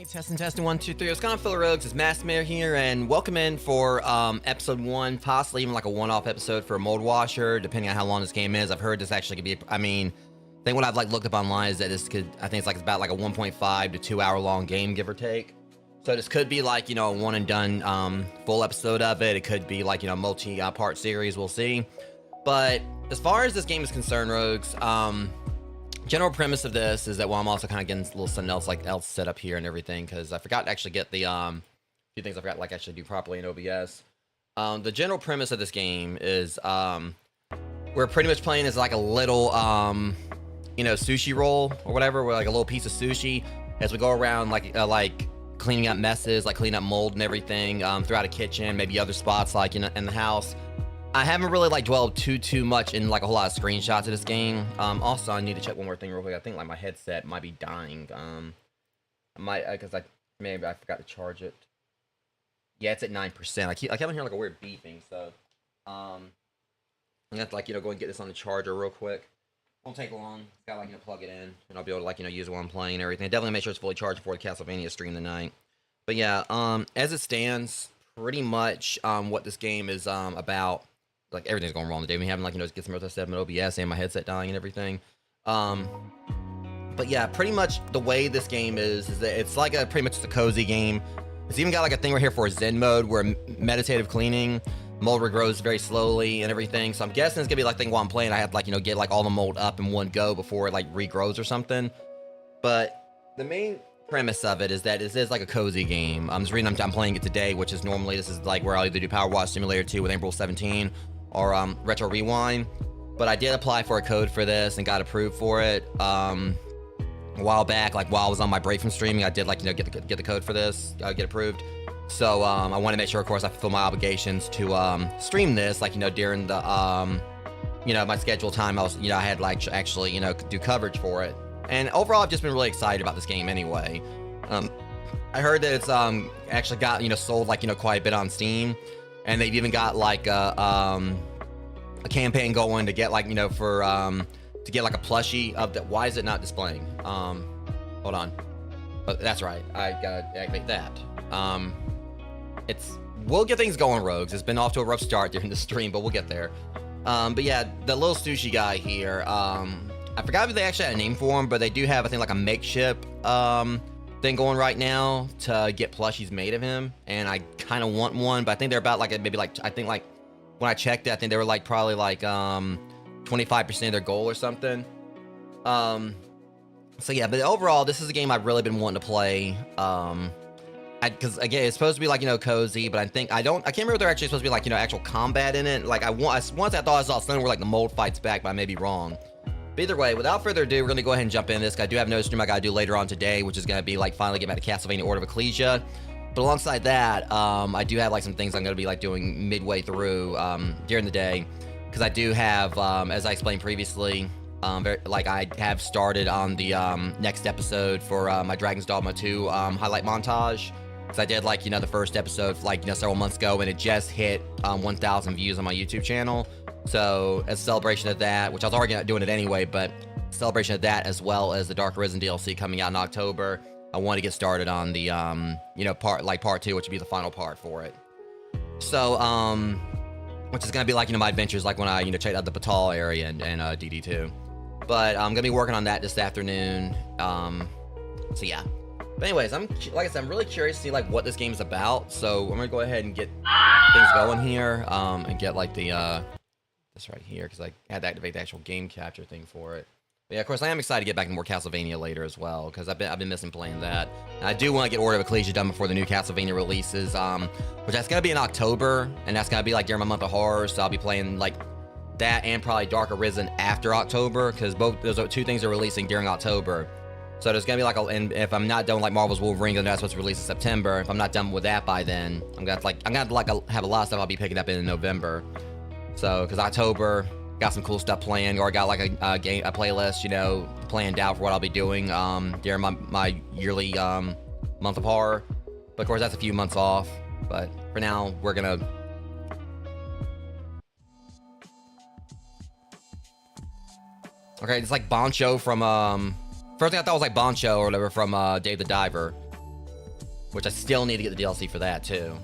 Testing, 1, 2, 3. What's going on, fellow rogues? It's Massmare here, and welcome in for episode 1, possibly even like a one-off episode for Moldwasher, depending on how long this game is. I've heard this actually could be, I think what I've looked up online is that this could, I think it's about like a 1.5 to 2 hour long game, give or take. So this could be like, a one and done full episode of it. It could be like, multi-part series, we'll see. But as far as this game is concerned, rogues, general premise of this is that, well, I'm also kind of getting a little something else set up here and everything, because I forgot to actually get the few things I forgot to actually do properly in OBS. The general premise of this game is we're pretty much playing as like a little sushi roll or whatever. We're like a little piece of sushi as we go around like cleaning up messes, like cleaning up mold and everything throughout a kitchen, maybe other spots like in the house. I haven't really dwelled too much in like a whole lot of screenshots of this game. Also, I need to check one more thing real quick. I think like my headset might be dying. Because I forgot to charge it. Yeah, it's at 9%. I keep hearing like a weird beeping, so I'm gonna have to go and get this on the charger real quick. Won't take long. Got plug it in, and I'll be able to use it while I'm playing and everything. Definitely make sure it's fully charged before the Castlevania stream tonight. But yeah, as it stands, pretty much what this game is about. Like everything's going wrong today. We having get some other stuff in OBS and my headset dying and everything. But yeah, pretty much the way this game is that it's like pretty much just a cozy game. It's even got like a thing right here for Zen mode where meditative cleaning, mold regrows very slowly and everything. So I'm guessing it's gonna be like thing while I'm playing. I have to get all the mold up in one go before it regrows or something. But the main premise of it is that it is like a cozy game. I'm just reading. I'm playing it today, which is normally this is where I'll either do Power Wash Simulator 2 with April 17. Or Retro Rewind, but I did apply for a code for this and got approved for it a while back. While I was on my break from streaming, I did get the code for this, get approved. So I want to make sure, of course, I fulfill my obligations to stream this, during the my scheduled time. I had actually do coverage for it. And overall, I've just been really excited about this game anyway. I heard that it's actually got sold quite a bit on Steam. And they've even got a campaign going to get for to get a plushie of the. Why is it not displaying? Hold on. Oh, that's right. I gotta activate that. We'll get things going, rogues. It's been off to a rough start during the stream, but we'll get there. But yeah, the little sushi guy here. I forgot if they actually had a name for him, but they do have, I think, a makeshift thing going right now to get plushies made of him, and I kind of want one, but I think they're about maybe I think when I checked it, I think they were probably 25% of their goal or something. So yeah, but overall, this is a game I've really been wanting to play. Because again, it's supposed to be cozy, but I can't remember if they're actually supposed to be actual combat in it. Once I thought I saw something where the mold fights back, but I may be wrong. But either way, without further ado, we're going to go ahead and jump in this. I do have another stream I got to do later on today, which is going to be finally get back to Castlevania Order of Ecclesia. But alongside that, I do have some things I'm going to be doing midway through during the day, because I do have, as I explained previously, I have started on the next episode for my Dragon's Dogma 2 highlight montage. Because I did the first episode several months ago, and it just hit 1,000 views on my YouTube channel. So as a celebration of that, which I was already doing it anyway, but celebration of that, as well as the Dark Arisen DLC coming out in October, I want to get started on the part 2, which would be the final part for it. So which is gonna be my adventures when I checked out the Batal area and DD2. But I'm gonna be working on that this afternoon. So yeah. But anyways, I'm really curious to see what this game's about. So I'm gonna go ahead and get things going here and get the this right here, because I had to activate the actual game capture thing for it. But yeah, of course, I am excited to get back to more Castlevania later as well, because I've been missing playing that. And I do want to get Order of Ecclesia done before the new Castlevania releases, which that's gonna be in October, and that's gonna be during my month of horror. So I'll be playing that and probably Dark Arisen after October, because both those two things are releasing during October. So there's gonna be and if I'm not done with Marvel's Wolverine, then that's what's released in September. If I'm not done with that by then, I'm gonna have a lot of stuff I'll be picking up in November. So, because October, got some cool stuff planned, or I got a playlist, planned out for what I'll be doing during my yearly month of horror. But of course, that's a few months off. But for now, we're gonna. Okay, it's Boncho from First thing I thought was Boncho or whatever from Dave the Diver. which I still need to get the DLC for that too.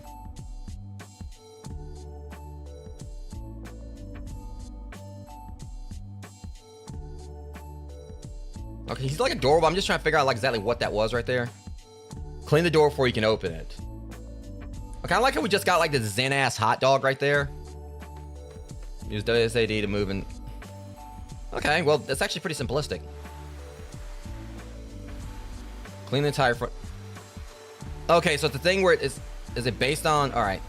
Okay, he's like adorable. I'm just trying to figure out like exactly what that was right there. Clean the door before you can open it. Okay, I like how we just got like the Zen ass hot dog right there. Use WSAD to move in. Okay, well, that's actually pretty simplistic. Clean the entire front. Okay, so it's the thing where it is it based on, all right.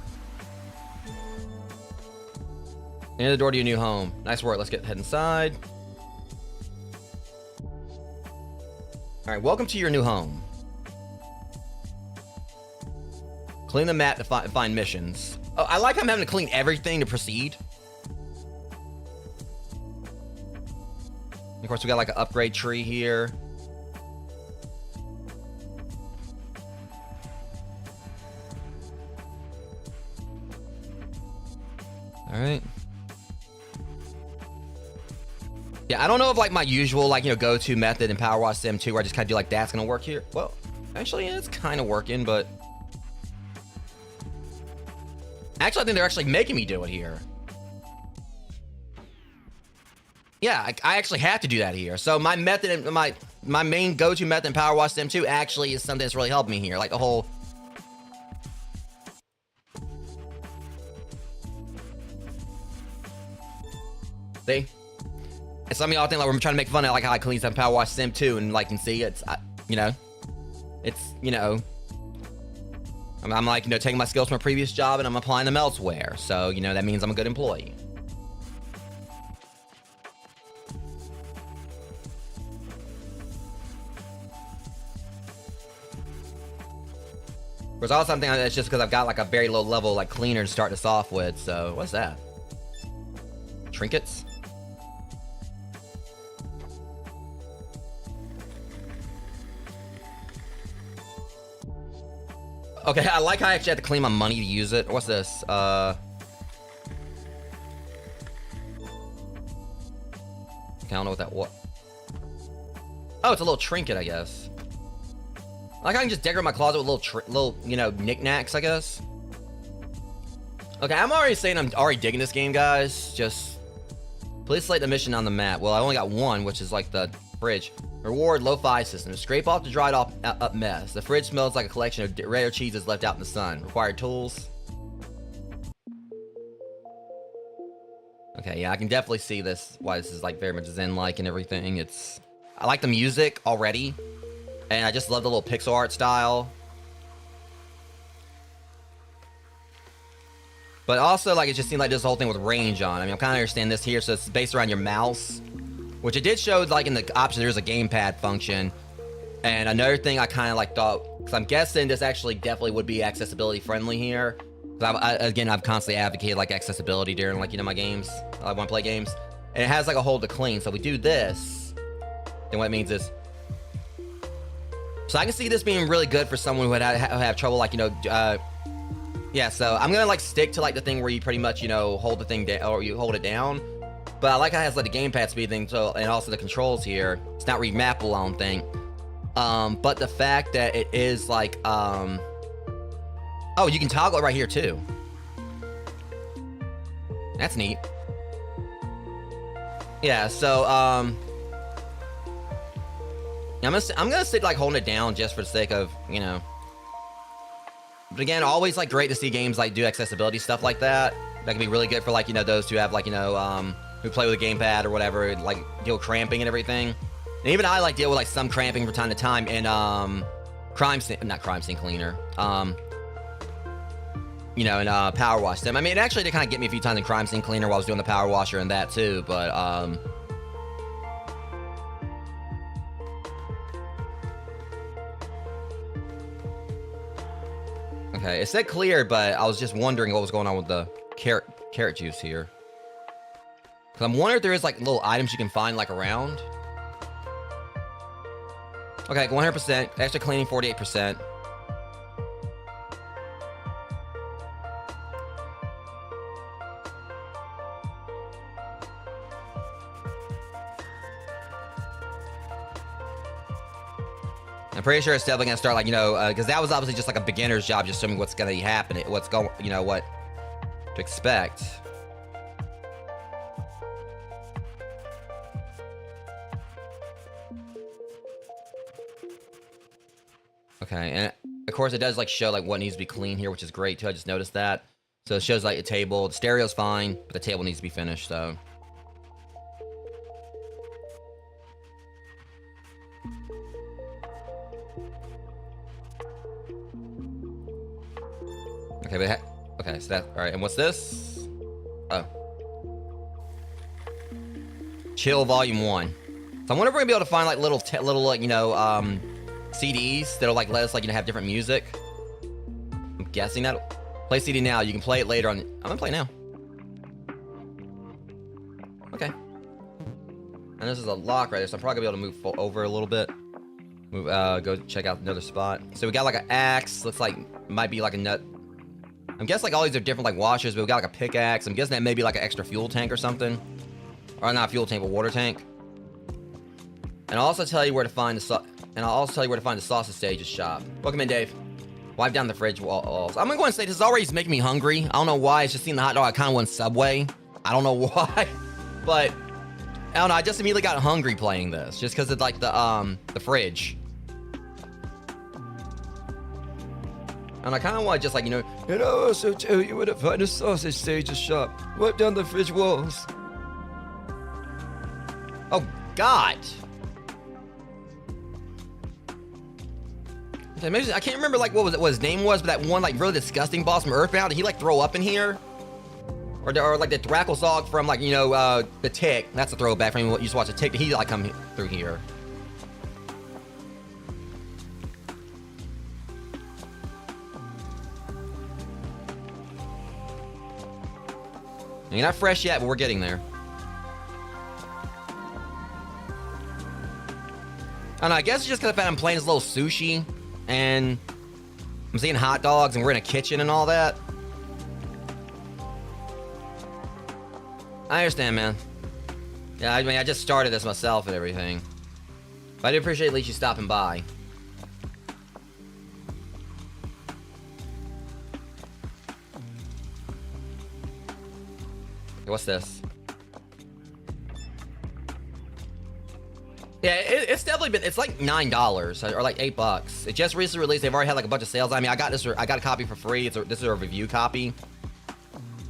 Enter the door to your new home. Nice work, let's head inside. All right, welcome to your new home. Clean the map to find missions. Oh, I like how I'm having to clean everything to proceed. Of course, we got like an upgrade tree here. All right. Yeah, I don't know if like my usual like, you know, go-to method in Power Wash Sim 2 where I just kind of do like that's gonna work here. Well, actually, yeah, it's kind of working, but actually, I think they're actually making me do it here. Yeah, I actually have to do that here. So my method and my main go-to method in Power Wash Sim 2 actually is something that's really helped me here. Like the whole. See? And some of y'all think like we're trying to make fun of like how I clean some Power Wash Sim 2 and like, you can see it's, you know, it's, you know, I'm like, you know, taking my skills from a previous job and I'm applying them elsewhere. So, you know, that means I'm a good employee. There's also something that's just because I've got like a very low level like cleaner to start this off with. So what's that? Trinkets? Okay, I like how I actually have to clean my money to use it. What's this? Okay, I don't know what that was. Oh, it's a little trinket, I guess. I like how I can just decorate my closet with little, you know, knickknacks, I guess. Okay, I'm already saying I'm already digging this game, guys. Just please select the mission on the map. Well, I only got one, which is like the fridge. Reward lo-fi system. Scrape off the dried up mess. The fridge smells like a collection of rare cheeses left out in the sun. Required tools. Okay, yeah, I can definitely see this. Why this is like very much Zen-like and everything. I like the music already, and I just love the little pixel art style. But also, like, it just seemed like this whole thing with range on. I mean, I'm kind of understand this here, so it's based around your mouse. Which it did show, like, in the option, there's a gamepad function. And another thing I kind of, like, thought... Because I'm guessing this actually definitely would be accessibility friendly here. Again, I've constantly advocated, like, accessibility during, like, you know, my games. I want to play games. And it has, like, a hold to clean. So if we do this, then what it means is... So I can see this being really good for someone who would have trouble, like, you know... yeah, so I'm going to, like, stick to, like, the thing where you pretty much, you know, hold the thing down, or you hold it down. But I like how it has like the gamepad speed thing, so, and also the controls here. It's not remappable, I don't think. But the fact that it is like, oh, you can toggle it right here too. That's neat. Yeah, so, I'm gonna stick like holding it down just for the sake of, you know. But again, always like great to see games like do accessibility stuff like that. That can be really good for like, you know, those who have like, you know, who play with a gamepad or whatever, like deal with cramping and everything. And even I like deal with like some cramping from time to time in not crime scene cleaner. You know, in Power Wash Sim. I mean, it actually did kind of get me a few times in crime scene cleaner while I was doing the power washer and that too, but okay, it said clear, but I was just wondering what was going on with the carrot juice here. Cause I'm wondering if there is like little items you can find like around. Okay, 100%. Extra cleaning, 48%. I'm pretty sure it's definitely gonna start like, you know, because that was obviously just like a beginner's job, just assuming what's gonna happen, what's going, you know, what to expect. Okay, and of course it does like show like what needs to be clean here, which is great too. I just noticed that. So it shows like a table. The stereo's fine, but the table needs to be finished. So. Okay, but okay, so that all right. And what's this? Oh, Chill Volume 1. So I wonder if we're gonna be able to find like little like, you know, CDs that'll like let us like, you know, have different music. I'm guessing that. Play CD now. You can play it later on. I'm gonna play now. Okay. And this is a lock right there, so I'm probably gonna be able to move over a little bit. Move. Go check out another spot. So we got like an axe. Looks like might be like a nut. I'm guessing like all these are different like washers, but we got like a pickaxe. I'm guessing that may be like an extra fuel tank or something. Or not fuel tank, but water tank. And I'll also tell you where to find the sausage stages shop. Welcome in, Dave. Wipe down the fridge walls. I'm gonna go and say this is already making me hungry. I don't know why. It's just seeing the hot dog. I kind of want Subway. I don't know why, but I don't know. I just immediately got hungry playing this, just because it's like the fridge. And I kind of want to just like, you know, and I'll also tell you where to find the sausage stages shop. Wipe down the fridge walls. Oh, God. Okay, maybe, I can't remember like what his name was, but that one like really disgusting boss from Earthbound, did he like throw up in here? Or like the Drackle from like, you know, the Tick. That's a throwback from what you used to watch the Tick. Did he like come through here? You're not fresh yet, but we're getting there. I don't know, I guess it's just because I'm playing this little sushi, and I'm seeing hot dogs, and we're in a kitchen and all that. I understand, man. Yeah, I mean, I just started this myself and everything. But I do appreciate at least you stopping by. What's this? Yeah, it's definitely been, it's like $9 or like $8. It just recently released. They've already had like a bunch of sales. I mean, I got a copy for free. This is a review copy.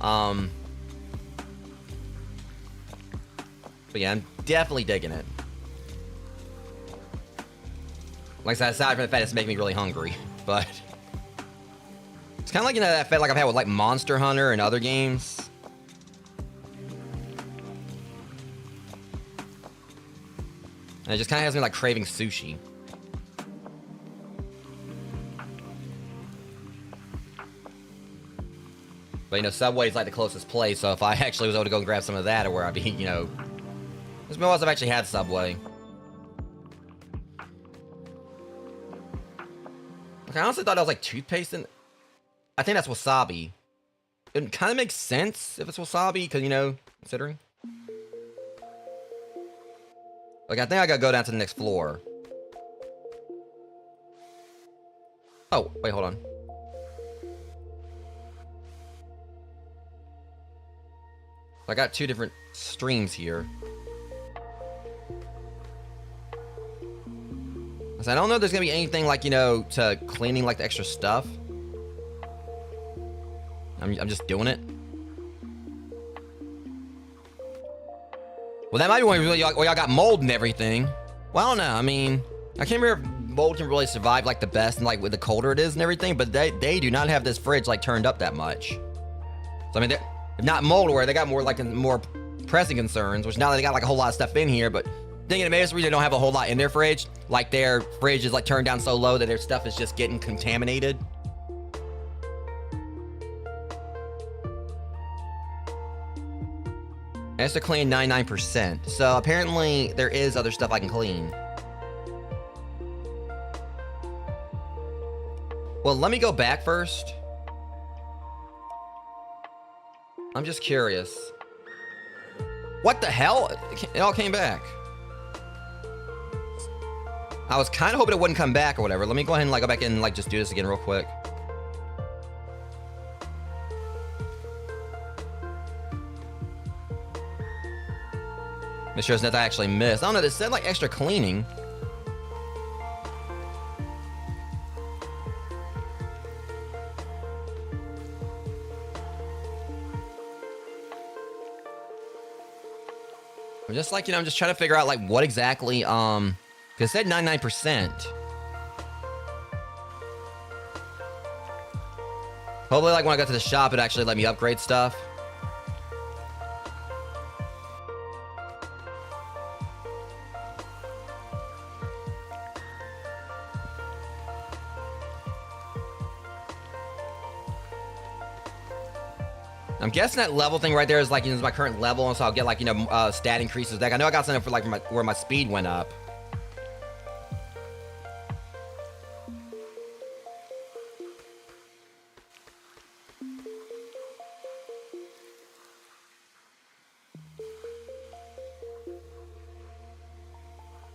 But yeah, I'm definitely digging it. Like I said, aside from the fact it's making me really hungry, but it's kind of like, you know, that effect like I've had with like Monster Hunter and other games. And it just kind of has me like craving sushi. But you know, Subway's like the closest place, so if I actually was able to go and grab some of that, or where I'd be, you know, there's been once I've actually had Subway. Okay, I honestly thought that was like toothpaste, and I think that's wasabi. It kind of makes sense if it's wasabi, because, you know, considering. Like, I think I gotta go down to the next floor. Oh, wait, hold on. I got two different streams here. So I don't know if there's gonna be anything like, you know, to cleaning like the extra stuff. I'm just doing it. Well, that might be one where y'all got mold and everything. Well, I don't know. I mean, I can't remember if mold can really survive like the best and like with the colder it is and everything, but they do not have this fridge like turned up that much. So I mean, if not moldware, they got more like more pressing concerns, which now they got like a whole lot of stuff in here, but thinking maybe they don't have a whole lot in their fridge. Like their fridge is like turned down so low that their stuff is just getting contaminated. It has to clean 99%. So apparently there is other stuff I can clean. Well, let me go back first. I'm just curious. What the hell? It all came back. I was kind of hoping it wouldn't come back or whatever. Let me go ahead and like go back in and like just do this again real quick. Make sure it's nothing I actually missed. I don't know, this said like extra cleaning. I'm just like, I'm just trying to figure out like what exactly, because it said 99%. Hopefully like when I got to the shop, it actually let me upgrade stuff. I'm guessing that level thing right there is like, is my current level, and so I'll get like, stat increases. Like I know I got something for like where my speed went up.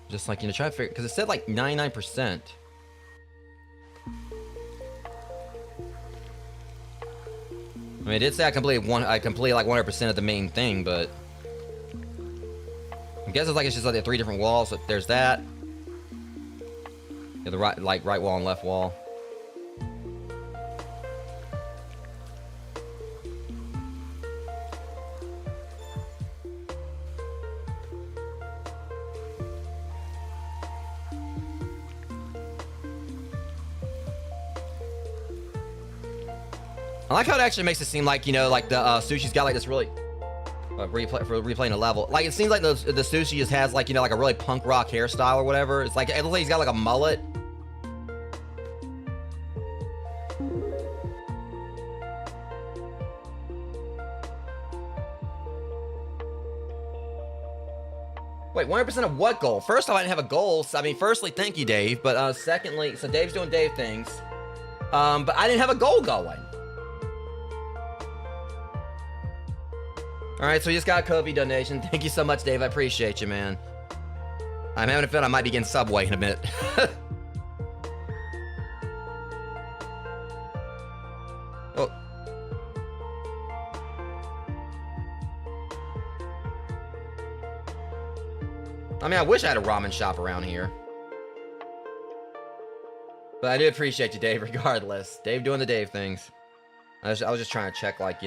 Just like, try to figure, because it said like 99%. I mean, it did say I completed like 100% of the main thing, but I guess it's just like the 3 different walls. So there's that. Yeah, the right wall and left wall. I like how it actually makes it seem like, like the sushi's got like this really replaying a level. Like it seems like the sushi just has like, like a really punk rock hairstyle or whatever. It's like it looks like he's got like a mullet. Wait, 100% of what goal? First off, I didn't have a goal. So, I mean, firstly, thank you, Dave. But secondly, so Dave's doing Dave things. But I didn't have a goal going. All right, so we just got a Kobe donation. Thank you so much, Dave. I appreciate you, man. I'm having a feeling I might be getting Subway in a minute. Oh. I mean, I wish I had a ramen shop around here. But I do appreciate you, Dave, regardless. Dave doing the Dave things. I was just trying to check, like,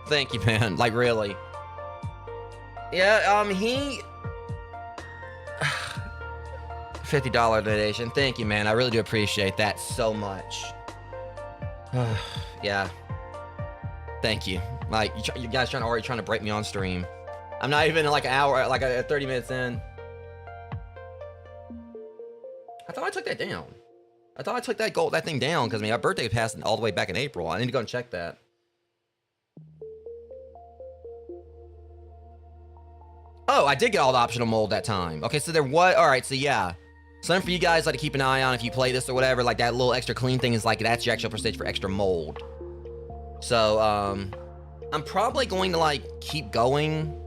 Thank you, man. Like, really. Yeah, he... $50 donation. Thank you, man. I really do appreciate that so much. Yeah. Thank you. Like, you guys already trying to break me on stream. I'm not even like an hour, like 30 minutes in. I thought I took that down. I thought I took that thing down because, I mean, our birthday passed all the way back in April. I need to go and check that. Oh, I did get all the optional mold that time. Okay, so there was... Alright, so yeah. Something for you guys like to keep an eye on if you play this or whatever. Like, that little extra clean thing is like, that's your actual percentage for extra mold. So, I'm probably going to, like, keep going.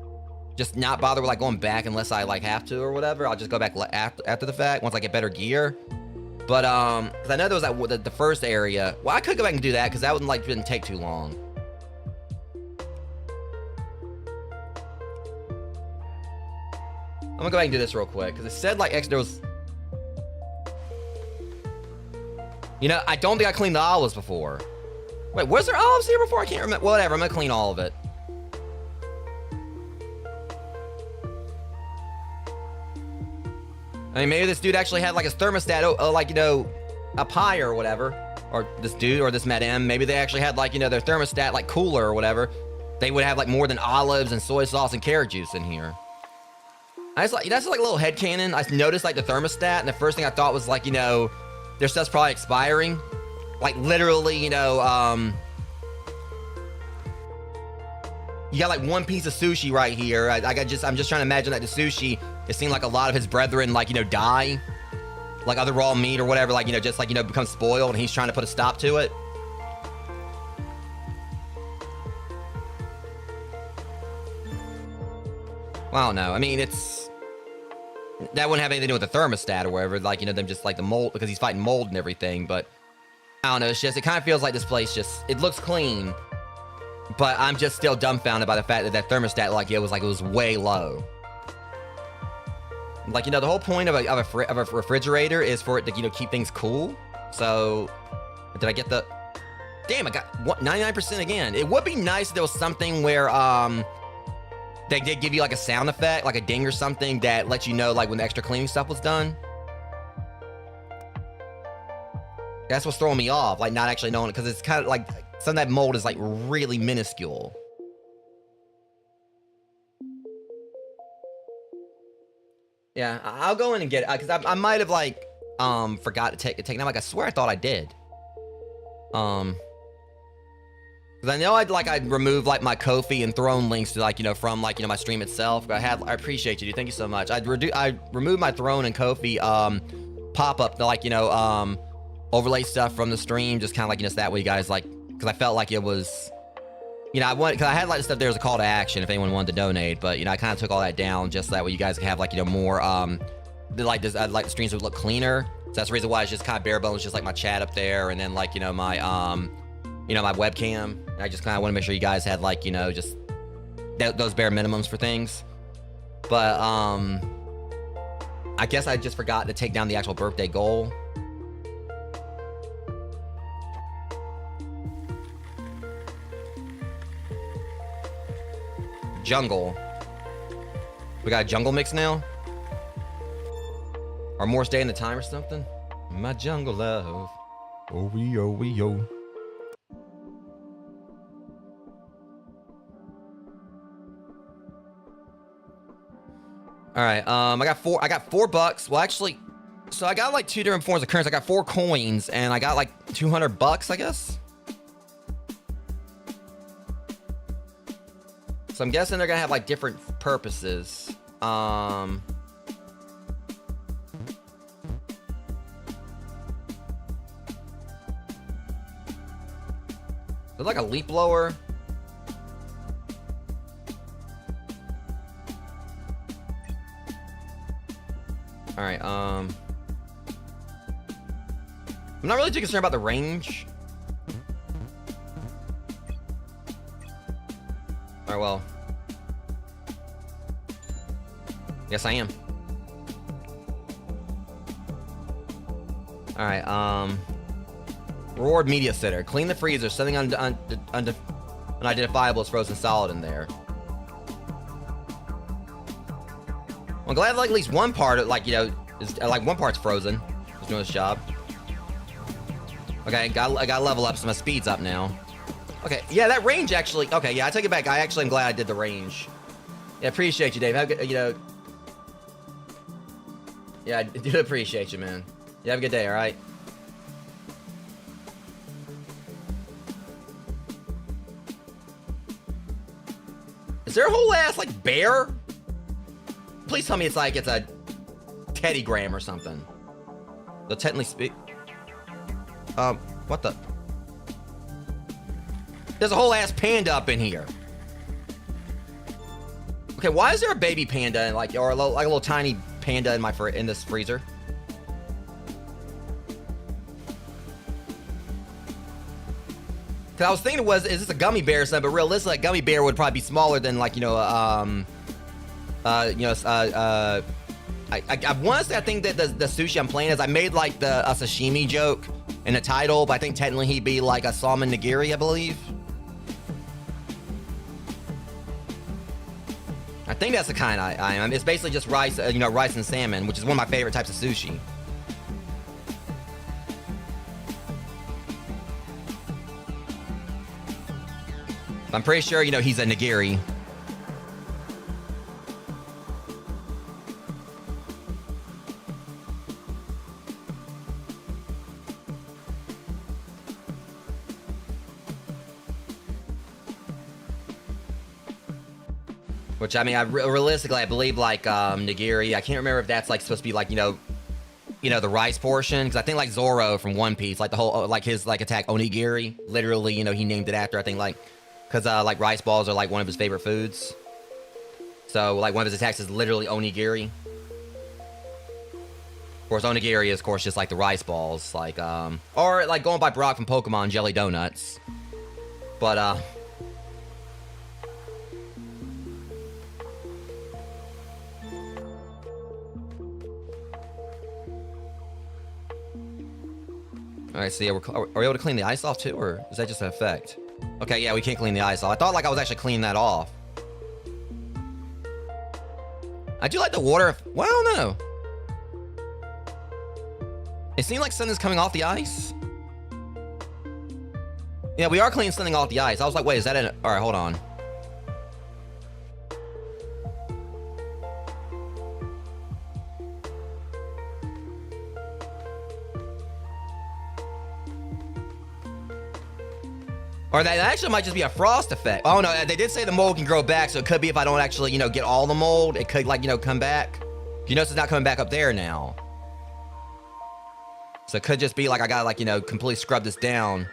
Just not bother with, like, going back unless I, like, have to or whatever. I'll just go back after the fact, once I get better gear. But, because I know there was that, the first area. Well, I could go back and do that, because that wouldn't, like, didn't take too long. I'm gonna go back and do this real quick, because it said, like, there was... I don't think I cleaned the olives before. Wait, was there olives here before? I can't remember. Whatever, I'm gonna clean all of it. I mean, maybe this dude actually had, like, his thermostat, like, up high or whatever. Or this dude, or this madam, maybe they actually had, like, their thermostat, like, cooler or whatever. They would have, like, more than olives and soy sauce and carrot juice in here. That's like a little headcanon. I noticed, like, the thermostat, and the first thing I thought was, like, their stuff's probably expiring. Like, literally, you got, like, one piece of sushi right here. I'm just trying to imagine that the sushi, it seemed like a lot of his brethren, like, die. Like, other raw meat or whatever, like, just, like, become spoiled, and he's trying to put a stop to it. I don't know. I mean, that wouldn't have anything to do with the thermostat or whatever. Like, them just like the mold, because he's fighting mold and everything. But I don't know. It's just, it kind of feels like this place it looks clean, but I'm just still dumbfounded by the fact that thermostat, it was way low. Like, the whole point of a refrigerator is for it to, keep things cool. So, did I get the... Damn, I got 99% again. It would be nice if there was something where, they did give you, like, a sound effect, like a ding or something that lets you know, like, when the extra cleaning stuff was done. That's what's throwing me off, like, not actually knowing it, because it's kind of, like, some of that mold is, like, really minuscule. Yeah, I'll go in and get it, because I might have, like, forgot to take them. Like, I swear I thought I did. Because I know I'd remove, like, my Ko-fi and throne links to, like, from, like, my stream itself. I appreciate you, dude. Thank you so much. I removed my throne and Ko-fi, pop-up to, like, overlay stuff from the stream, just kind of, like, so that way you guys, like, because I felt like it was... because I had, like, the stuff there was a call to action if anyone wanted to donate, but, I kind of took all that down just so that way you guys could have, like, more, like the streams would look cleaner. So that's the reason why it's just kind of bare bones, just, like, my chat up there, and then, like, my, my webcam. And I just kind of want to make sure you guys had, like, just those bare minimums for things. But, I guess I just forgot to take down the actual birthday goal. Jungle. We got a jungle mix now? Or more stay in the time or something? My jungle love. Oh, we, oh, we, oh. Alright, I got $4. Well, actually, so I got like 2 different forms of currency. I got 4 coins, and I got like $200, I guess? So I'm guessing they're gonna have like different purposes. There's like a leaf blower. All right. I'm not really too concerned about the range. Alright, well. Yes, I am. Alright, reward media sitter. Clean the freezer. Something unidentifiable is frozen solid in there. I'm glad, like, at least one part, like, is, like, one part's frozen. It's doing its job. Okay, I got level up, so my speed's up now. Okay, yeah, that range actually... Okay, yeah, I take it back. I actually am glad I did the range. Yeah, appreciate you, Dave. Have a good, Yeah, I do appreciate you, man. You have a good day, alright? Is there a whole ass, like, bear? Please tell me it's like, it's a teddygram or something. They'll technically speak... what the... There's a whole ass panda up in here. Okay, why is there a baby panda and like, or a little tiny panda in this freezer? Cause I was thinking is this a gummy bear or something? But realistically, a gummy bear would probably be smaller than like I want to say I think that the sushi I'm playing is I made like a sashimi joke in the title, but I think technically he'd be like a salmon nigiri, I believe. I think that's the kind I am. It's basically just rice, rice and salmon, which is one of my favorite types of sushi. I'm pretty sure, he's a nigiri. Which, I mean, realistically, I believe, like, nigiri, I can't remember if that's, like, supposed to be, like, the rice portion, because I think, like, Zoro from One Piece, like, the whole, like, his, like, attack, onigiri, literally, he named it after, I think, like, because, like, rice balls are, like, one of his favorite foods. So, like, one of his attacks is literally onigiri. Of course, onigiri is, of course, just like the rice balls. Like, or, like, going by Brock from Pokemon, jelly donuts. But, Alright, so yeah, are we able to clean the ice off too, or is that just an effect? Okay, yeah, we can't clean the ice off. I thought, like, I was actually cleaning that off. I do like the water. Well, I don't know. It seemed like something's coming off the ice. Yeah, we are cleaning something off the ice. I was like, wait, is that an... Alright, hold on. Or that actually might just be a frost effect. Oh no, they did say the mold can grow back, so it could be if I don't actually, you know, get all the mold, it could, like, you know, come back. You notice it's not coming back up there now. So it could just be like I gotta, like, you know, completely scrub this down.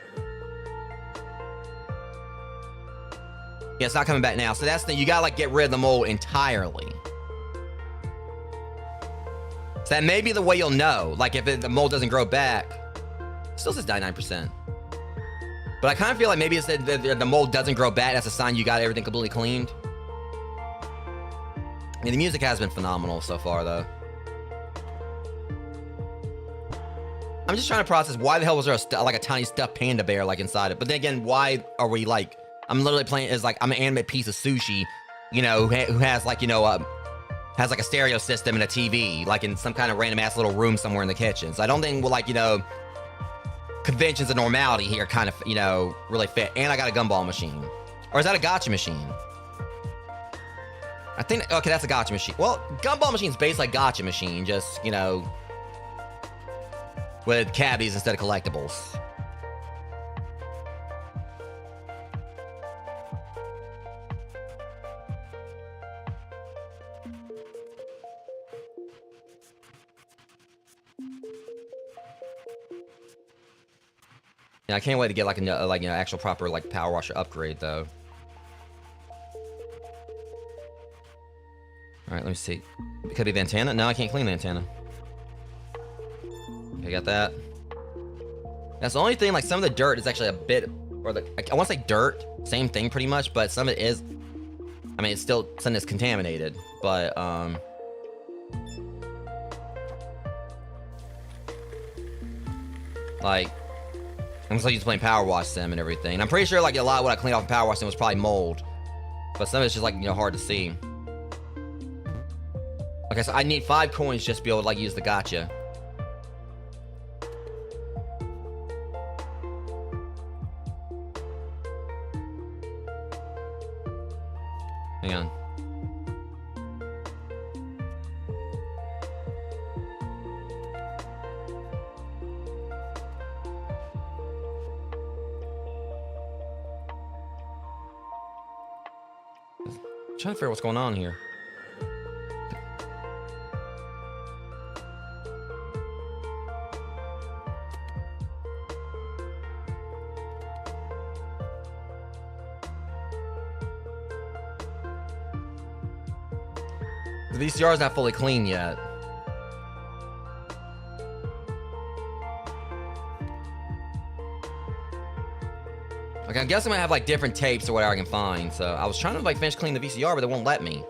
Yeah, it's not coming back now. So that's the thing, you gotta, like, get rid of the mold entirely. So that may be the way you'll know. Like, if the mold doesn't grow back. Still says 99%. But I kind of feel like maybe it's that the mold doesn't grow back. That's a sign you got everything completely cleaned. I mean, the music has been phenomenal so far, though. I'm just trying to process why the hell was there like a tiny stuffed panda bear like inside it. But then again, why are we like? I'm literally playing as like I'm an animate piece of sushi, you know, who has like, you know, has like a stereo system and a TV, like in some kind of random ass little room somewhere in the kitchen. So I don't think we'll, like, you know, conventions of normality here kind of, you know, really fit. And I got a gumball machine. Or is that a gotcha machine? I think, okay, that's a gotcha machine. Well, gumball machine's based like gotcha machine, just, you know, with cavities instead of collectibles. Yeah, I can't wait to get like a you know, actual proper like power washer upgrade though. All right, let me see. It could be the antenna. No, I can't clean the antenna. Okay, got that. That's the only thing. Like, some of the dirt is actually a bit, or the I want to say dirt, same thing pretty much, but some of it is. I mean, it's still something that's contaminated, but like. I'm so used to playing Power Wash Sim and everything. And I'm pretty sure like a lot of what I cleaned off in Power Wash Sim was probably mold. But some of it's just like, you know, hard to see. Okay, so I need 5 coins just to be able to like use the gotcha. Hang on. I'm trying to figure out what's going on here. The VCR is not fully clean yet. Okay, I guess I'm gonna have like different tapes or whatever I can find. So I was trying to like finish cleaning the VCR, but they won't let me.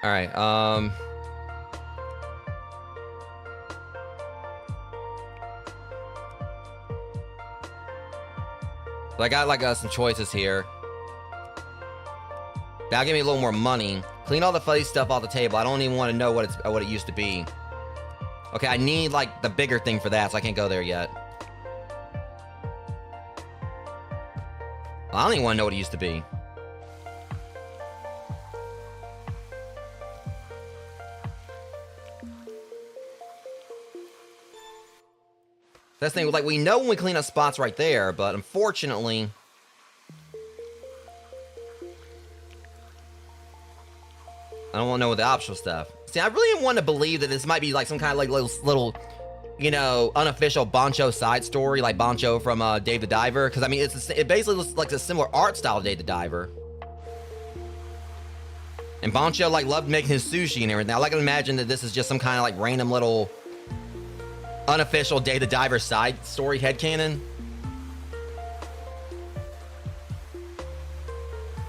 All right. So I got like some choices here. That'll give me a little more money. Clean all the fuzzy stuff off the table. I don't even want to know what it used to be. Okay, I need like the bigger thing for that, so I can't go there yet. I don't even want to know what it used to be. That's the thing, like, we know when we clean up spots right there, but unfortunately... I don't want to know the optional stuff. See, I really want to believe that this might be like some kind of like little you know, unofficial Bancho side story, like Bancho from Dave the Diver, because I mean, it basically looks like a similar art style to Dave the Diver. And Bancho like loved making his sushi and everything. I like to imagine that this is just some kind of like random little unofficial Dave the Diver side story headcanon.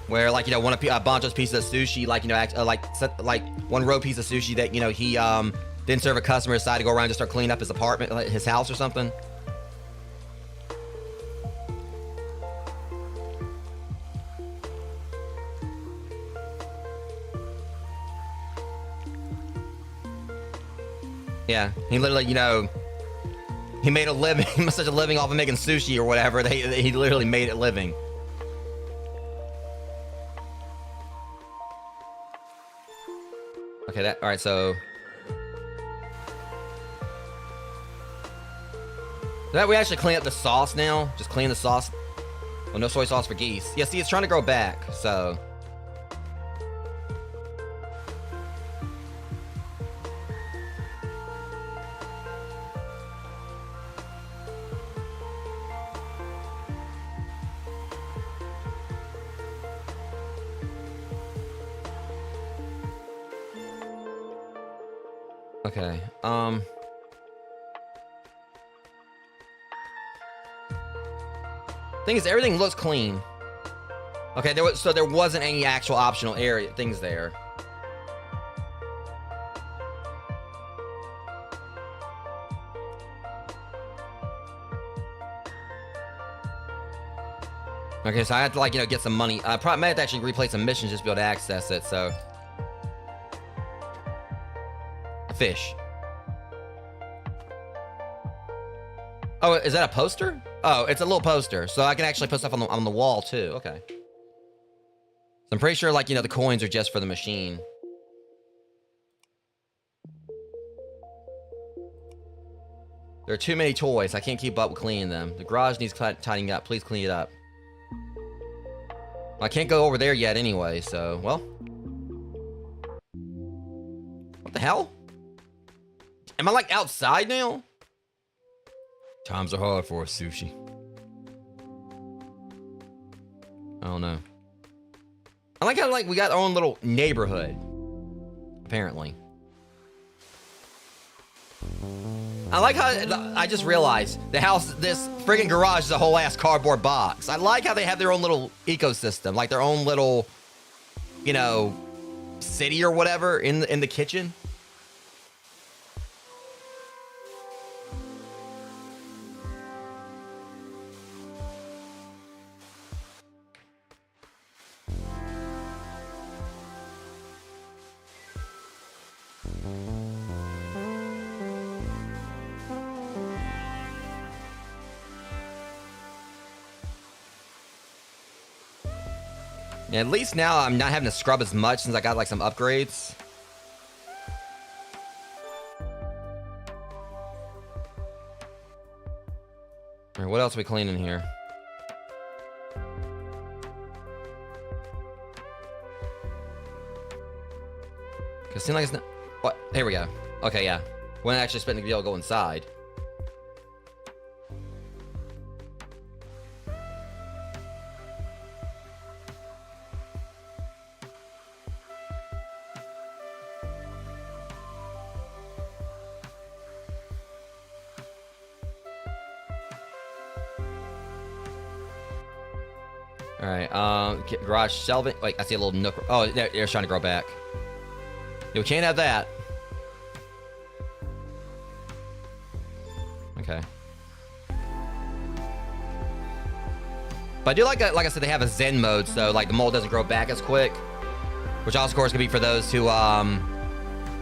Where, like, you know, one of Bancho's pieces of sushi, like, you know, like one row piece of sushi that, you know, he didn't serve a customer, decided to go around and just start cleaning up his apartment, like his house or something. Yeah, he literally, you know, he made a living, such a living off of making sushi or whatever. He literally made it living. Okay, all right, so that we actually clean up the sauce now. Just clean the sauce. Well, no soy sauce for geese. Yeah, see, it's trying to grow back, so. Okay, thing is, everything looks clean. Okay, there wasn't any actual optional area things there. Okay, so I had to, like, you know, get some money. I probably might have to actually replay some missions just to be able to access it, so. A fish. Oh, is that a poster? Oh, it's a little poster, so I can actually put stuff on the wall too. Okay. So I'm pretty sure, like, you know, the coins are just for the machine. There are too many toys. I can't keep up with cleaning them. The garage needs tidying up. Please clean it up. I can't go over there yet anyway, so, well. What the hell? Am I, like, outside now? Times are hard for us, Sushi. I don't know. I like how, like, we got our own little neighborhood. Apparently. I like how, I just realized the house, this friggin' garage is a whole ass cardboard box. I like how they have their own little ecosystem, like their own little, you know, city or whatever in the kitchen. Yeah, at least now I'm not having to scrub as much since I got, like, some upgrades. All right, what else are we cleaning here? Cause it seems like it's not. What? Here we go. Okay, yeah. When I actually spent the deal, go inside. All right, garage shelving. Wait, I see a little nook. Oh, they're trying to grow back. Yeah, we can't have that. Okay. But I do like I said, they have a Zen mode, so like the mold doesn't grow back as quick. Which also, of course, could be for those who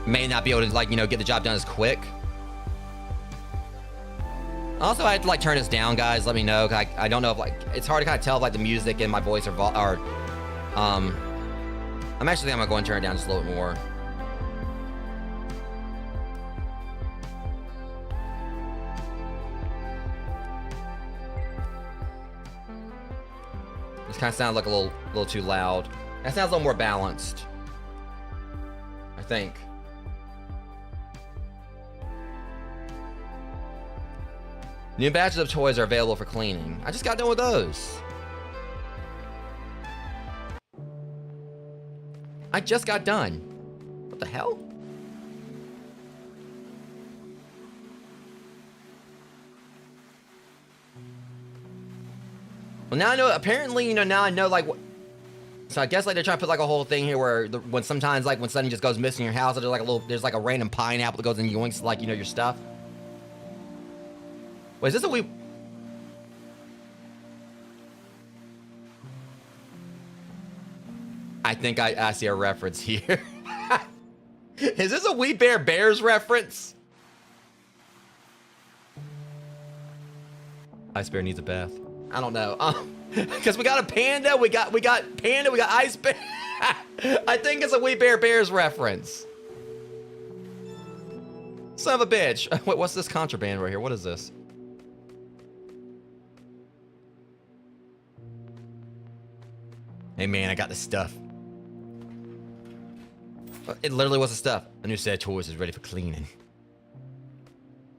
may not be able to, like, you know, get the job done as quick. Also, I had to, like, turn this down, guys. Let me know. I don't know if, like, it's hard to kind of tell if, like, the music and my voice I'm actually thinking I'm going to turn it down just a little bit more. This kind of sounds like a little too loud. That sounds a little more balanced, I think. New batches of toys are available for cleaning. I just got done with those. I just got done. What the hell? Well, now I know, apparently, you know, now I know, like, what. So I guess, like, they're trying to put, like, a whole thing here where when sometimes, like, when something just goes missing in your house, there's like a random pineapple that goes and yoinks, like, you know, your stuff. Wait, is this a wee... I think I see a reference here. Is this a We Bare Bears reference? Ice Bear needs a bath. I don't know. Because we got a panda, we got panda, we got Ice Bear. I think it's a We Bare Bears reference. Son of a bitch. Wait, what's this contraband right here? What is this? Hey man, I got the stuff. It literally was the stuff. A new set of toys is ready for cleaning.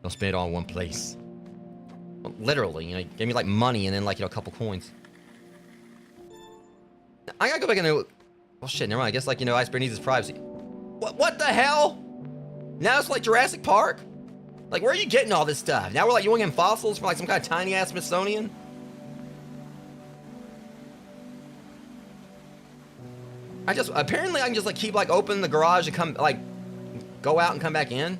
Don't spend it all in one place. Well, literally, you know, gave me like money and then like, you know, a couple coins. I gotta go back and do. Oh shit, never mind. I guess like, you know, Ice Bear needs his privacy. What the hell? Now it's like Jurassic Park? Like, where are you getting all this stuff? Now we're like yoing in fossils for like some kind of tiny ass Smithsonian? Apparently I can just like keep like opening the garage and come like go out and come back in.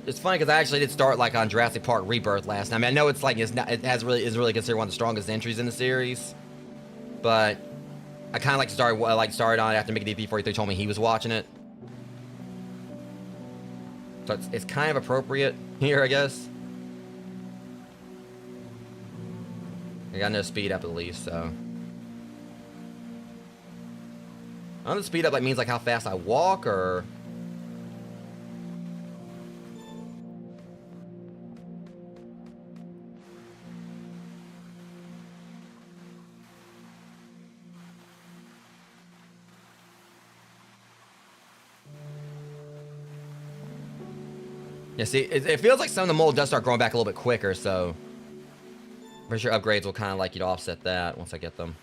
It's funny because I actually did start like on Jurassic Park Rebirth last night. I mean, I know it's like it is really considered one of the strongest entries in the series, but I kind of like started on it after Mickey D43 told me he was watching it. So it's kind of appropriate here, I guess. I got no speed up at least, so. I don't know if speed up like means like how fast I walk or. Yeah, see, it feels like some of the mold does start growing back a little bit quicker, so I'm pretty sure upgrades will kind of like, you know, offset that once I get them.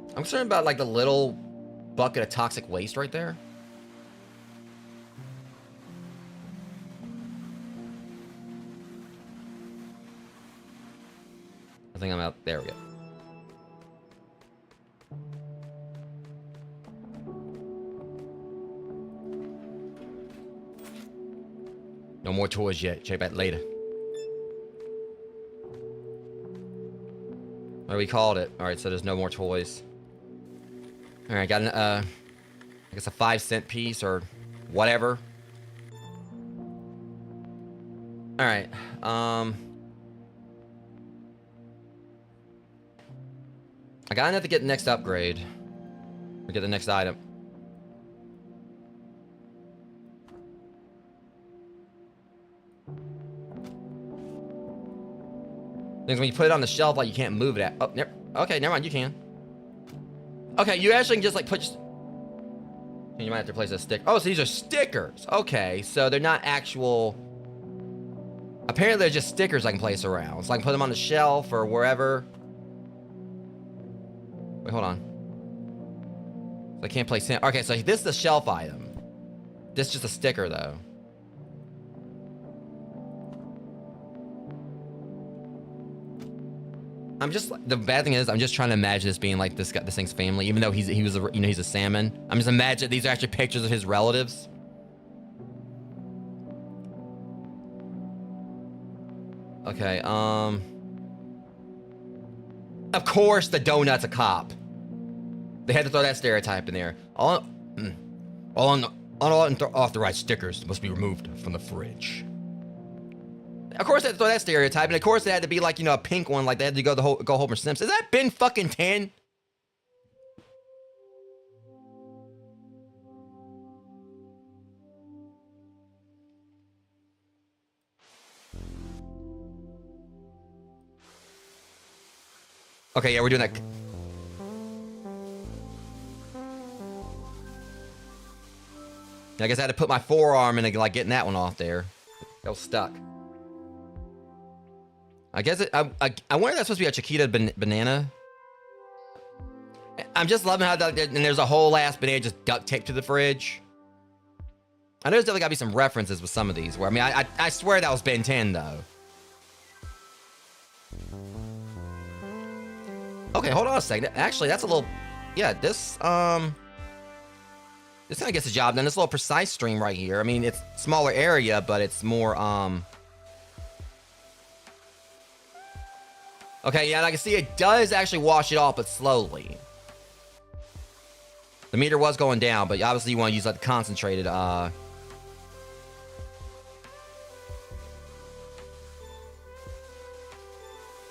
I'm concerned about like the little bucket of toxic waste right there. I think I'm out. There we go. No more toys yet. Check back later. Or we called it. All right, so there's no more toys. All right, got an I guess a 5-cent piece or whatever. All right. I got enough to get the next upgrade. Or get the next item. Things when you put it on the shelf, like you can't move it at. Oh, okay, never mind, you can. Okay, you actually can just like put. You might have to replace a stick. Oh, so these are stickers. Okay, so they're not actual. Apparently, they're just stickers I can place around. So I can put them on the shelf or wherever. Wait, hold on. So I can't place him. Okay, so this is a shelf item. This is just a sticker, though. I'm just the bad thing is I'm just trying to imagine this being like this thing's family, even though he's a salmon. I'm just imagining these are actually pictures of his relatives. Okay, of course the donut's a cop. They had to throw that stereotype in there. All unauthorized stickers must be removed from the fridge. Of course they had to throw that stereotype, and of course it had to be like, you know, a pink one, like they had to go Homer Simpson. Is that bin fucking 10? Okay, yeah, we're doing that. I guess I had to put my forearm in, like, getting that one off there. That was stuck. I guess I wonder if that's supposed to be a Chiquita banana. I'm just loving how and there's a whole ass banana just duct taped to the fridge. I know there's definitely got to be some references with some of these. Where I mean, I swear that was Ben 10 though. Okay, hold on a second. Actually, that's a little, yeah. This kind of gets the job done. This little precise stream right here. I mean, it's smaller area, but it's more Okay, yeah, and I can see it does actually wash it off, but slowly. The meter was going down, but obviously you want to use like the concentrated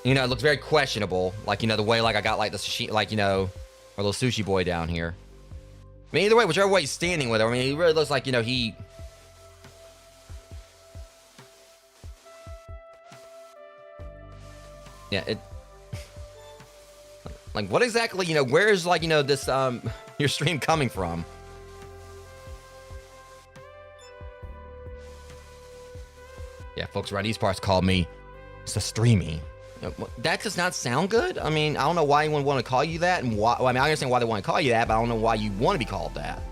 you know, it looks very questionable. Like, you know, the way like I got like the sushi, like, you know, our little sushi boy down here. I mean, either way, whichever way he's standing with her, I mean, he really looks like, you know, he... Yeah, it... Like, what exactly, you know, where's, like, you know, this, your stream coming from? Yeah, folks around these parts call me Sashimi. That does not sound good. I mean, I don't know why anyone would want to call you that, and why. Well, I mean, I understand why they want to call you that, but I don't know why you want to be called that.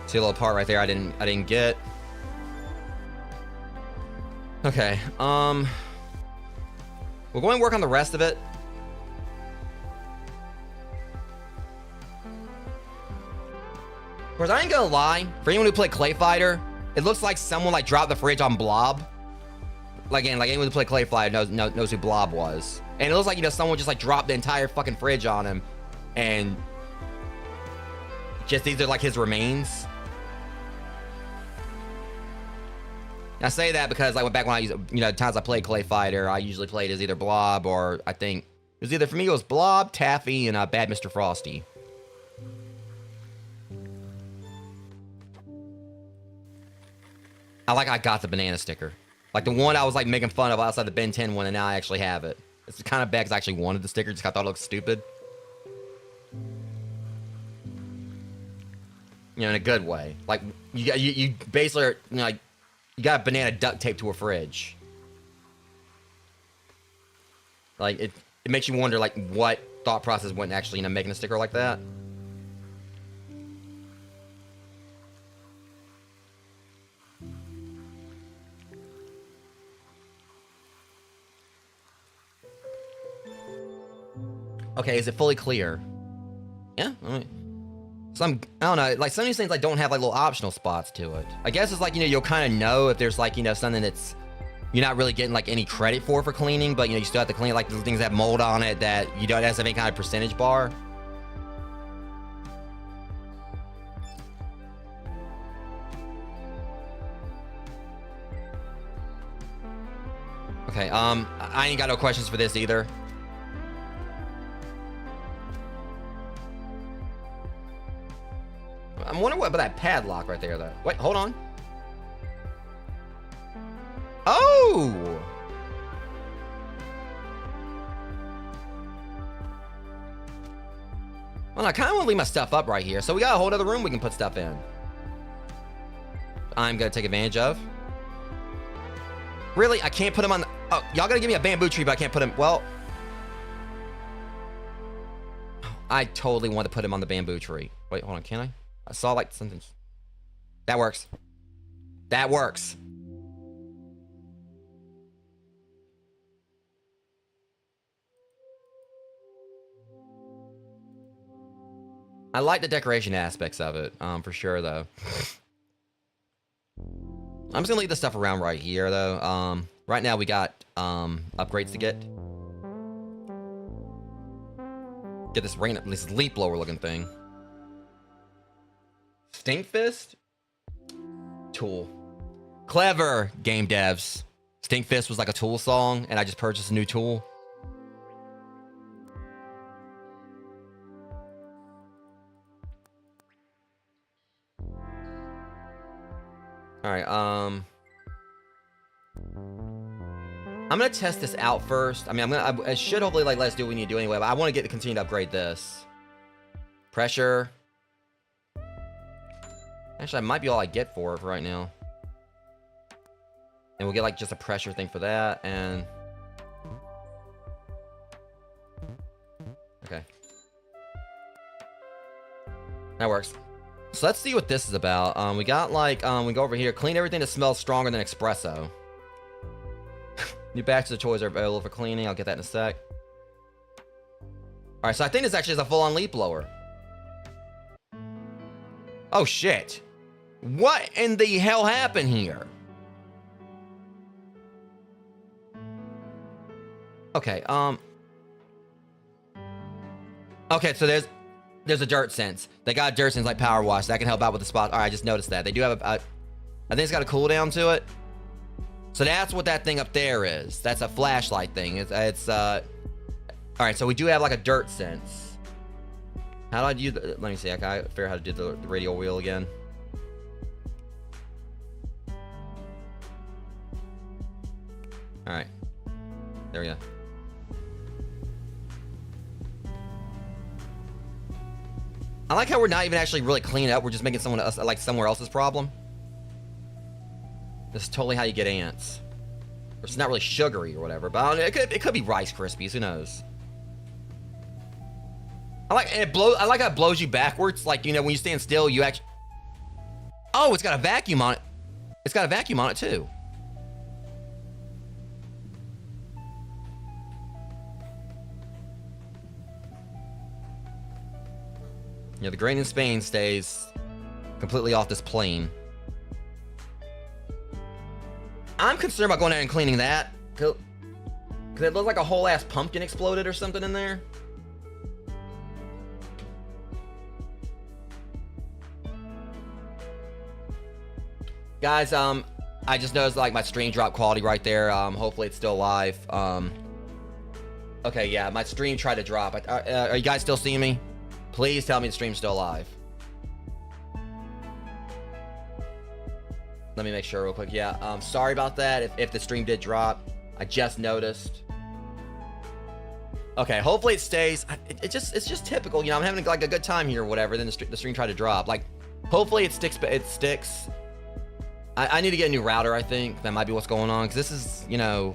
See a little part right there I didn't get. Okay, we're going to work on the rest of it. Of course, I ain't gonna lie. For anyone who played Clay Fighter, it looks like someone like dropped the fridge on Blob. Like, again, like anyone who played Clay Fighter knows who Blob was. And it looks like, you know, someone just like dropped the entire fucking fridge on him, and just these are like his remains. I say that because like back when I used, you know, times I played Clay Fighter, I usually played as either Blob or I think it was either, for me it was Blob, Taffy, and Bad Mr. Frosty. I got the banana sticker. Like the one I was like making fun of outside the Ben 10 one, and now I actually have it. It's kind of bad because I actually wanted the sticker, just I thought it looked stupid. You know, in a good way. Like you basically are, you know, like, you got a banana duct taped to a fridge. Like, it makes you wonder, like, what thought process went actually, you know, making a sticker like that. Okay, is it fully clear? Yeah, I mean, I don't know, like some of these things like don't have like little optional spots to it. I guess it's like, you know, you'll kind of know if there's like, you know, something that's you're not really getting like any credit for cleaning, but you know, you still have to clean, like the things that have mold on it that you don't have any kind of percentage bar. Okay, I ain't got no questions for this either. I'm wondering what about that padlock right there, though. Wait, hold on. Oh! Well, I kind of want to leave my stuff up right here, so we got a whole other room we can put stuff in. I'm going to take advantage of. Really? I can't put them on the... Oh, y'all got to give me a bamboo tree, but I can't put them... Well... I totally want to put him on the bamboo tree. Wait, hold on, can I? I saw like something. That works. That works. I like the decoration aspects of it, for sure though. I'm just gonna leave this stuff around right here though. Right now we got upgrades to get. Get this leaf blower looking thing. Stink Fist? Tool. Clever, game devs. Stinkfist was like a Tool song, and I just purchased a new tool. All right, I'm gonna test this out first. I mean, I should hopefully like let us do what we need to do anyway, but I want to continue to upgrade this. Pressure. Actually, that might be all I get for it right now. And we'll get like just a pressure thing for that, and okay, that works. So let's see what this is about. We got like we go over here, clean everything that smells stronger than espresso. New batches of toys are available for cleaning. I'll get that in a sec. All right, so I think this actually is a full-on leaf blower. Oh shit! What in the hell happened here? Okay, okay, so there's a dirt sense. They got a dirt sense like power wash. That can help out with the spot. All right, I just noticed that. They do have I think it's got a cooldown to it. So that's what that thing up there is. That's a flashlight thing. It's all right, so we do have like a dirt sense. How do I do the, let me see. I gotta figure out how to do the radial wheel again. All right. There we go. I like how we're not even actually really cleaning up. We're just making someone else, like somewhere else's problem. This is totally how you get ants. It's not really sugary or whatever, but it could be Rice Krispies. Who knows? I like how it blows you backwards. Like, you know, when you stand still, you actually. Oh, it's got a vacuum on it. It's got a vacuum on it too. Yeah, the grain in Spain stays completely off this plane. I'm concerned about going out and cleaning that. Cause it looks like a whole ass pumpkin exploded or something in there. Guys, I just noticed like my stream drop quality right there. Hopefully it's still live. Okay, yeah, my stream tried to drop. Are you guys still seeing me? Please tell me the stream's still live. Let me make sure real quick. Yeah, sorry about that if the stream did drop. I just noticed. Okay, hopefully it stays. It's just typical, you know. I'm having like a good time here or whatever. Then the stream tried to drop. Like, hopefully it sticks. But it sticks. I need to get a new router. I think that might be what's going on because this is, you know.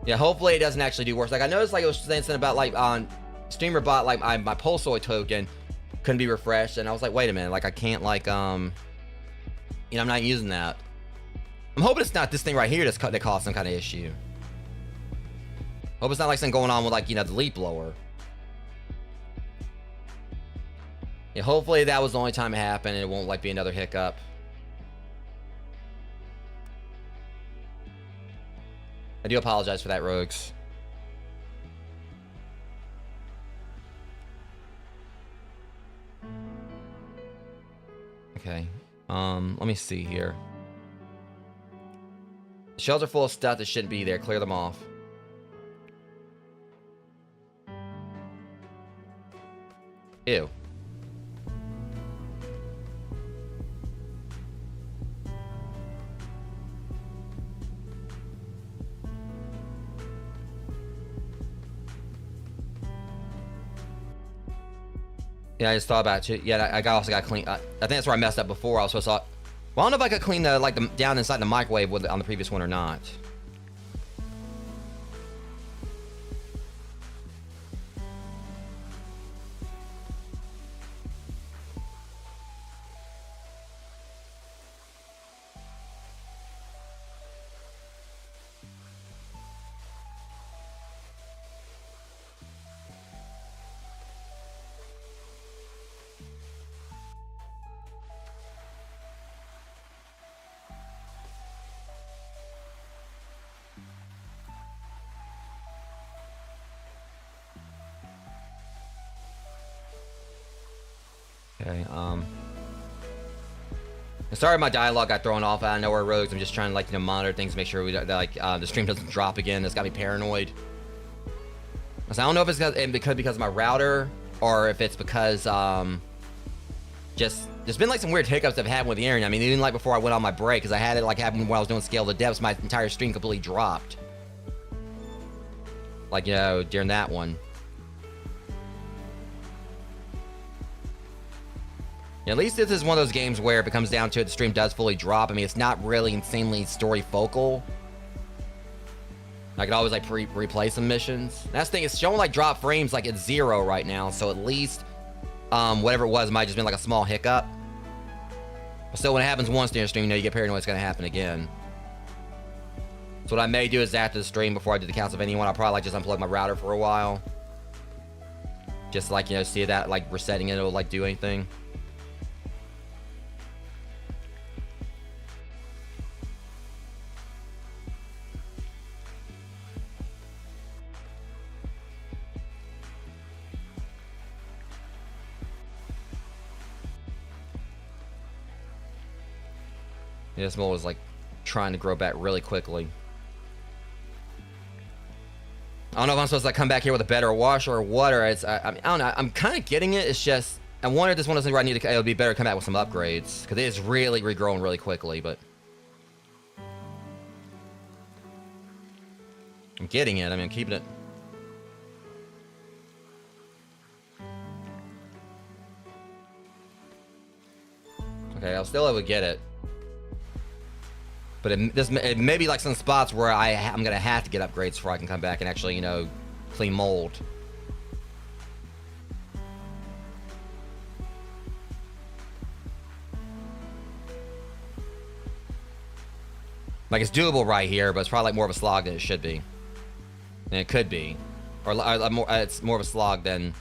Yeah, hopefully it doesn't actually do worse. Like I noticed, like it was saying something about like on streamer bot like my Pulsoid token couldn't be refreshed, and I was like, wait a minute, like I can't like you know, I'm not using that. I'm hoping it's not this thing right here that caused some kind of issue. Hope it's not like something going on with like, you know, the leaf blower. Yeah, hopefully that was the only time it happened and it won't like be another hiccup. I do apologize for that, Rogues. Okay. Let me see here. The shelves are full of stuff that shouldn't be there. Clear them off. Ew. Yeah, I just thought about it. Yeah, I also got to clean. I think that's where I messed up before. I was supposed to. Well, I don't know if I could clean the like the down inside the microwave on the previous one or not. Okay, Sorry my dialogue got thrown off out of nowhere, Rogues. I'm just trying to, like, you know, monitor things, make sure the stream doesn't drop again. That's got me paranoid. So I don't know if it's because of my router or if it's because just there's been like some weird hiccups that have happened with the internet. I mean, even like before I went on my break, because I had it like happen when I was doing Scale the Depths, my entire stream completely dropped. Like, you know, during that one. Yeah, at least this is one of those games where if it comes down to it, the stream does fully drop. I mean, it's not really insanely story focal. I could always like replay some missions. That's the thing, it's showing like drop frames like it's 0 right now, so at least whatever it was might just been like a small hiccup. So when it happens once during the stream, you know, you get paranoid it's gonna happen again. So what I may do is after the stream, before I do the Castlevania one, I'll probably like just unplug my router for a while. Just like, you know, see that like resetting it'll like do anything. Yeah, this mole is like trying to grow back really quickly. I don't know if I'm supposed to like come back here with a better washer or what, or it's I mean, I don't know. I'm kind of getting it. It's just I wonder if this one is where I need to. It would be better to come back with some upgrades because it is really regrowing really quickly. But I'm getting it. I mean, I'm keeping it. Okay, I'll still able to get it. But it may be like some spots where I'm going to have to get upgrades before I can come back and actually, you know, clean mold. Like, it's doable right here, but it's probably like more of a slog than it should be. And it could be. Or it's more of a slog than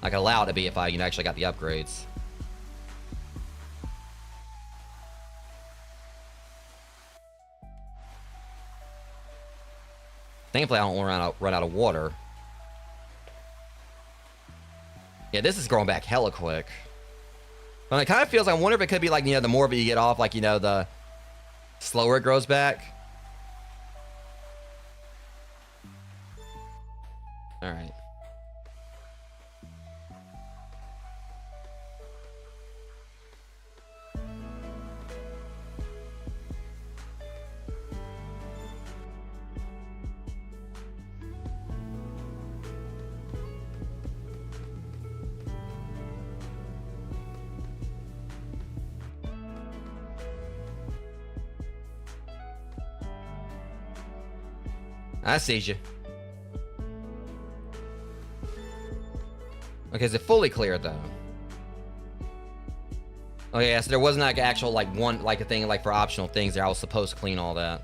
I could allow it to be if I, you know, actually got the upgrades. Thankfully, I don't run out of water. Yeah, this is growing back hella quick. But it kind of feels, I wonder if it could be like, you know, the more of it you get off, like, you know, the slower it grows back. All right. I see you. Okay, is it fully clear though? Oh yeah, so there wasn't like actual like one like a thing like for optional things there. I was supposed to clean all that.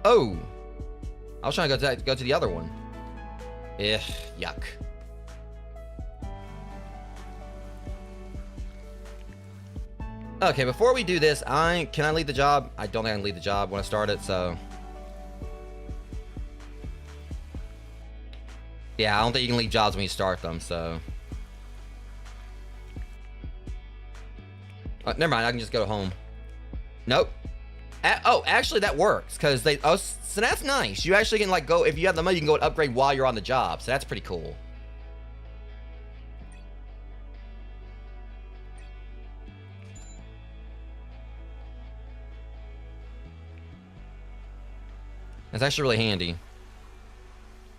Oh, I was trying to go to the other one. Ugh, yuck. Okay, before we do this, can I leave the job? I don't think I can leave the job when I start it, so. Yeah, I don't think you can leave jobs when you start them, so. Never mind, I can just go home. Nope. Oh, actually that works, because so that's nice. You actually can like go, if you have the money, you can go and upgrade while you're on the job, so that's pretty cool. That's actually really handy.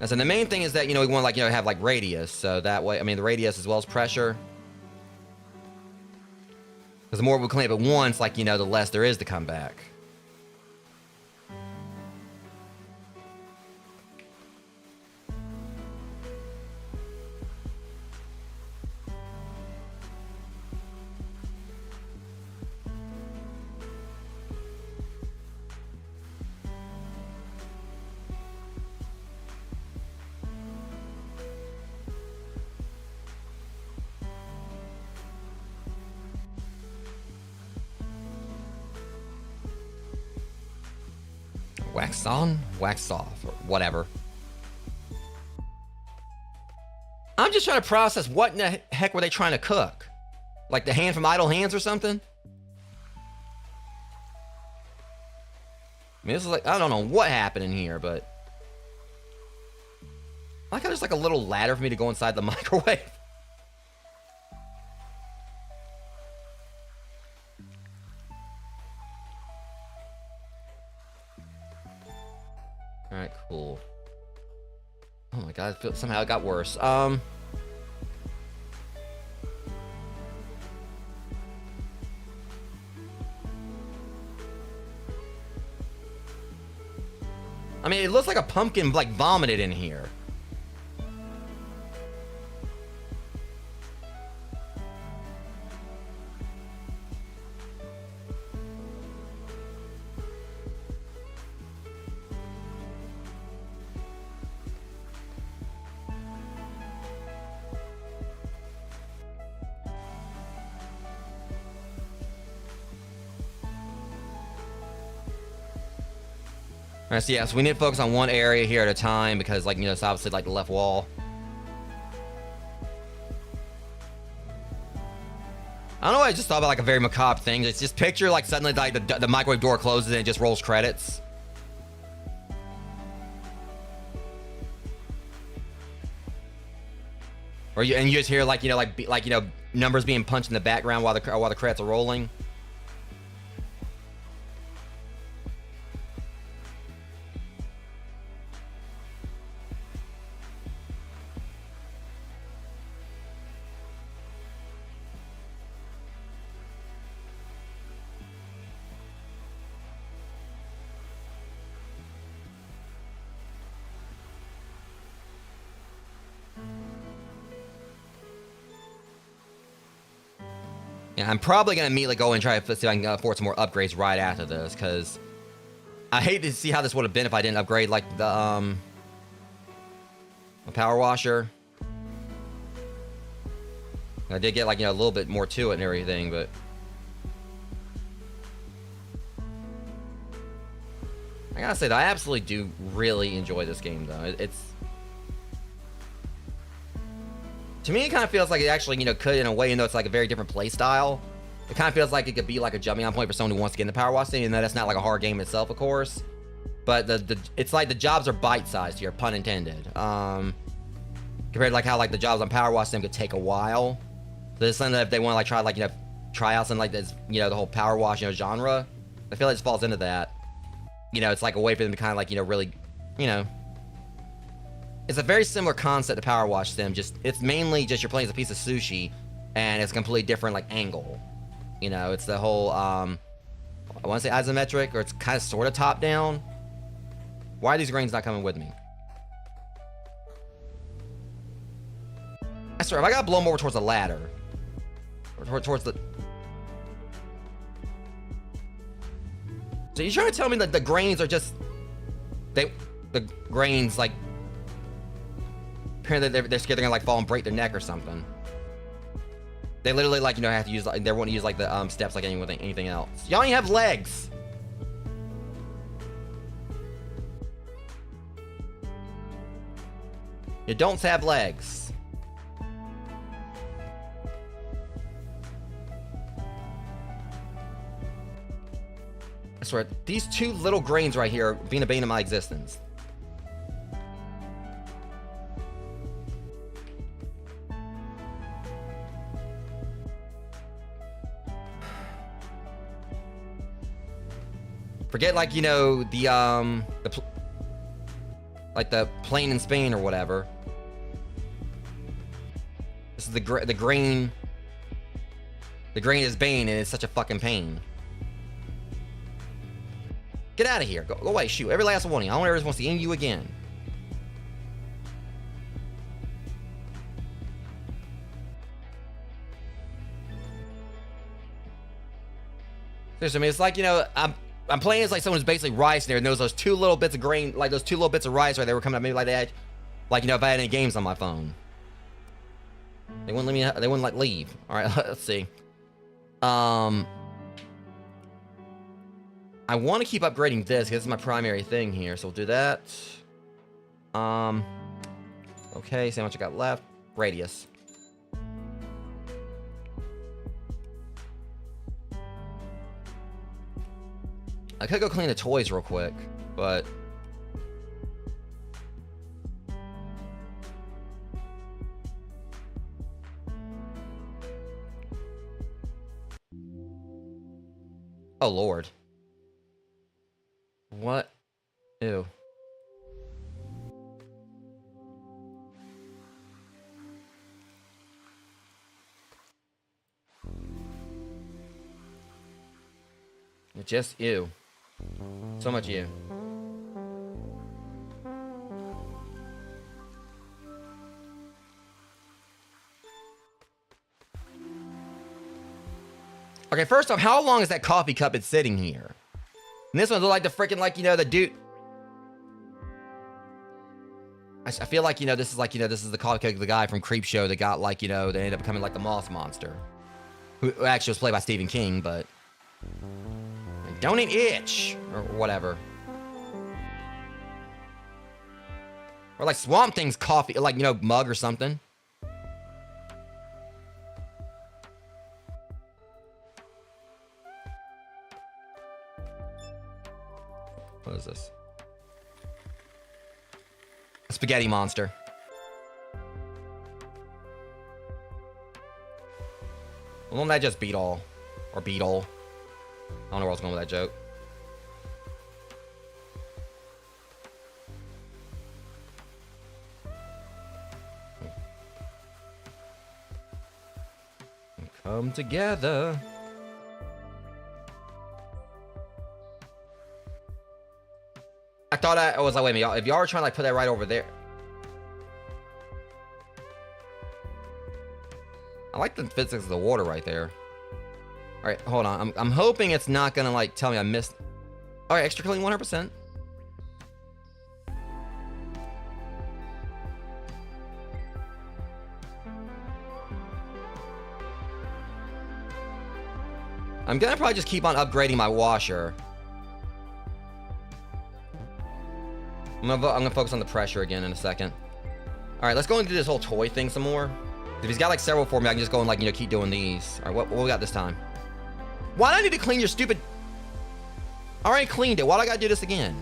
And so the main thing is that, you know, we want to like, you know, have like radius. So that way, I mean, the radius as well as pressure. Because the more we clean up at once, like, you know, the less there is to come back. Wax on, wax off, or whatever. I'm just trying to process what in the heck were they trying to cook? Like the hand from Idle Hands or something? I mean, this is like, I don't know what happened in here, but I like how there's like a little ladder for me to go inside the microwave. All right, cool. Oh my god, somehow it got worse. I mean, it looks like a pumpkin like vomited in here. Alright, so yeah, so we need to focus on one area here at a time because, like, you know, it's obviously like the left wall. I don't know why I just thought about like a very macabre thing. It's just picture like suddenly like the microwave door closes and it just rolls credits. Or you just hear like, you know, like you know, numbers being punched in the background while the credits are rolling. Yeah, I'm probably gonna immediately go and try to see if I can afford some more upgrades right after this, because I hate to see how this would have been if I didn't upgrade like the power washer. I did get like, you know, a little bit more to it and everything, but I gotta say that I absolutely do really enjoy this game though. It's, to me, it kind of feels like it actually, you know, could, in a way, you know, it's like a very different play style. It kind of feels like it could be like a jumping on point for someone who wants to get in the power wash thing, and that's not like a hard game itself, of course. But it's like the jobs are bite-sized here, pun intended. Compared to like how like the jobs on power wash sim could take a while. So it's something that if they want to like try like, you know, try out something like this, you know, the whole power wash, you know, genre, I feel like it just falls into that. You know, it's like a way for them to kind of like, you know, really, you know. It's a very similar concept to Power Wash Sim, just it's mainly just you're playing as a piece of sushi, and it's a completely different like angle. You know, it's the whole I want to say isometric, or it's kind of sort of top down. Why are these grains not coming with me? I swear, if I gotta blow them over towards the ladder, or towards the. So you're trying to tell me that the grains are just the grains like. Apparently they're scared they're gonna like fall and break their neck or something. They literally like, you know, have to use like, they won't use like the steps like anything else. Y'all ain't have legs. You don't have legs. I swear, these two little grains right here are being a bane of my existence. Forget like, you know, like the plane in Spain or whatever. This is the grain. The grain is bane, and it's such a fucking pain. Get out of here. Go away. Shoot. Every last one of you. I don't ever want to see you again. Seriously, I mean, it's like, you know, I'm playing as like someone who's basically rice there, and those two little bits of grain, like those two little bits of rice right there were coming up maybe like that. Like, you know, if I had any games on my phone. They wouldn't let me, they wouldn't like leave. Alright, let's see. I want to keep upgrading this, because this is my primary thing here, so we'll do that. Okay, see how much I got left. radius. I could go clean the toys real quick, but oh Lord. What? Ew. Just ew. So much ew. Okay, first off, how long has that coffee cup been sitting here? And this one's like the freaking, like, you know, the dude. I feel like, you know, this is like, you know, this is the coffee cup of the guy from Creepshow that got, like, you know, they ended up becoming like the moss monster. Who actually was played by Stephen King, but don't it itch or whatever. Or like Swamp Thing's coffee, like, you know, mug or something. What is this? A spaghetti monster. Well, won't that just Beetle? Or Beetle? I don't know where I was going with that joke. Come together. I thought I was like, wait a minute, if y'all are trying to like put that right over there. I like the physics of the water right there. All right, hold on. I'm hoping it's not gonna like tell me I missed. All right, extra clean 100%. I'm gonna probably just keep on upgrading my washer. I'm gonna focus on the pressure again in a second. All right, let's go and do this whole toy thing some more. If he's got like several for me, I can just go and like, you know, keep doing these. All right, what we got this time? Why do I need to clean your stupid... I already cleaned it. Why do I gotta do this again?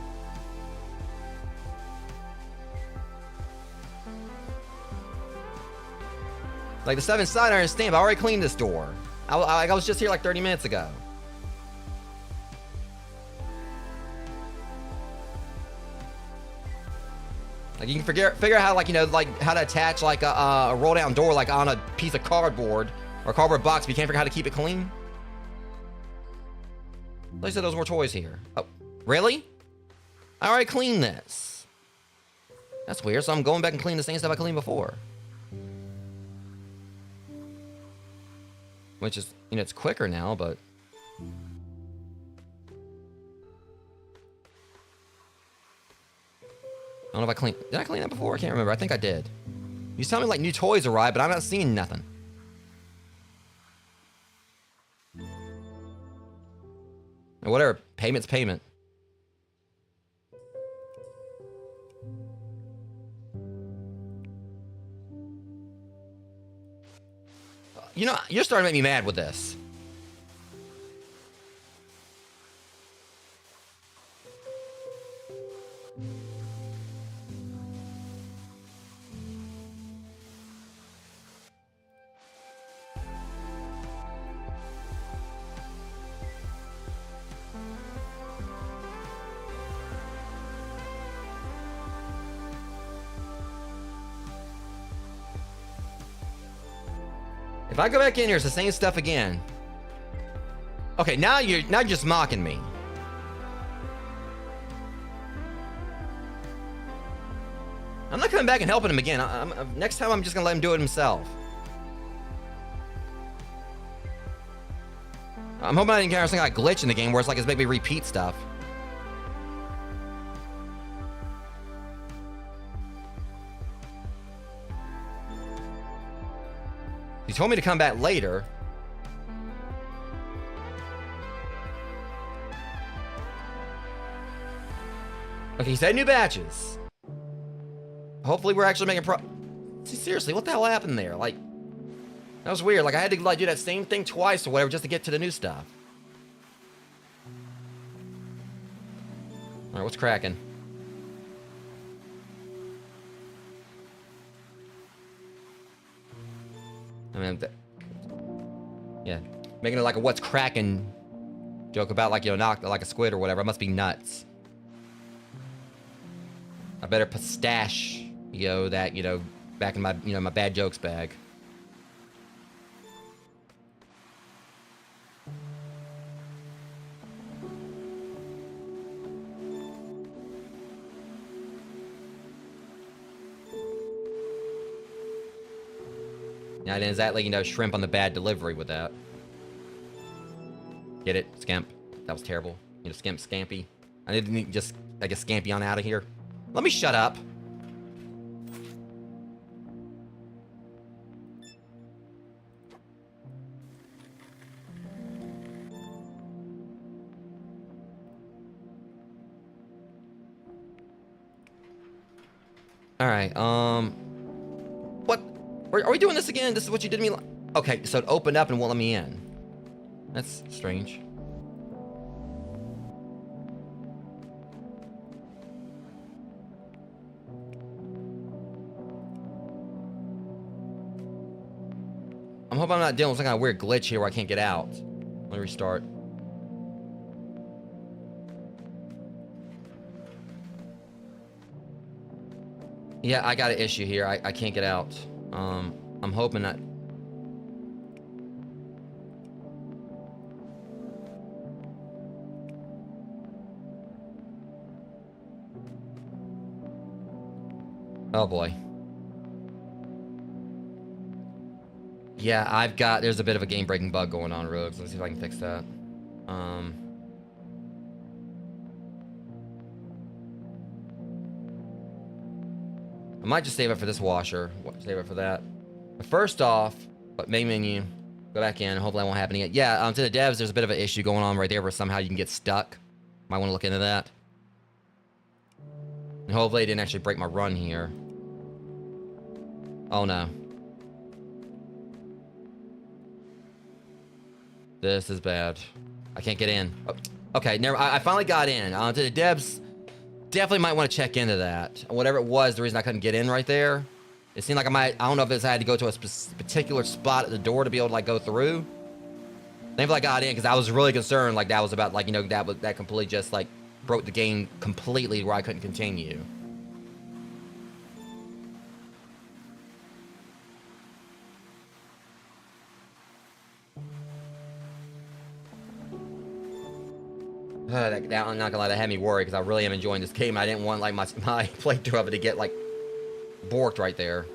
Like the 7 side iron stamp, I already cleaned this door. I was just here like 30 minutes ago. Like you can figure out how, like, you know, like how to attach like a roll down door like on a piece of cardboard or a cardboard box, but you can't figure out how to keep it clean. They said those more toys here. Oh, really? I already cleaned this. That's weird. So I'm going back and cleaning the same stuff I cleaned before. Which is, you know, it's quicker now, but... I don't know if I cleaned... Did I clean that before? I can't remember. I think I did. You tell me like new toys arrived, but I'm not seeing nothing. Whatever. Payment's payment. You know, you're starting to make me mad with this. If I go back in here, it's the same stuff again. Okay, now you're just mocking me. I'm not coming back and helping him again. Next time, I'm just gonna let him do it himself. I'm hoping I didn't get some kind of glitch in the game where it's like it's making me repeat stuff. He told me to come back later. Okay, he said new batches. Hopefully we're actually making See, seriously, what the hell happened there? Like, that was weird. Like, I had to, like, do that same thing twice or whatever just to get to the new stuff. Alright, what's cracking? I mean, yeah. Making it like a what's cracking joke about, like, you know, knock like a squid or whatever. It must be nuts. I better pistache, you know, that, you know, back in my, you know, my bad jokes bag. Yeah, I didn't exactly, you know, shrimp on the bad delivery with that. Get it? Scamp. That was terrible. You know, skimp, scampy. I didn't just, I guess, scampy on out of here. Let me shut up. Alright, what? Are we doing this again? This is what you did to me. Okay, so it opened up and won't let me in. That's strange. I'm hoping I'm not dealing with some kind of weird glitch here where I can't get out. Let me restart. Yeah, I got an issue here. I can't get out. I'm hoping that... Oh boy. Yeah, I've got... There's a bit of a game-breaking bug going on, Rogues. Let's see if I can fix that. I might just save it for this washer. Save it for that. But first off, main menu, go back in. Hopefully that won't happen again. Yeah, to the devs, there's a bit of an issue going on right there where somehow you can get stuck. Might want to look into that. And hopefully it didn't actually break my run here. Oh no. This is bad. I can't get in. Oh, okay, I finally got in. To the devs, definitely might want to check into that. Whatever it was, the reason I couldn't get in right there. It seemed like I don't know if I had to go to a particular spot at the door to be able to, like, go through. Thankfully I got in because I was really concerned, like, that was about, like, you know, that completely just, like, broke the game completely where I couldn't continue. I'm not gonna lie, that had me worried because I really am enjoying this game. I didn't want, like, my playthrough of it to get, like, borked right there.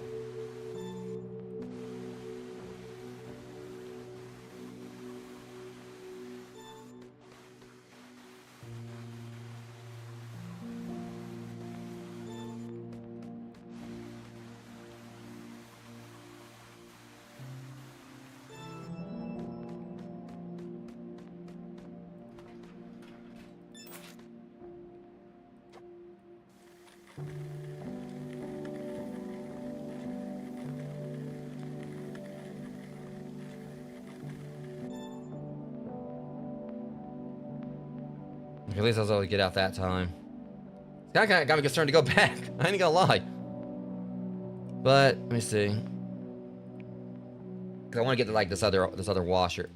At least I was able to get out that time. That kind of got me concerned to go back. I ain't gonna lie. But let me see. Cause I want to get to, like, this other washer.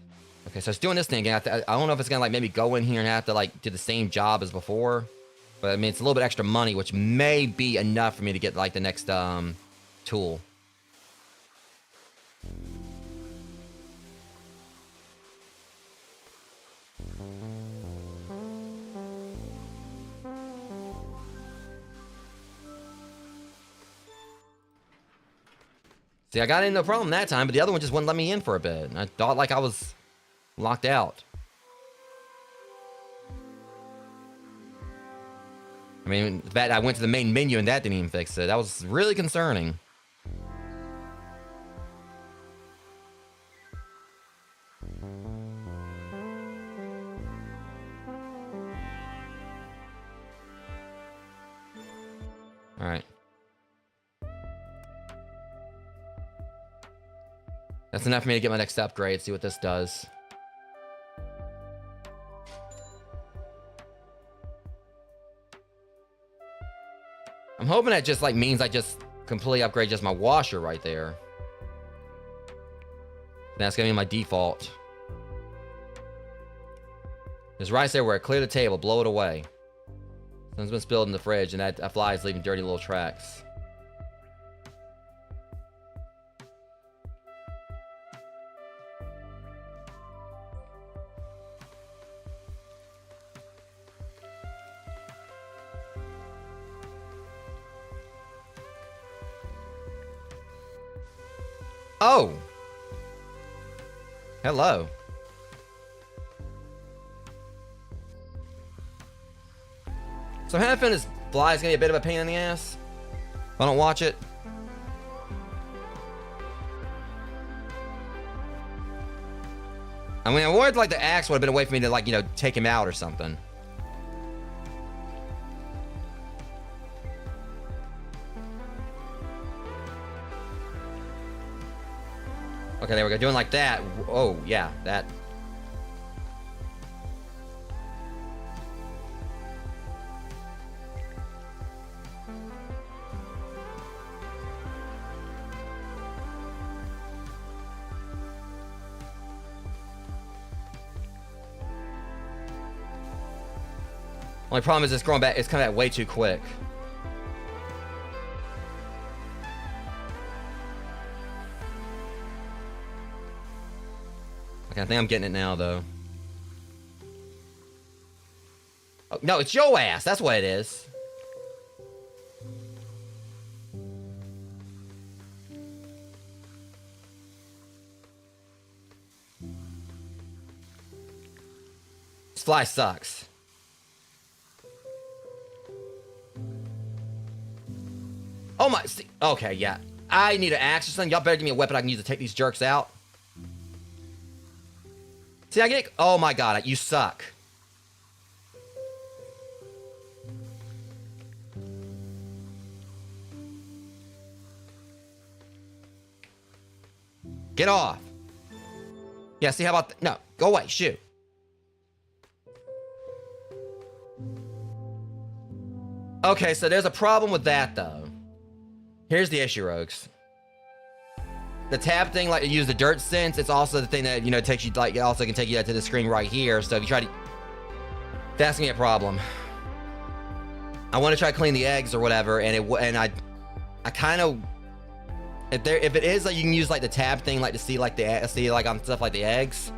Okay, so it's doing this thing again. I don't know if it's gonna, like, maybe go in here and have to, like, do the same job as before. But I mean, it's a little bit extra money, which may be enough for me to get, like, the next tool. See, I got in no problem that time, but the other one just wouldn't let me in for a bit. I thought, like, I was locked out. I mean, the fact I went to the main menu and that didn't even fix it. That was really concerning. All right. That's enough for me to get my next upgrade, see what this does. I'm hoping that just like means I just completely upgrade just my washer right there. That's gonna be my default. There's rice everywhere. Clear the table. Blow it away. Something's been spilled in the fridge, and that fly is leaving dirty little tracks. Oh! Hello. So I'm having this fly is gonna be a bit of a pain in the ass if I don't watch it. I mean, I wanted like the axe would have been a way for me to like, you know, take him out or something. Okay, there we go. Doing like that. Oh, yeah, that. Only problem is it's growing back. It's coming back way too quick. Okay, I think I'm getting it now, though. Oh, no, it's your ass. That's what it is. This fly sucks. Oh my. Okay, yeah. I need an axe or something. Y'all better give me a weapon I can use to take these jerks out. See, I get. Oh my god, you suck. Get off. Yeah, see, how about. No, go away, shoot. Okay, so there's a problem with that, though. Here's the issue, Rogues. The tab thing, like, you use the dirt sense. It's also the thing that, you know, takes you, like, it also can take you to the screen right here. So if you try to, that's gonna be a problem. I want to try to clean the eggs or whatever, and I kind of, if it is like you can use like the tab thing, like to see like on stuff like the eggs.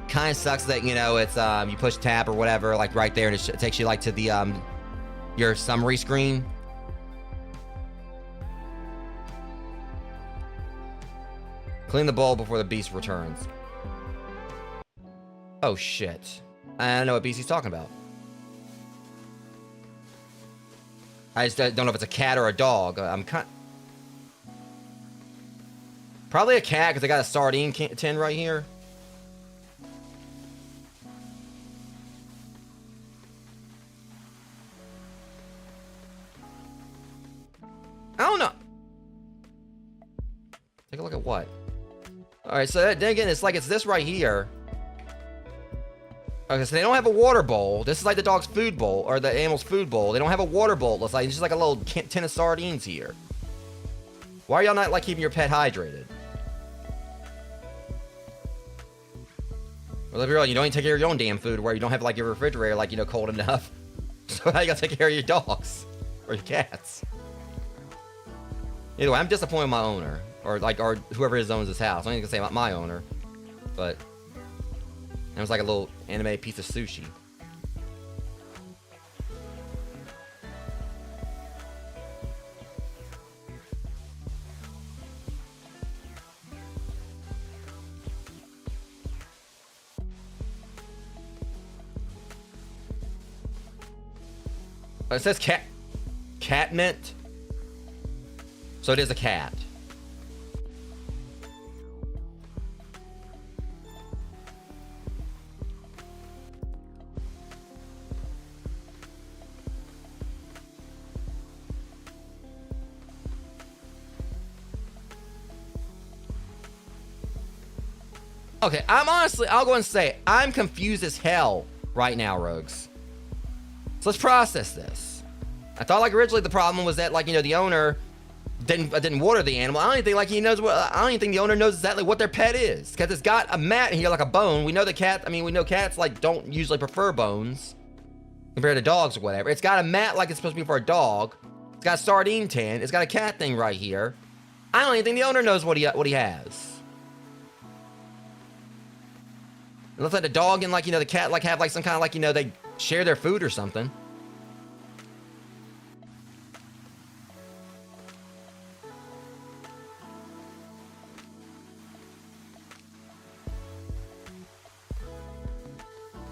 Kind of sucks that, you know, it's you push tab or whatever like right there, and it takes you like to the your summary screen. Clean the bowl before the beast returns. Oh shit. I don't know what beast he's talking about. I just don't know if it's a cat or a dog. Probably a cat, because I got a sardine tin right here. I don't know. Take a look at what? Alright, so then again, it's like it's this right here. Okay, so they don't have a water bowl. This is like the dog's food bowl, or the animal's food bowl. They don't have a water bowl. It's just like a little tin of sardines here. Why are y'all not, like, keeping your pet hydrated? Well, let's be real, you don't even take care of your own damn food, where you don't have, like, your refrigerator, like, you know, cold enough. So how you gonna take care of your dogs? Or your cats? Either way, I'm disappointed in my owner. Or whoever owns this house. I'm not gonna say about my owner. But it was like a little anime piece of sushi. It says cat mint. So it is a cat. Okay, I'll go and say, I'm confused as hell right now, Rogues. So let's process this. I thought like originally the problem was that like, you know, the owner didn't water the animal. I don't even think like he knows I don't even think the owner knows exactly what their pet is. Because it's got a mat in here like a bone. We know we know cats like don't usually prefer bones compared to dogs or whatever. It's got a mat like it's supposed to be for a dog. It's got a sardine tin. It's got a cat thing right here. I don't even think the owner knows what he has. It looks like the dog and like, you know, the cat like have like some kind of like, you know, they share their food or something.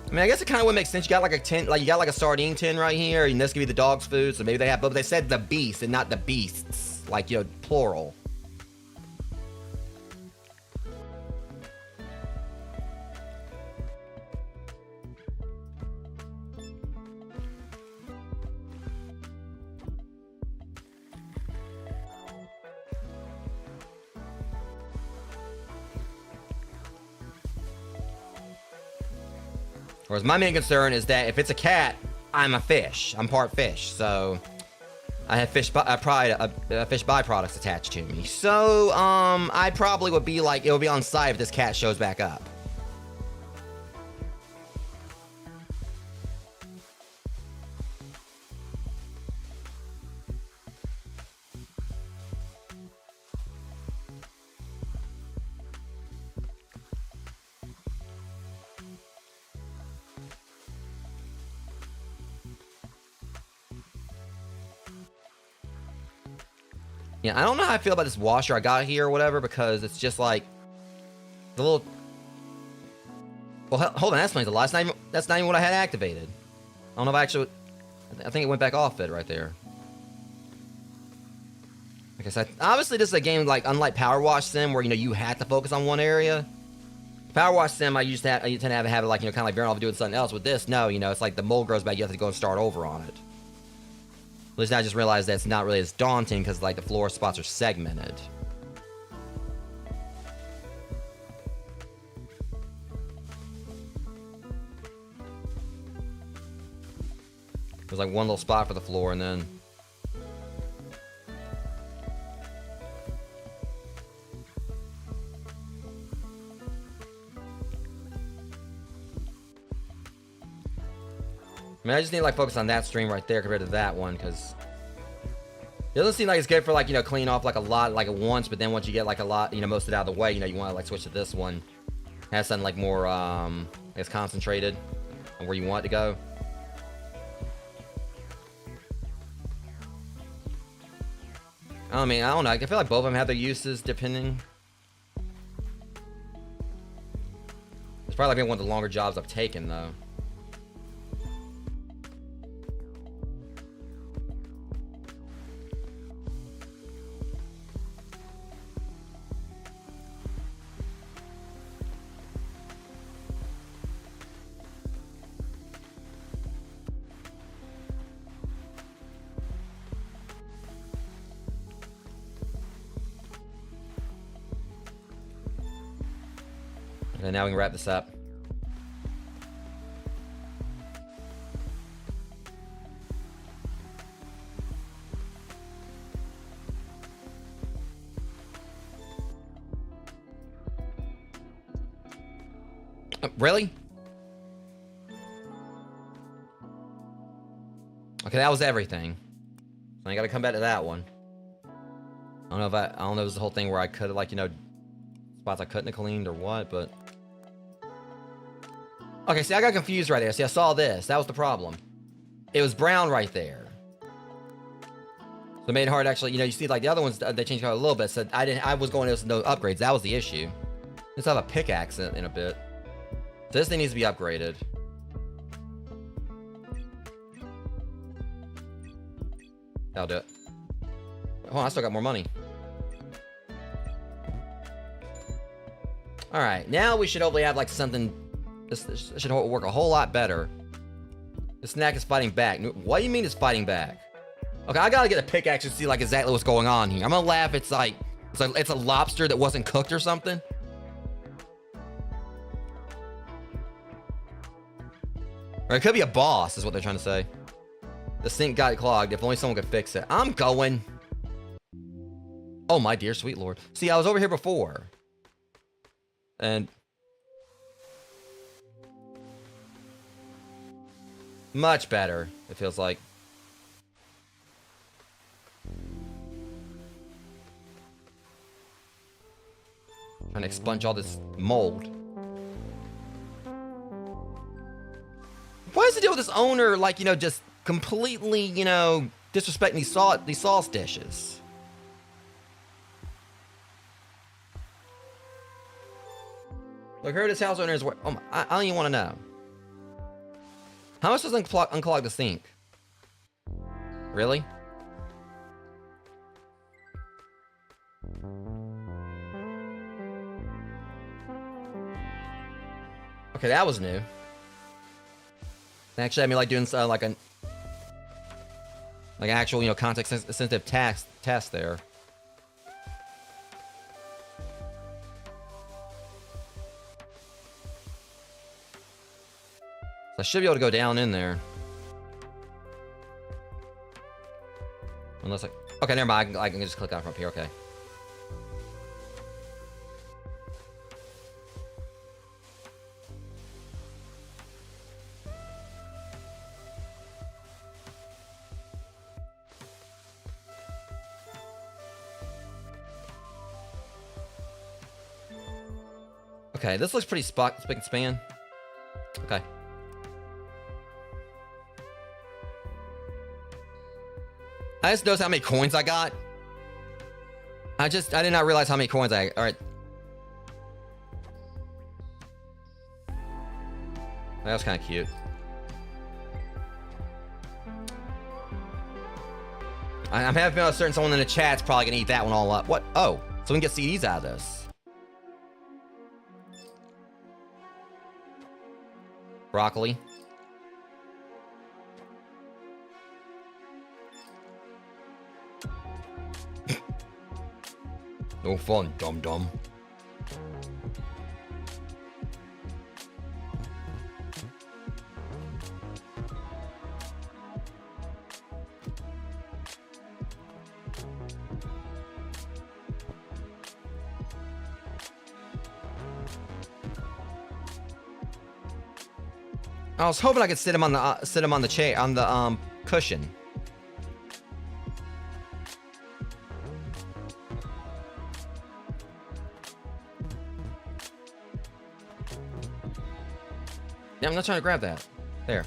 I mean, I guess it kind of would make sense. You got like a tin, like you got like a sardine tin right here, and this could be the dog's food. So maybe they have, but they said the beast and not the beasts, like, you know, plural. Whereas my main concern is that if it's a cat, I'm a fish. I'm part fish, so I have fish byproducts attached to me. So I probably would be like, it would be on site if this cat shows back up. Yeah, I don't know how I feel about this washer I got here or whatever, because it's just like the little. Well, hold on, that's not even what I had activated. I don't know if I actually. I think it went back off it right there. Like I said, obviously this is a game like unlike Power Wash Sim where, you know, you have to focus on one area. Power Wash Sim, I tend to have a habit like, you know, kind of like veering off doing something else. With this, no, you know, it's like the mold grows back, you have to go and start over on it. At least I just realized that it's not really as daunting because like the floor spots are segmented. There's like one little spot for the floor and then... I mean, I just need to like focus on that stream right there compared to that one, because it doesn't seem like it's good for like, you know, clean off like a lot like at once, but then once you get like a lot, you know, most of it out of the way, you know, you want to like switch to this one. It has something like more, I guess, concentrated on where you want it to go. I don't know. I feel like both of them have their uses depending. It's probably like one of the longer jobs I've taken though. And now we can wrap this up. Really? Okay, that was everything. So I gotta come back to that one. I don't know if it was the whole thing where I could have, like, you know, spots I couldn't have cleaned or what, but... Okay, see, I got confused right there. See, I saw this. That was the problem. It was brown right there. So it made it hard, actually. You know, you see, like, the other ones, they changed color a little bit. So I was going to no upgrades. That was the issue. Let's have a pickaxe in a bit. This thing needs to be upgraded. That'll do it. Hold on, I still got more money. Alright, now we should hopefully have, like, something... This should work a whole lot better. The snack is fighting back. What do you mean it's fighting back? Okay, I gotta get a pickaxe to see like exactly what's going on here. I'm gonna laugh. It's a lobster that wasn't cooked or something. Or it could be a boss, is what they're trying to say. The sink got clogged. If only someone could fix it. I'm going. Oh, my dear sweet lord. See, I was over here before. And... much better, it feels like. Trying to expunge all this mold. What is the deal with this owner, like, you know, just completely, you know, disrespecting these sauce dishes? Look, who this house owner is. Oh my, I don't even want to know. How much does unclog the sink? Really? Okay, that was new. Actually, I mean, like doing like an actual, you know, context-sensitive test there. So I should be able to go down in there. Unless okay, never mind. I can just click out from up here. Okay. Okay, this looks pretty spick and span. Okay. I just noticed how many coins I got. I did not realize how many coins I got. All right. That was kind of cute. I'm having a certain someone in the chat's probably gonna eat that one all up. What? Oh, so we can get CDs out of this. Broccoli. No fun, dum-dum. I was hoping I could sit him on the chair, on the cushion. Yeah, I'm not trying to grab that. There.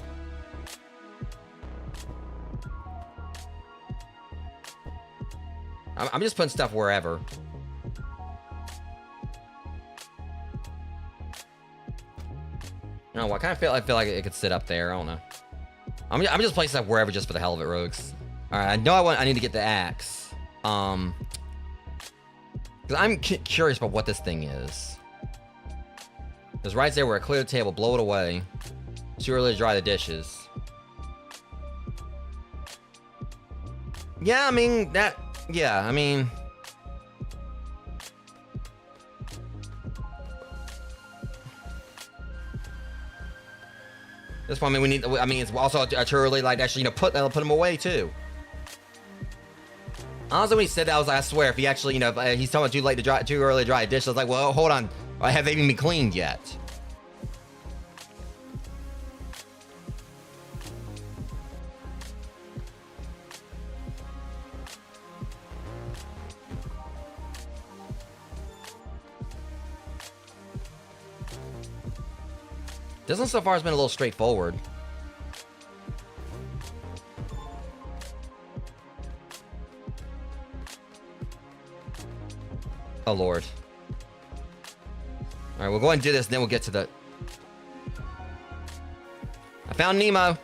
I'm just putting stuff wherever. No, I kind of feel like it could sit up there. I don't know. I'm just placing stuff wherever just for the hell of it, Rogues. All right, I know I need to get the axe. Because I'm curious about what this thing is. Because right there where I clear the table, blow it away. Too early to dry the dishes. Yeah, I mean that. Yeah, I mean. This one, I mean, we need. I mean, it's also too early, like actually, you know, put them away too. Honestly, when he said that, I was like, I swear, if he actually, you know, if he's talking about too early to dry a dish, I was like, well, hold on, I haven't even been cleaned yet. This one so far has been a little straightforward. Oh, Lord. All right, we'll go ahead and do this, and then we'll get to the... I found Nemo.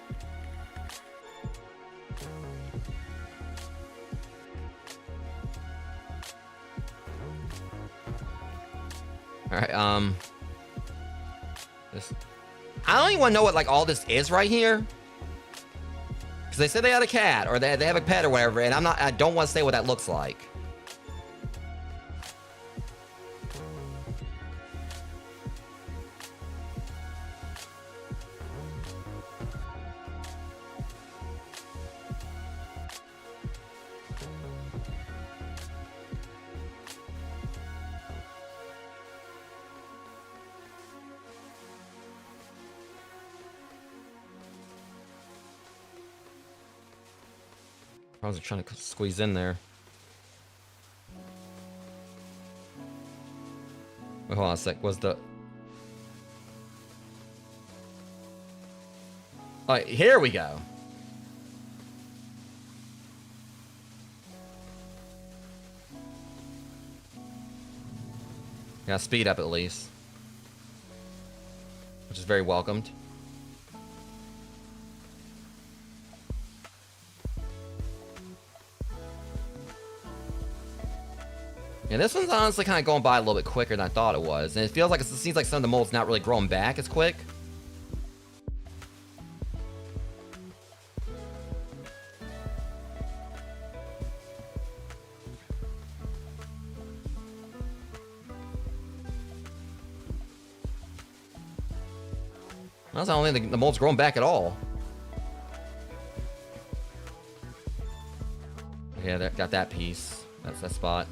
All right, this... I don't even want to know what, like, all this is right here. Because they said they had a cat, or they have a pet or whatever, and I don't want to say what that looks like. I was trying to squeeze in there. Wait, hold on a sec. Was the... Oh, here we go. Yeah, speed up at least. Which is very welcomed. Yeah, this one's honestly kind of going by a little bit quicker than I thought it was. And it feels like it seems like some of the mold's not really growing back as quick. I don't think the mold's growing back at all. Yeah, that got that piece. That's that spot.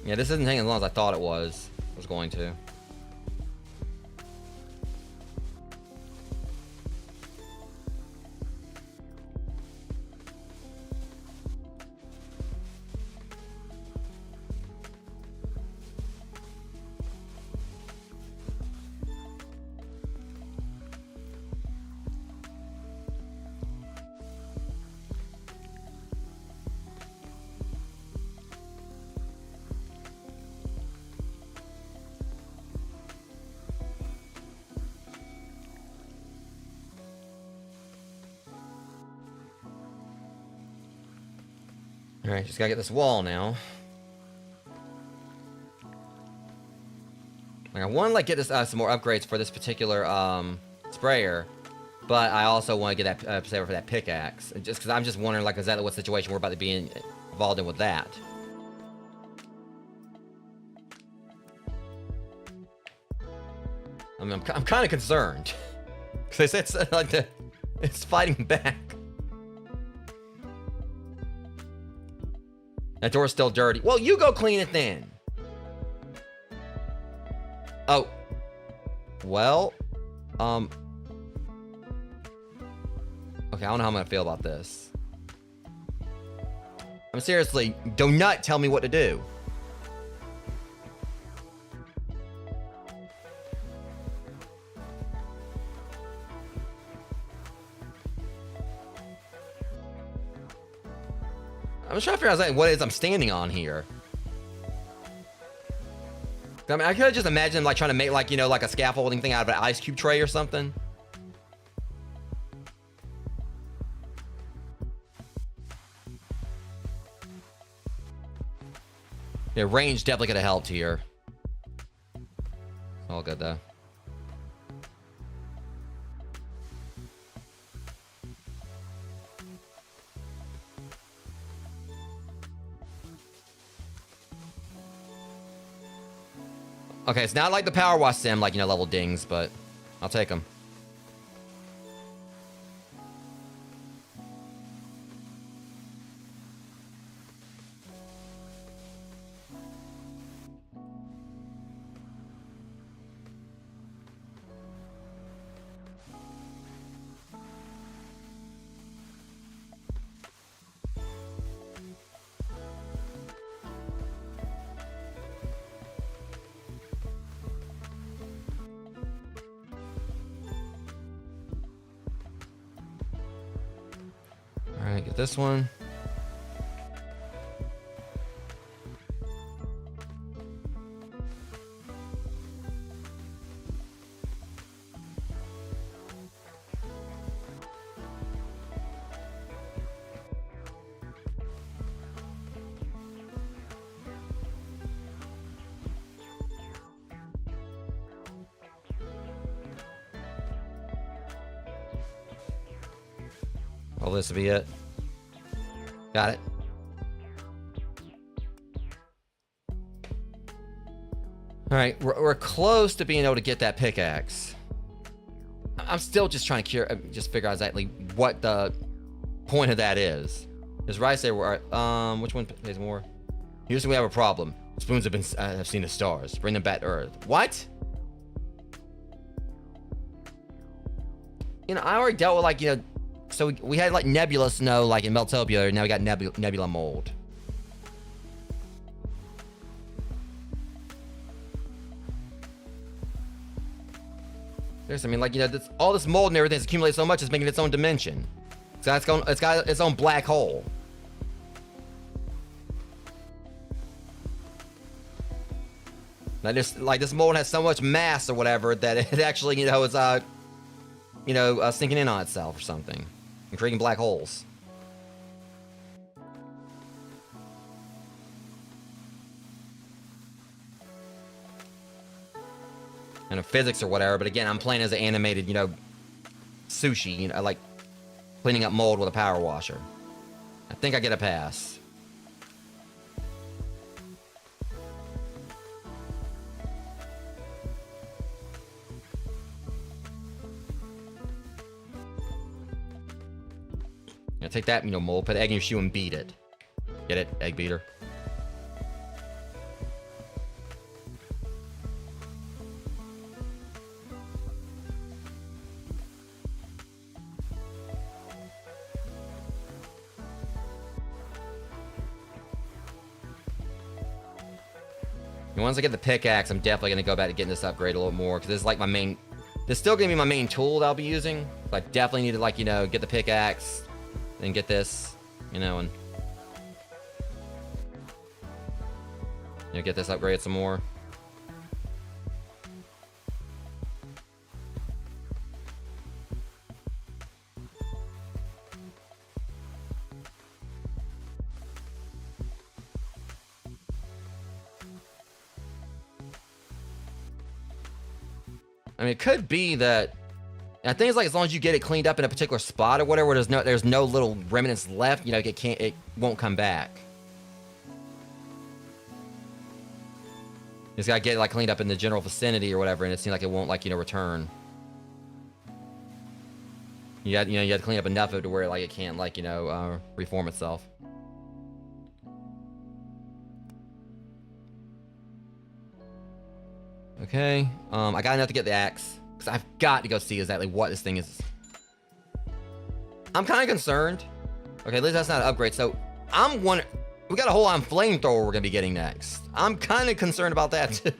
Yeah, this isn't taking as long as I thought it was going to. Alright, just gotta get this wall now. Like, I want to like get this some more upgrades for this particular sprayer, but I also want to get that saber for that pickaxe. Just because I'm just wondering like exactly what situation we're about to be involved in with that. I mean, I'm kind of concerned because it's like it's fighting back. That door's still dirty. Well, you go clean it then. Oh. Well. Okay, I don't know how I'm gonna feel about this. I'm seriously, do not tell me what to do. I'm just trying to figure out what it is I'm standing on here. I mean, I could just imagine like trying to make like, you know, like a scaffolding thing out of an ice cube tray or something. Yeah, range definitely could have helped here. All good though. Okay, it's not like the power wash sim, like, you know, level dings, but I'll take them. Alright, get this one. Well, this will be it. Got it. All right, we're close to being able to get that pickaxe. I'm still just trying to just figure out exactly what the point of that is. There's rice there. Which one pays more? Here's where we have a problem. Spoons have seen the stars. Bring them back to Earth. What? You know, I already dealt with, like, you know, so we had, like, nebula snow, like, in Meltopia, and now we got nebula mold. I mean, like, you know, all this mold and everything's accumulated so much, it's making its own dimension. So it's got its own black hole. Now, this mold has so much mass or whatever that it actually, you know, is sinking in on itself or something and creating black holes. And physics or whatever, but again, I'm playing as an animated, you know, sushi, you know, like cleaning up mold with a power washer. I think I get a pass. Yeah, take that, you know, mold, put an egg in your shoe and beat it. Get it? Egg beater. And once I get the pickaxe, I'm definitely going to go back to getting this upgrade a little more, because this is like my main... This is still going to be my main tool that I'll be using. So I definitely need to, like, you know, get the pickaxe, then get this, you know, and... You know, get this upgraded some more. I mean, it could be that... I think it's like as long as you get it cleaned up in a particular spot or whatever, where there's no little remnants left, you know, it won't come back. You just gotta get it, like, cleaned up in the general vicinity or whatever, and it seems like it won't, like, you know, return. You have to clean up enough of it to where, like, it can't, like, you know, reform itself. Okay, I got enough to get the axe, because I've got to go see exactly what this thing is. I'm kind of concerned. Okay, at least that's not an upgrade, so I'm wondering... We got a whole on flamethrower we're going to be getting next. I'm kind of concerned about that, too.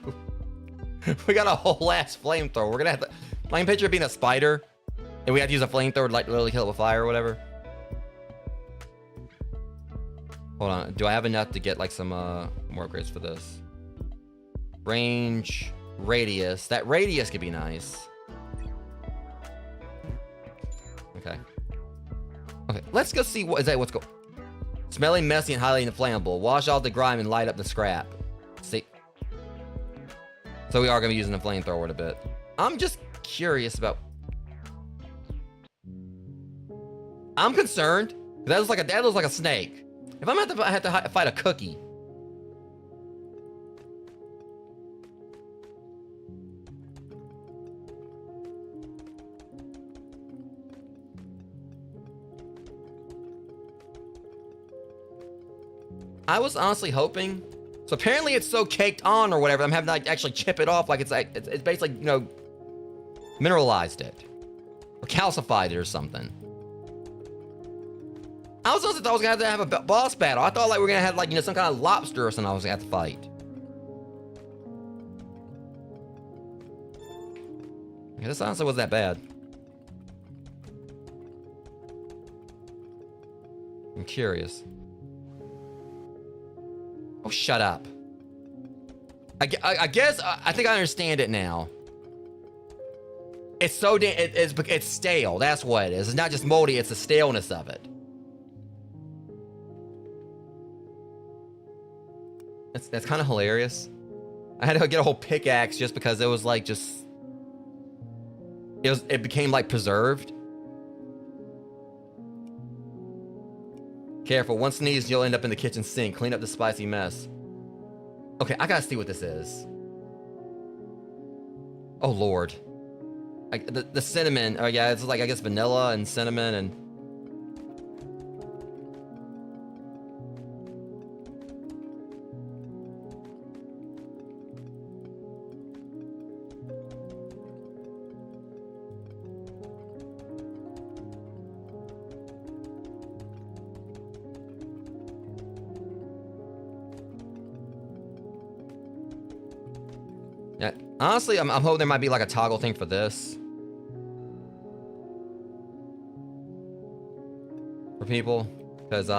We got a whole ass flamethrower. We're going to have to... I can picture it being a spider, and we have to use a flamethrower to, like, literally kill it with fire or whatever. Hold on, do I have enough to get, like, some more upgrades for this? Range... Radius. That radius could be nice. Okay. Okay, let's go see what's going. Smelling messy and highly inflammable. Wash off the grime and light up the scrap. See? So we are going to be using the flamethrower in a bit. I'm just curious about... I'm concerned. That looks like a snake. If I'm I have to fight a cookie. I was honestly hoping. So apparently it's so caked on or whatever, I'm having to, like, actually chip it off, like it's basically, you know, mineralized it or calcified it or something. I was honestly thought I was gonna have to have a boss battle. I thought, like, we were gonna have, like, you know, some kind of lobster or something I was gonna have to fight. Yeah, this honestly wasn't that bad. I'm curious. Oh, shut up. I guess I think I understand it now. It's so it's stale. That's what it is. It's not just moldy. It's the staleness of it. That's kind of hilarious. I had to get a whole pickaxe just because it was like it became like preserved. Careful, one sneeze, you'll end up in the kitchen sink. Clean up the spicy mess. Okay, I gotta see what this is. Oh Lord. Like the cinnamon. Oh yeah, it's like I guess vanilla and cinnamon and. Yeah, honestly, I'm hoping there might be like a toggle thing for this. For people, because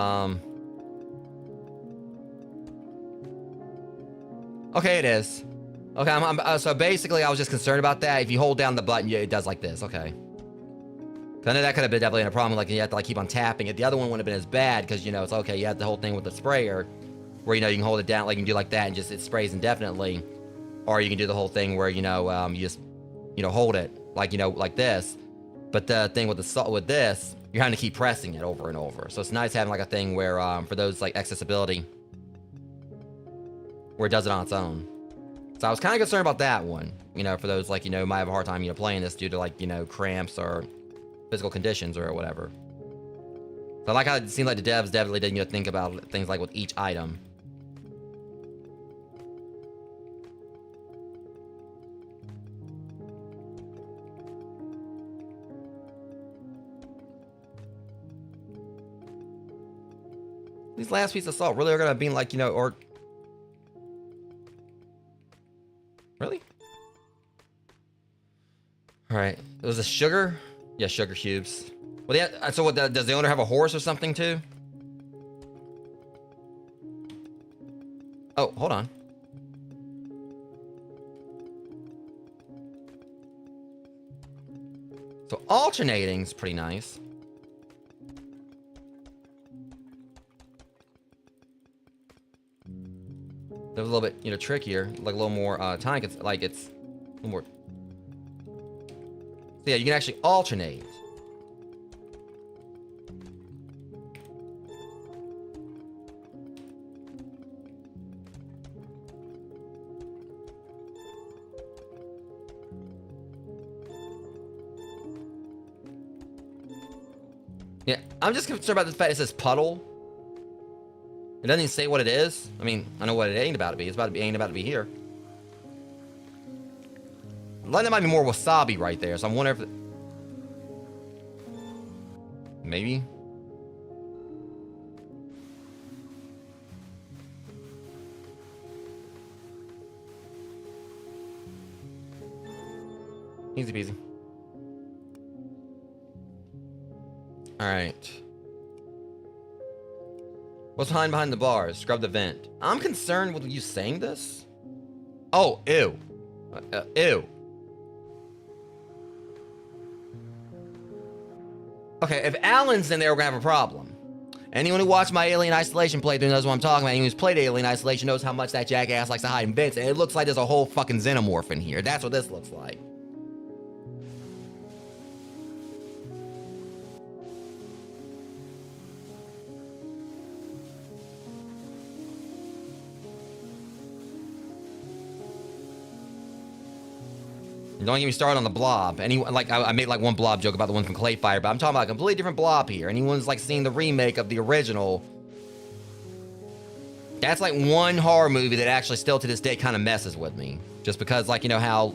okay, it is. Okay, so basically I was just concerned about that. If you hold down the button, yeah, it does like this. Okay. I know that could have been definitely a problem. Like you have to like keep on tapping it. The other one wouldn't have been as bad because it's okay. You have the whole thing with the sprayer, where you can hold it down, like you can do like that, and just it sprays indefinitely, or you can do the whole thing where you just hold it like like this. But the thing with with this, you're having to keep pressing it over and over. So it's nice having like a thing where for those like accessibility, where it does it on its own. So I was kind of concerned about that one. For those like might have a hard time playing this due to like cramps or physical conditions or whatever. So I like how it seemed like the devs definitely didn't think about things like with each item. These last pieces of salt really are gonna be like or really? All right, it was a sugar. Yeah, sugar cubes. Well, yeah. So, what does the owner have a horse or something too? Oh, hold on. So alternating is pretty nice. That was a little bit, trickier, like a little more time. It's like it's a little more. So yeah, you can actually alternate. Yeah, I'm just concerned about the fact it says puddle. It doesn't even say what it is. I mean, I know what it ain't about to be. Ain't about to be here. That might be more wasabi right there. So I'm wondering if maybe. Easy peasy. All right. What's behind the bars? Scrub the vent. I'm concerned with you saying this. Oh, ew. Ew. Okay, if Alan's in there, we're gonna have a problem. Anyone who watched my Alien Isolation playthrough knows what I'm talking about. Anyone who's played Alien Isolation knows how much that jackass likes to hide in vents. And it looks like there's a whole fucking xenomorph in here. That's what this looks like. Don't get me started on the blob. Anyone like I made like one blob joke about the one from Clayfire, but I'm talking about a completely different blob here. Anyone's like seen the remake of the original. That's like one horror movie that actually still to this day kind of messes with me. Just because like how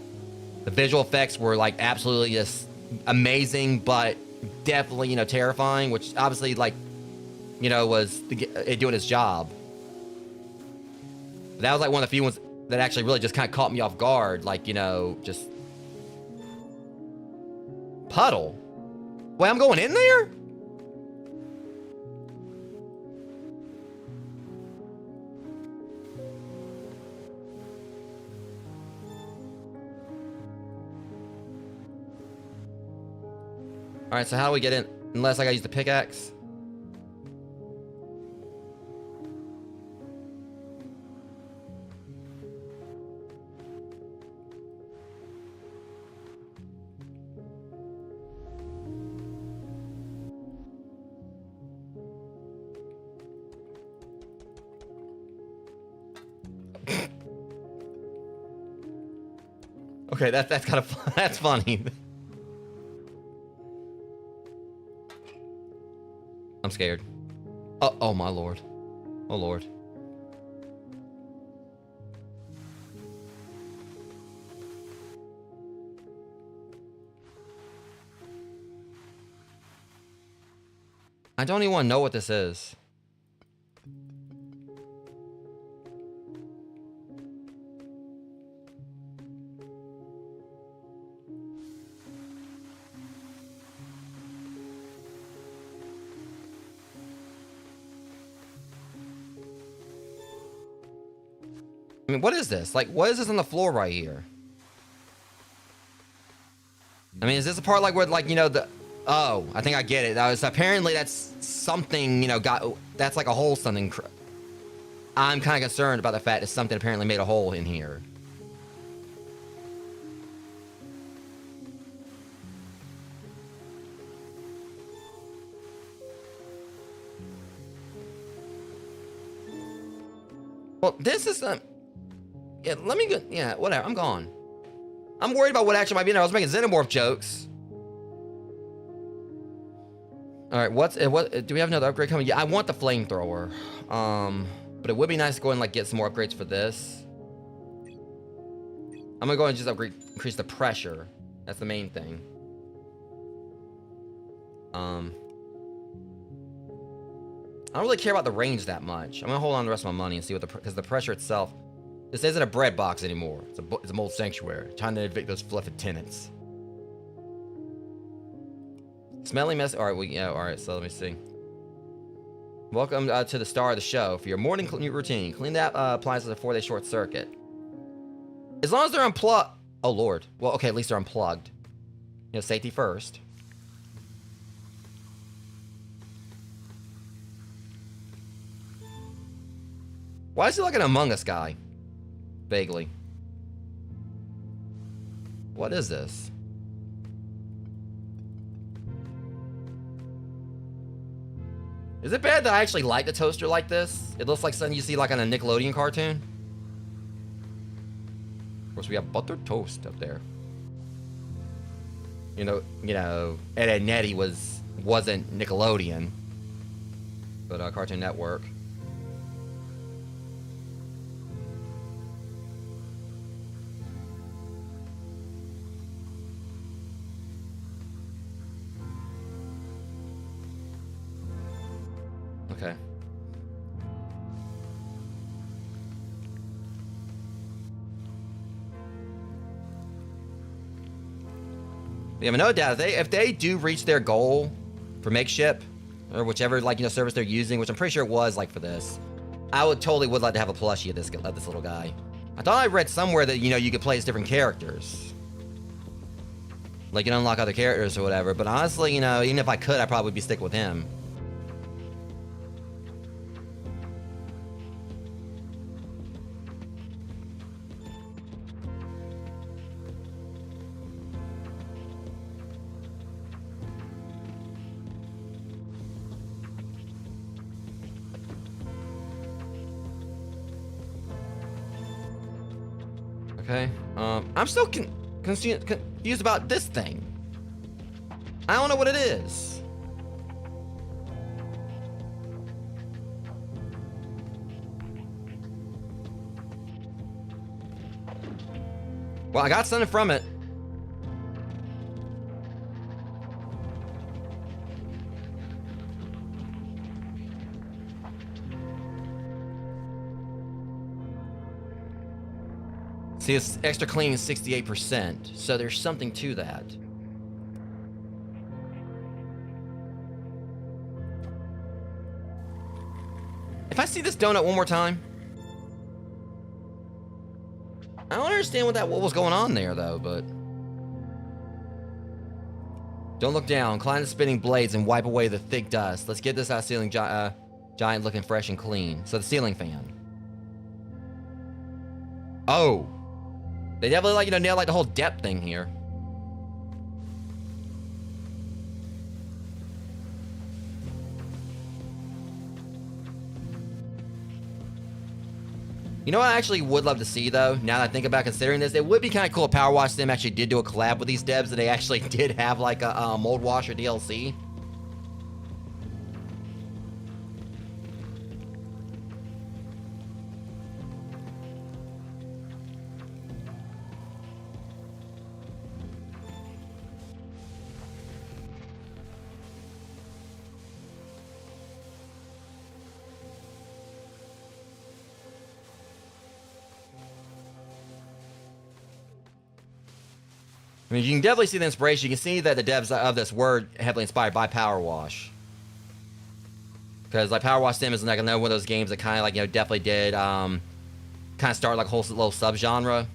the visual effects were like absolutely just amazing, but definitely terrifying, which obviously like was it doing its job. But that was like one of the few ones that actually really just kind of caught me off guard, like just puddle. Wait, I'm going in there? All right, so how do we get in? Unless I gotta use the pickaxe. Okay, that's kind of that's funny. I'm scared. Oh my lord. Oh lord. I don't even want to know what this is. I mean, what is this? Like, what is this on the floor right here? I mean, is this a part like where, like, you know, the... Oh, I think I get it. That was apparently that's something, you know, that's like a hole something. I'm kind of concerned about the fact that something apparently made a hole in here. Well, this is yeah, let me go. Yeah, whatever. I'm gone. I'm worried about what actually might be in there. I was making xenomorph jokes. All right, what do we have another upgrade coming? Yeah, I want the flamethrower. But it would be nice to go and like get some more upgrades for this. I'm gonna go and just increase the pressure. That's the main thing. I don't really care about the range that much. I'm gonna hold on to the rest of my money and see what because the pressure itself. This isn't a bread box anymore. It's a mold sanctuary. Time to evict those fluffy tenants. Smelly mess. All right, all right. So let me see. Welcome to the star of the show. For your morning routine, clean the appliances before they short circuit. As long as they're unplugged. Oh lord. Well, okay. At least they're unplugged. You know, safety first. Why is he like an Among Us guy? Vaguely. What is this? Is it bad that I actually like the toaster like this? It looks like something you see like on a Nickelodeon cartoon. Of course, we have buttered toast up there. You know, Ed, Edd n Eddy wasn't Nickelodeon, but Cartoon Network. Okay. Yeah, but no doubt if they do reach their goal for makeship or whichever service they're using, which I'm pretty sure it was like for this, I would like to have a plushie of this little guy. I thought I read somewhere that you could play as different characters, like you can unlock other characters or whatever. But honestly, even if I could, I'd probably be sticking with him. Okay. I'm still confused about this thing. I don't know what it is. Well, I got something from it. See, it's extra clean is 68%, so there's something to that. If I see this donut one more time, I don't understand what was going on there though, but don't look down. Climb the spinning blades and wipe away the thick dust. Let's get this out ceiling giant looking fresh and clean. So the ceiling fan. Oh. They definitely nailed the whole depth thing here. You know what I actually would love to see, though, now that I think about considering this? It would be kind of cool if Power Wash Sim actually did do a collab with these devs, that they actually did have, like, a Moldwasher DLC. I mean, you can definitely see the inspiration. You can see that the devs of this were heavily inspired by Power Wash. Because, like, Power Wash Sim is like another one of those games that kind of, like, you know, definitely did kind of start, like, a whole little subgenre.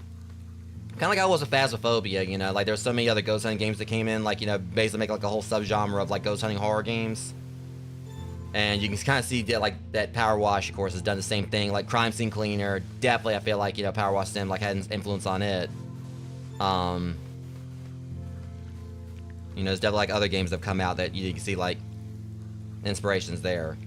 Kind of like how it was with Phasmophobia, you know? Like, there's so many other ghost hunting games that came in, like, you know, basically make, like, a whole subgenre of, like, ghost hunting horror games. And you can kind of see that, like, that Power Wash, of course, has done the same thing. Like, Crime Scene Cleaner, definitely, I feel like, you know, Power Wash Sim, like, had an influence on it. You know, there's definitely, like, other games that have come out that you can see, like, inspirations there.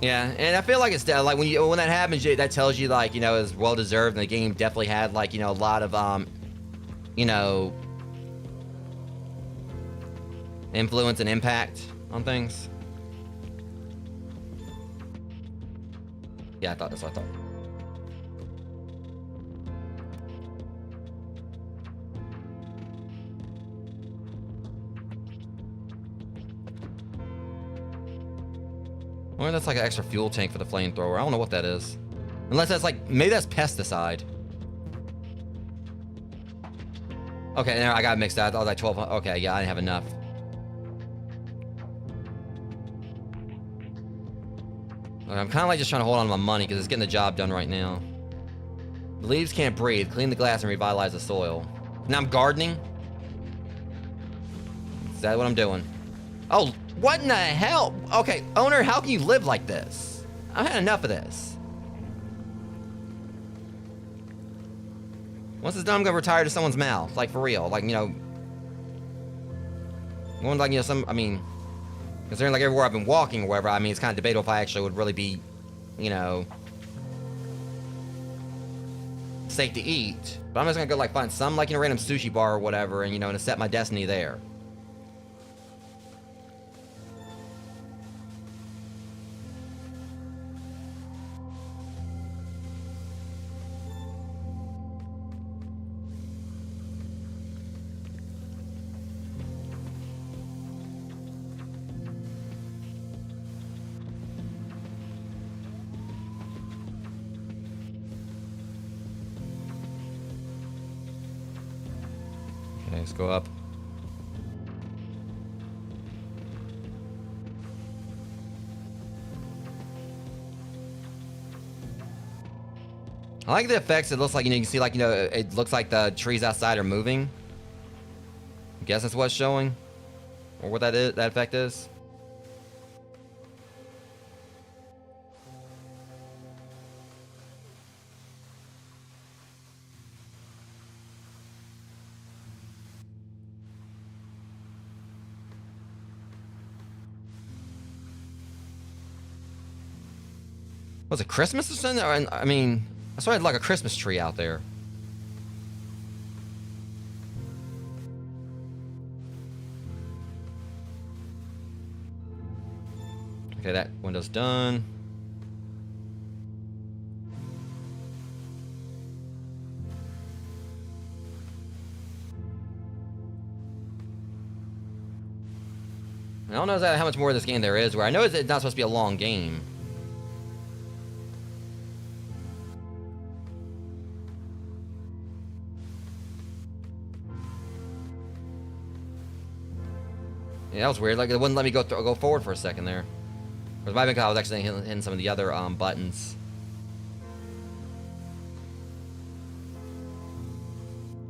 Yeah, and I feel like it's like when that happens, that tells you, like, you know, it's well deserved, and the game definitely had, like, you know, a lot of you know, influence and impact on things. Yeah, I thought that's what I thought. Or that's like an extra fuel tank for the flamethrower. I don't know what that is. Unless that's like, maybe that's pesticide. Okay, now I got mixed up. I was like 12. Okay, yeah, I didn't have enough. Okay, I'm kind of like just trying to hold on to my money because it's getting the job done right now. The leaves can't breathe. Clean the glass and revitalize the soil. Now I'm gardening. Is that what I'm doing? Oh, what in the hell? Okay, owner, how can you live like this? I've had enough of this. Once it's done, I'm gonna retire to someone's mouth. Like, for real. Like, you know. Going like, you know, I mean, considering like everywhere I've been walking or whatever, I mean, it's kind of debatable if I actually would really be, you know, safe to eat. But I'm just gonna go like find some, like, you know, random sushi bar or whatever, and, you know, and set my destiny there. Okay, let's go up. I like the effects. It looks like, you know, you can see, like, you know, it looks like the trees outside are moving. I guess that's what's showing. Or what that is, that effect is. Was it Christmas or something? I mean, I saw it like a Christmas tree out there. Okay, that window's done. I don't know how much more of this game there is, where I know it's not supposed to be a long game. Yeah, that was weird. Like, it wouldn't let me go forward for a second there. Or it might be because I was actually hitting some of the other buttons.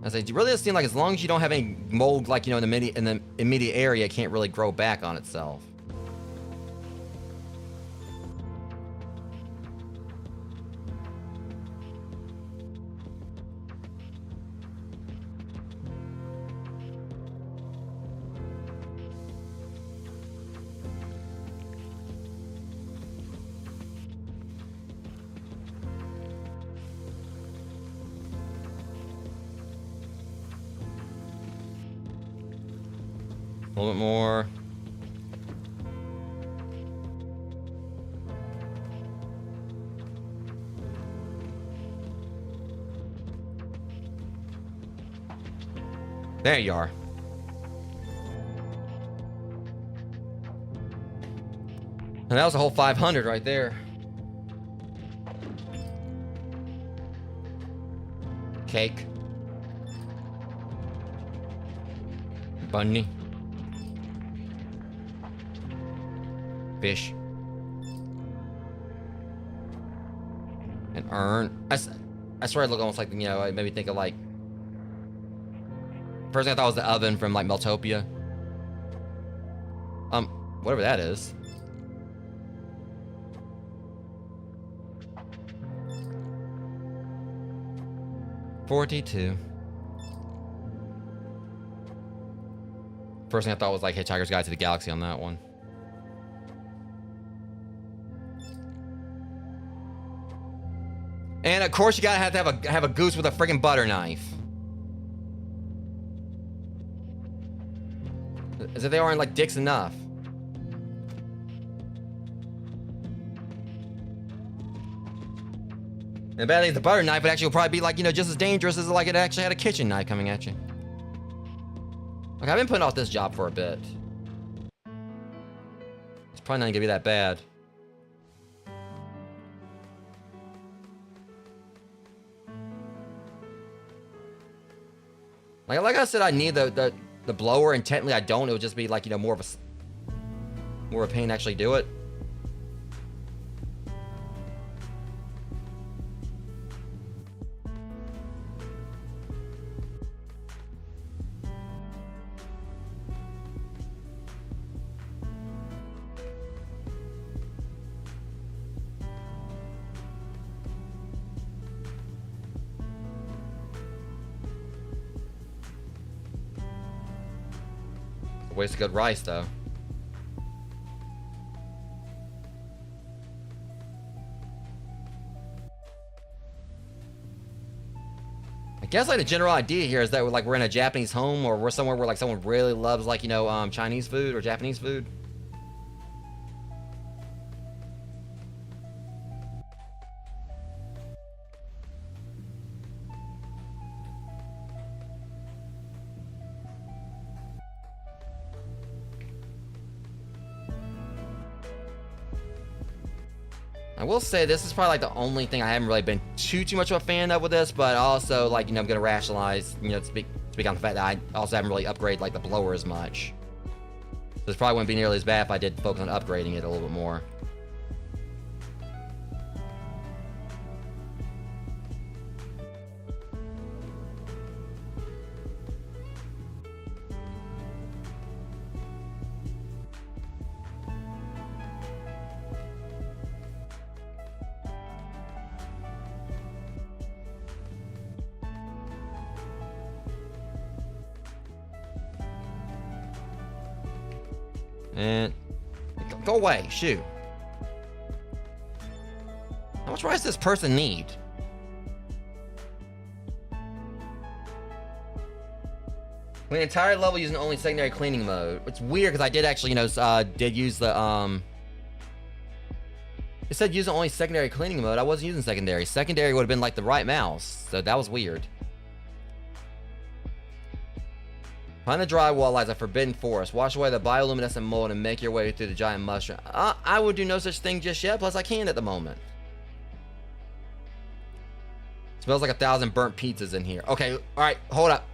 I say, it really does seem like as long as you don't have any mold, like, you know, in the immediate area, it can't really grow back on itself. A little bit more. There you are. And that was a whole 500 right there. Cake. Bunny. Fish. An urn. I swear it looked almost like, you know, it made me think of like... First thing I thought was the oven from like Meltopia. Whatever that is. $42. First thing I thought was like Hitchhiker's Guide to the Galaxy on that one. And of course you gotta have a goose with a friggin' butter knife. As if they aren't like dicks enough. And badly the butter knife would actually probably be like, you know, just as dangerous as like it actually had a kitchen knife coming at you. Okay, I've been putting off this job for a bit. It's probably not gonna be that bad. Like I said, I need the blower, and technically I don't. It would just be like, you know, more of a pain to actually do it. Waste of good rice, though. I guess like the general idea here is that we're in a Japanese home, or we're somewhere where like someone really loves like, you know, Chinese food or Japanese food. I will say this is probably like the only thing I haven't really been too much of a fan of with this, but also like, you know, I'm gonna rationalize, you know, speak on the fact that I also haven't really upgraded like the blower as much. So this probably wouldn't be nearly as bad if I did focus on upgrading it a little bit more. And go away, shoot. How much rice does this person need? When the entire level using only secondary cleaning mode. It's weird because I did actually, you know, did use the it said using only secondary cleaning mode. I wasn't using secondary. Secondary would have been like the right mouse, so that was weird. Behind the drywall lies a forbidden forest. Wash away the bioluminescent mold and make your way through the giant mushroom. I would do no such thing just yet, plus I can't at the moment. Smells like 1,000 burnt pizzas in here. Okay, alright, hold up.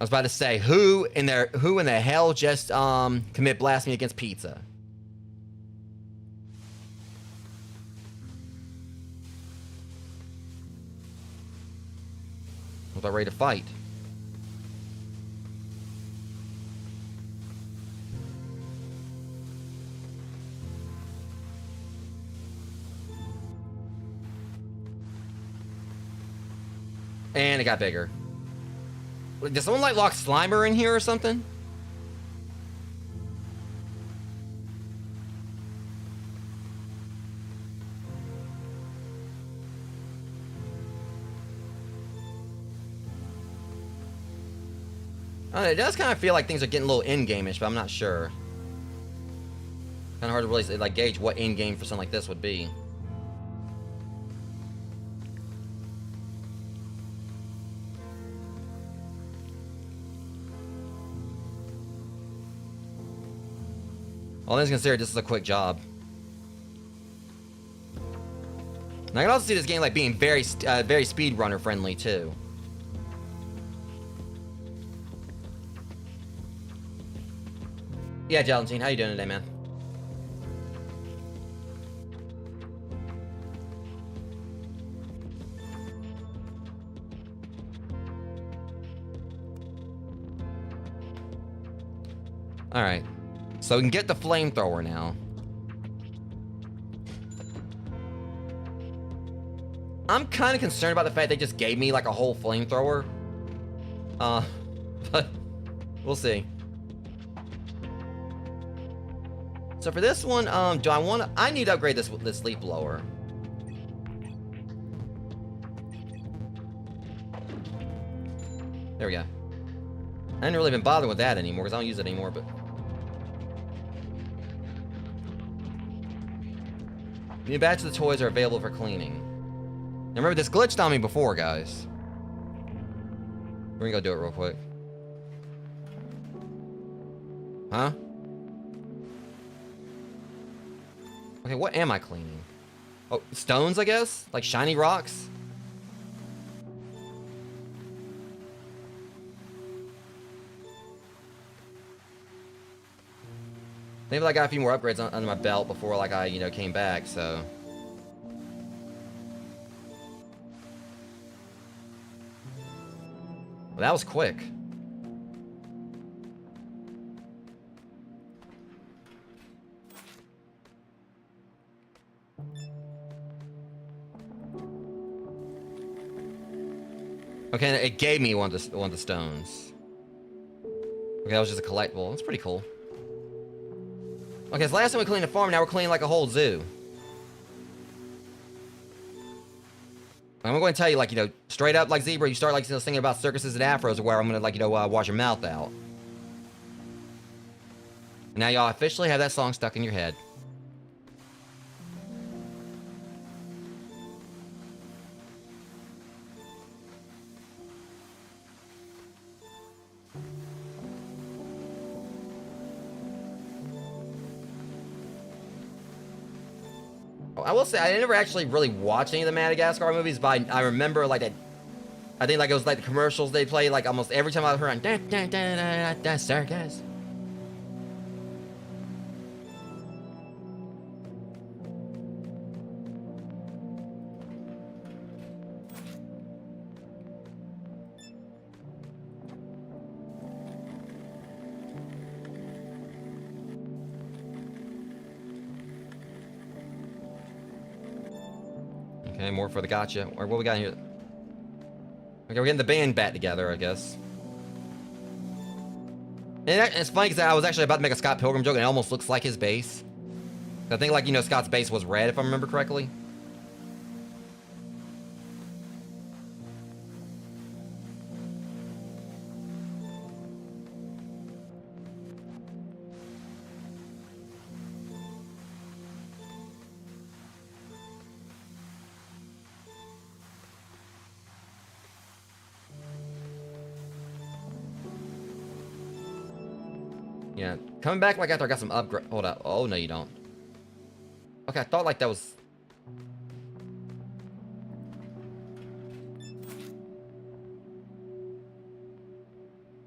I was about to say, who in the hell just commit blasphemy against pizza? I'm about ready to fight. And it got bigger. Did someone like lock Slimer in here or something? It does kind of feel like things are getting a little in-game-ish, but I'm not sure. Kind of hard to really like gauge what in-game for something like this would be. All things considered, this is a quick job. And I can also see this game like being very speedrunner friendly too. Yeah, Valentine, how you doing today, man? All right, so we can get the flamethrower now. I'm kind of concerned about the fact they just gave me like a whole flamethrower. But we'll see. So for this one, do I want to? I need to upgrade this leaf blower. There we go. I haven't really been bothering with that anymore because I don't use it anymore. But new batch of the toys are available for cleaning. Now remember, this glitched on me before, guys. We're gonna go do it real quick. Huh? Okay, what am I cleaning? Oh, stones, I guess? Like shiny rocks? Maybe I got a few more upgrades under my belt before, like, I, you know, came back, so. Well, that was quick. Okay, it gave me one of the stones. Okay, that was just a collectible. That's pretty cool. Okay, so last time we cleaned a farm, now we're cleaning like a whole zoo. I'm going to tell you, like, you know, straight up, like Zebra, you start, like, you know, singing about circuses and afros, where I'm going to, like, you know, wash your mouth out. And now y'all officially have that song stuck in your head. I will say, I never actually really watched any of the Madagascar movies, but I remember, like, that. I think, like, it was, like, the commercials they played, like, almost every time I heard on, that's circus. Okay, more for the gotcha. Or what we got here? Okay, we're getting the band back together, I guess. And it's funny because I was actually about to make a Scott Pilgrim joke, and it almost looks like his base. I think, like, you know, Scott's base was red, if I remember correctly. Yeah, coming back like after I got some upgrade. Hold up. Oh, no, you don't. Okay, I thought like that was.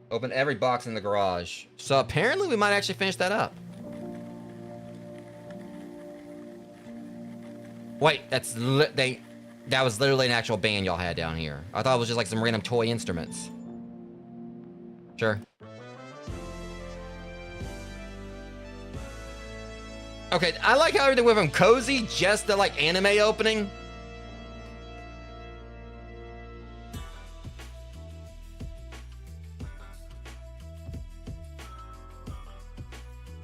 Open every box in the garage. So apparently we might actually finish that up. Wait, that's they. That was literally an actual band y'all had down here. I thought it was just like some random toy instruments. Sure. Okay, I like how everything went from cozy just to like anime opening.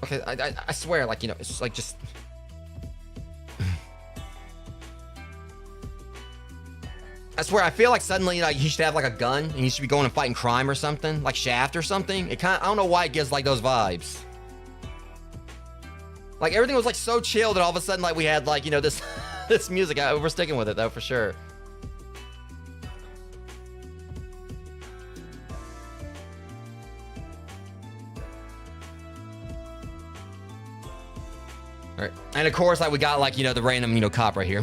Okay, I swear, like, you know, it's like just... I swear, I feel like suddenly, like, he should have like a gun and he should be going and fighting crime or something, like Shaft or something. It kind of, I don't know why it gives like those vibes. Like everything was like so chill that all of a sudden, like we had like, you know, this this music. We're sticking with it though for sure. All right, and of course, like we got like, you know, the random, you know, cop right here.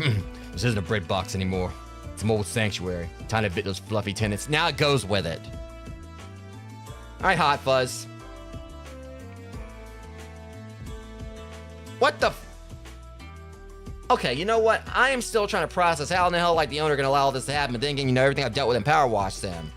This isn't a bread box anymore. It's an old sanctuary. Time to bit those fluffy tenants. Now it goes with it. All right, Hot Fuzz. What the okay, you know what? I am still trying to process how in the hell like the owner gonna allow this to happen, but then again, you know, everything I've dealt with in Power Wash them.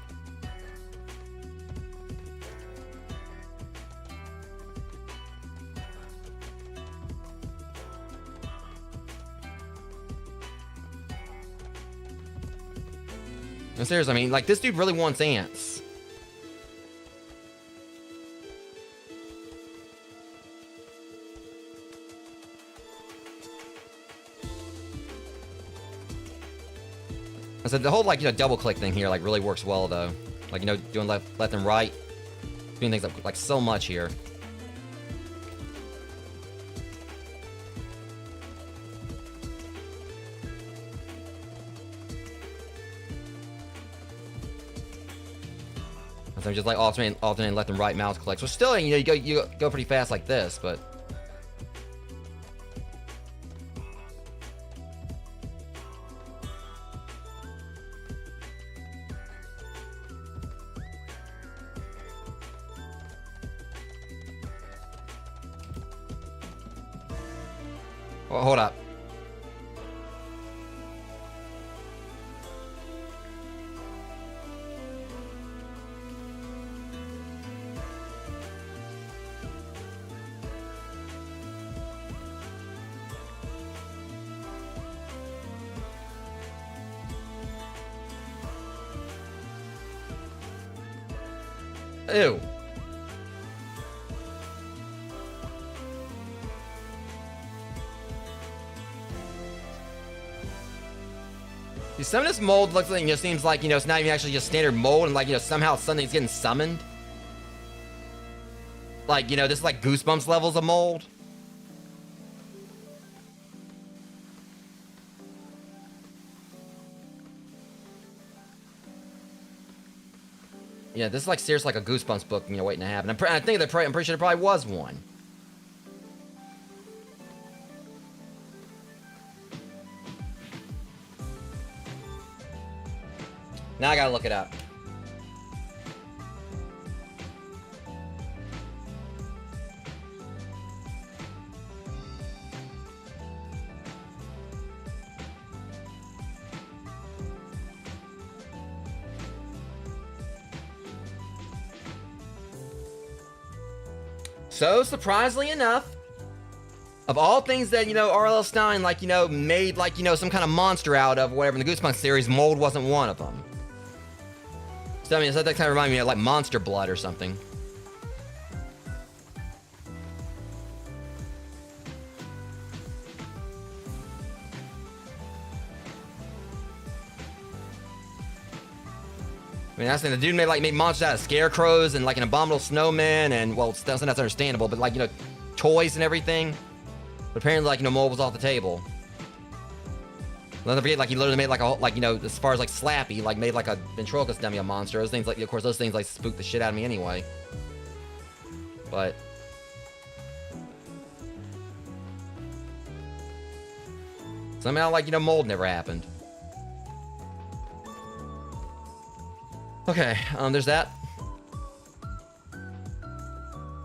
No, seriously, I mean, like this dude really wants ants. I said the whole like, you know, double click thing here like really works well though. Like, you know, doing left and right, doing things like so much here. So just like alternating left and right mouse clicks. So still, you know, you go pretty fast like this, but. Well, hold up. Ew. See, some of this mold looks like, you know, seems like, you know, it's not even actually just standard mold, and like, you know, somehow something's getting summoned. Like, you know, this is like Goosebumps levels of mold. Yeah, this is like seriously like a Goosebumps book, you know, waiting to happen. I'm pretty sure there probably was one. Now I gotta look it up. So, surprisingly enough, of all things that, you know, R.L. Stine, like, you know, made, like, you know, some kind of monster out of, whatever, in the Goosebumps series, mold wasn't one of them. So, I mean, so that kind of reminded me of, like, Monster Blood or something. I mean, that's the dude made monsters out of scarecrows and like an abominable snowman and, well, that's understandable, but like, you know, toys and everything. But apparently, like, you know, mold was off the table. Don't forget, like, he literally made like a, like, you know, as far as like Slappy, like made like a ventriloquist dummy, a monster. Those things, like, of course, those things like spook the shit out of me anyway. But somehow, like, you know, mold never happened. Okay, there's that.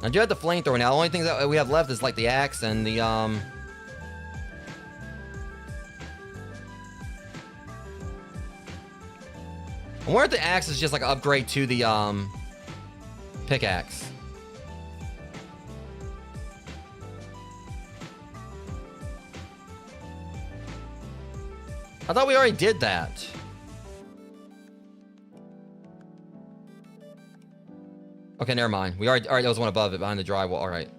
I do have the flamethrower now. The only thing that we have left is like the axe and the I wonder if the axe is just like an upgrade to the pickaxe. I thought we already did that. Okay, never mind. We already, there was one above it behind the drywall. All right.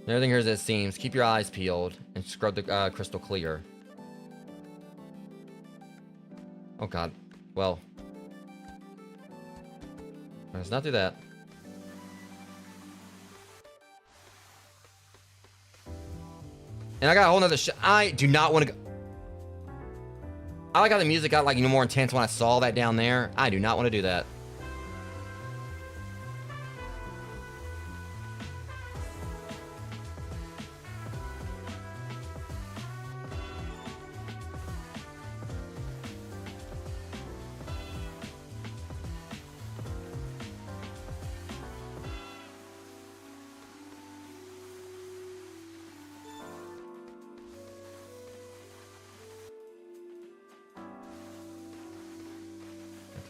Everything here is as it seems. Keep your eyes peeled and scrub the crystal clear. Oh God. Well. Let's not do that. And I got a whole nother I do not want to go. I like how the music got like, you know, more intense when I saw that down there. I do not want to do that.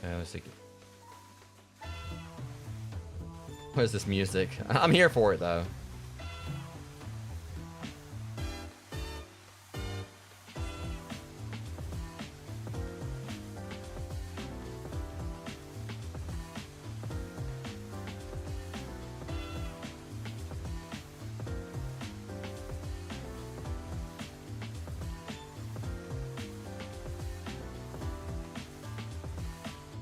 Okay, let's see. What is this music? I'm here for it though.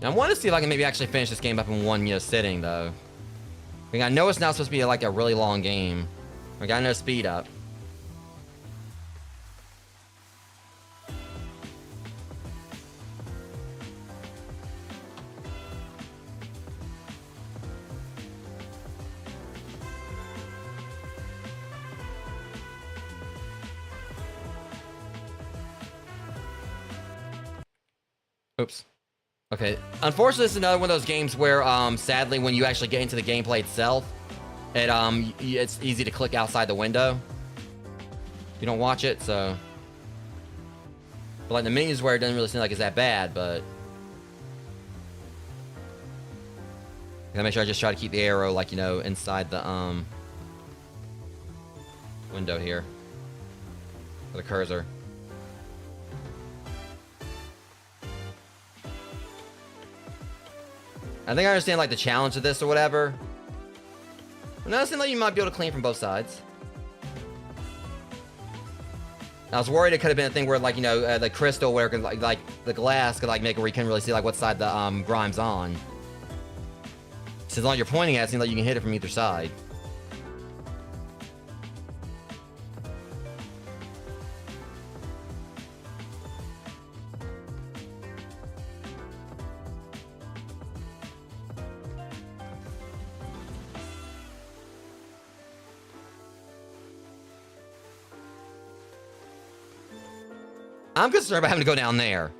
I want to see if I can maybe actually finish this game up in one, sitting, though. I mean, I know it's not supposed to be like a really long game. I got no speed up. Oops. Okay, unfortunately, this is another one of those games where, sadly, when you actually get into the gameplay itself, it's easy to click outside the window. You don't watch it, so... But like the menus where it doesn't really seem like it's that bad, but... I gotta make sure I just try to keep the arrow, like, inside the, window here. For the cursor. I think I understand, like, the challenge of this or whatever. But now it seems like you might be able to clean from both sides. I was worried it could have been a thing where, like, the crystal where it could, like the glass could, like, make it where you can't really see, like, what side the, grime's on. So as long as you're pointing at it, it seems like you can hit it from either side. I'm concerned about having to go down there.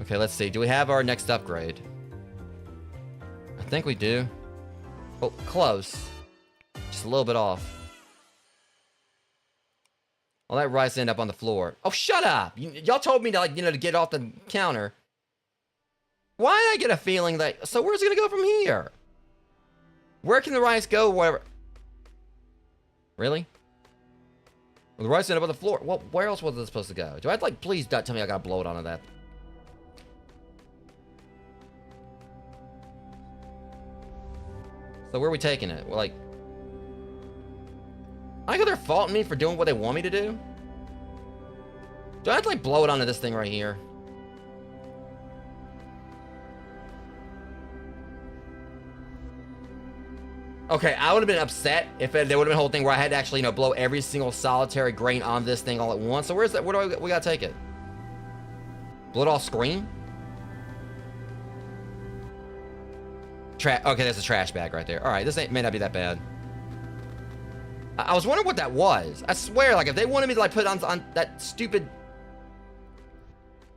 Okay, let's see. Do we have our next upgrade? I think we do. Oh, close. Just a little bit off. Well, that rice ended up on the floor. Oh, shut up! Y'all told me to, like, to get off the counter. Why did I get a feeling that... So where's it gonna go from here? Where can the rice go? Whatever. Really? Well, the rice ended up on the floor. Well, where else was it supposed to go? Do I have to, like, please don't tell me I gotta blow it onto that. So where are we taking it? Well, like... I think they're faulting me for doing what they want me to do. Do I have to, like, blow it onto this thing right here? Okay, I would have been upset if there would have been a whole thing where I had to actually, blow every single solitary grain on this thing all at once. So where's that? Where do we gotta take it? Blow it off screen? Okay, that's a trash bag right there. All right, this may not be that bad. I was wondering what that was. I swear, like, if they wanted me to, like, put it on that stupid...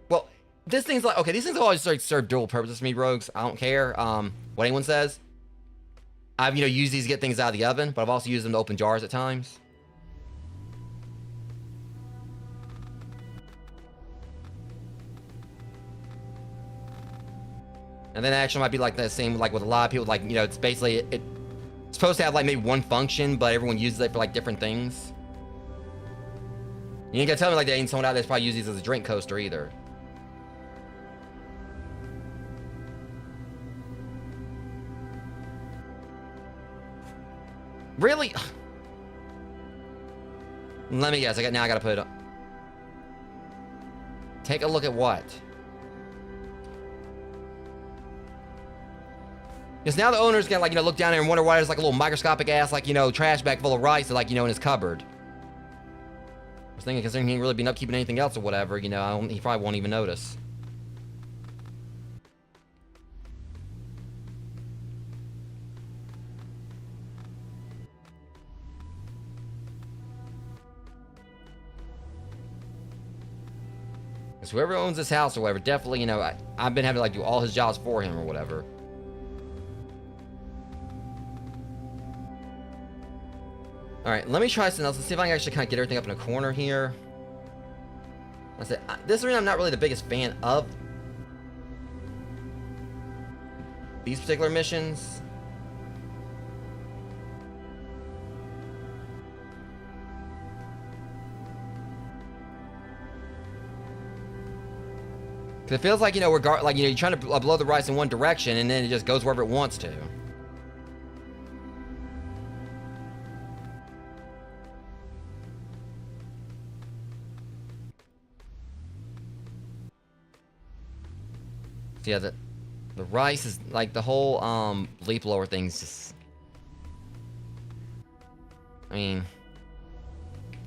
Well, this thing's like... Okay, these things always serve dual purposes to me, rogues. I don't care what anyone says. I've, used these to get things out of the oven, but I've also used them to open jars at times. And then actually might be like the same, like with a lot of people, like, you know, it's basically, it's supposed to have like maybe one function, but everyone uses it for like different things. You ain't gonna tell me like there ain't someone out there that's probably uses these as a drink coaster either. Really? Let me guess. Now I gotta put it up. Take a look at what? Because now the owner's gonna, like, you know, look down there and wonder why there's like a little microscopic ass, like, you know, trash bag full of rice, like, you know, in his cupboard. I was thinking, considering he ain't really been upkeeping anything else or whatever, you know, he probably won't even notice. Because whoever owns this house or whatever, definitely, you know, I've been having to, like, do all his jobs for him or whatever. Alright, let me try something else. Let's see if I can actually kind of get everything up in a corner here. I said, this arena I'm not really the biggest fan of these particular missions. Because it feels like, you know, like, you know, you're trying to blow the rice in one direction and then it just goes wherever it wants to. So yeah, the rice is like the whole leap blower thing's just, I mean,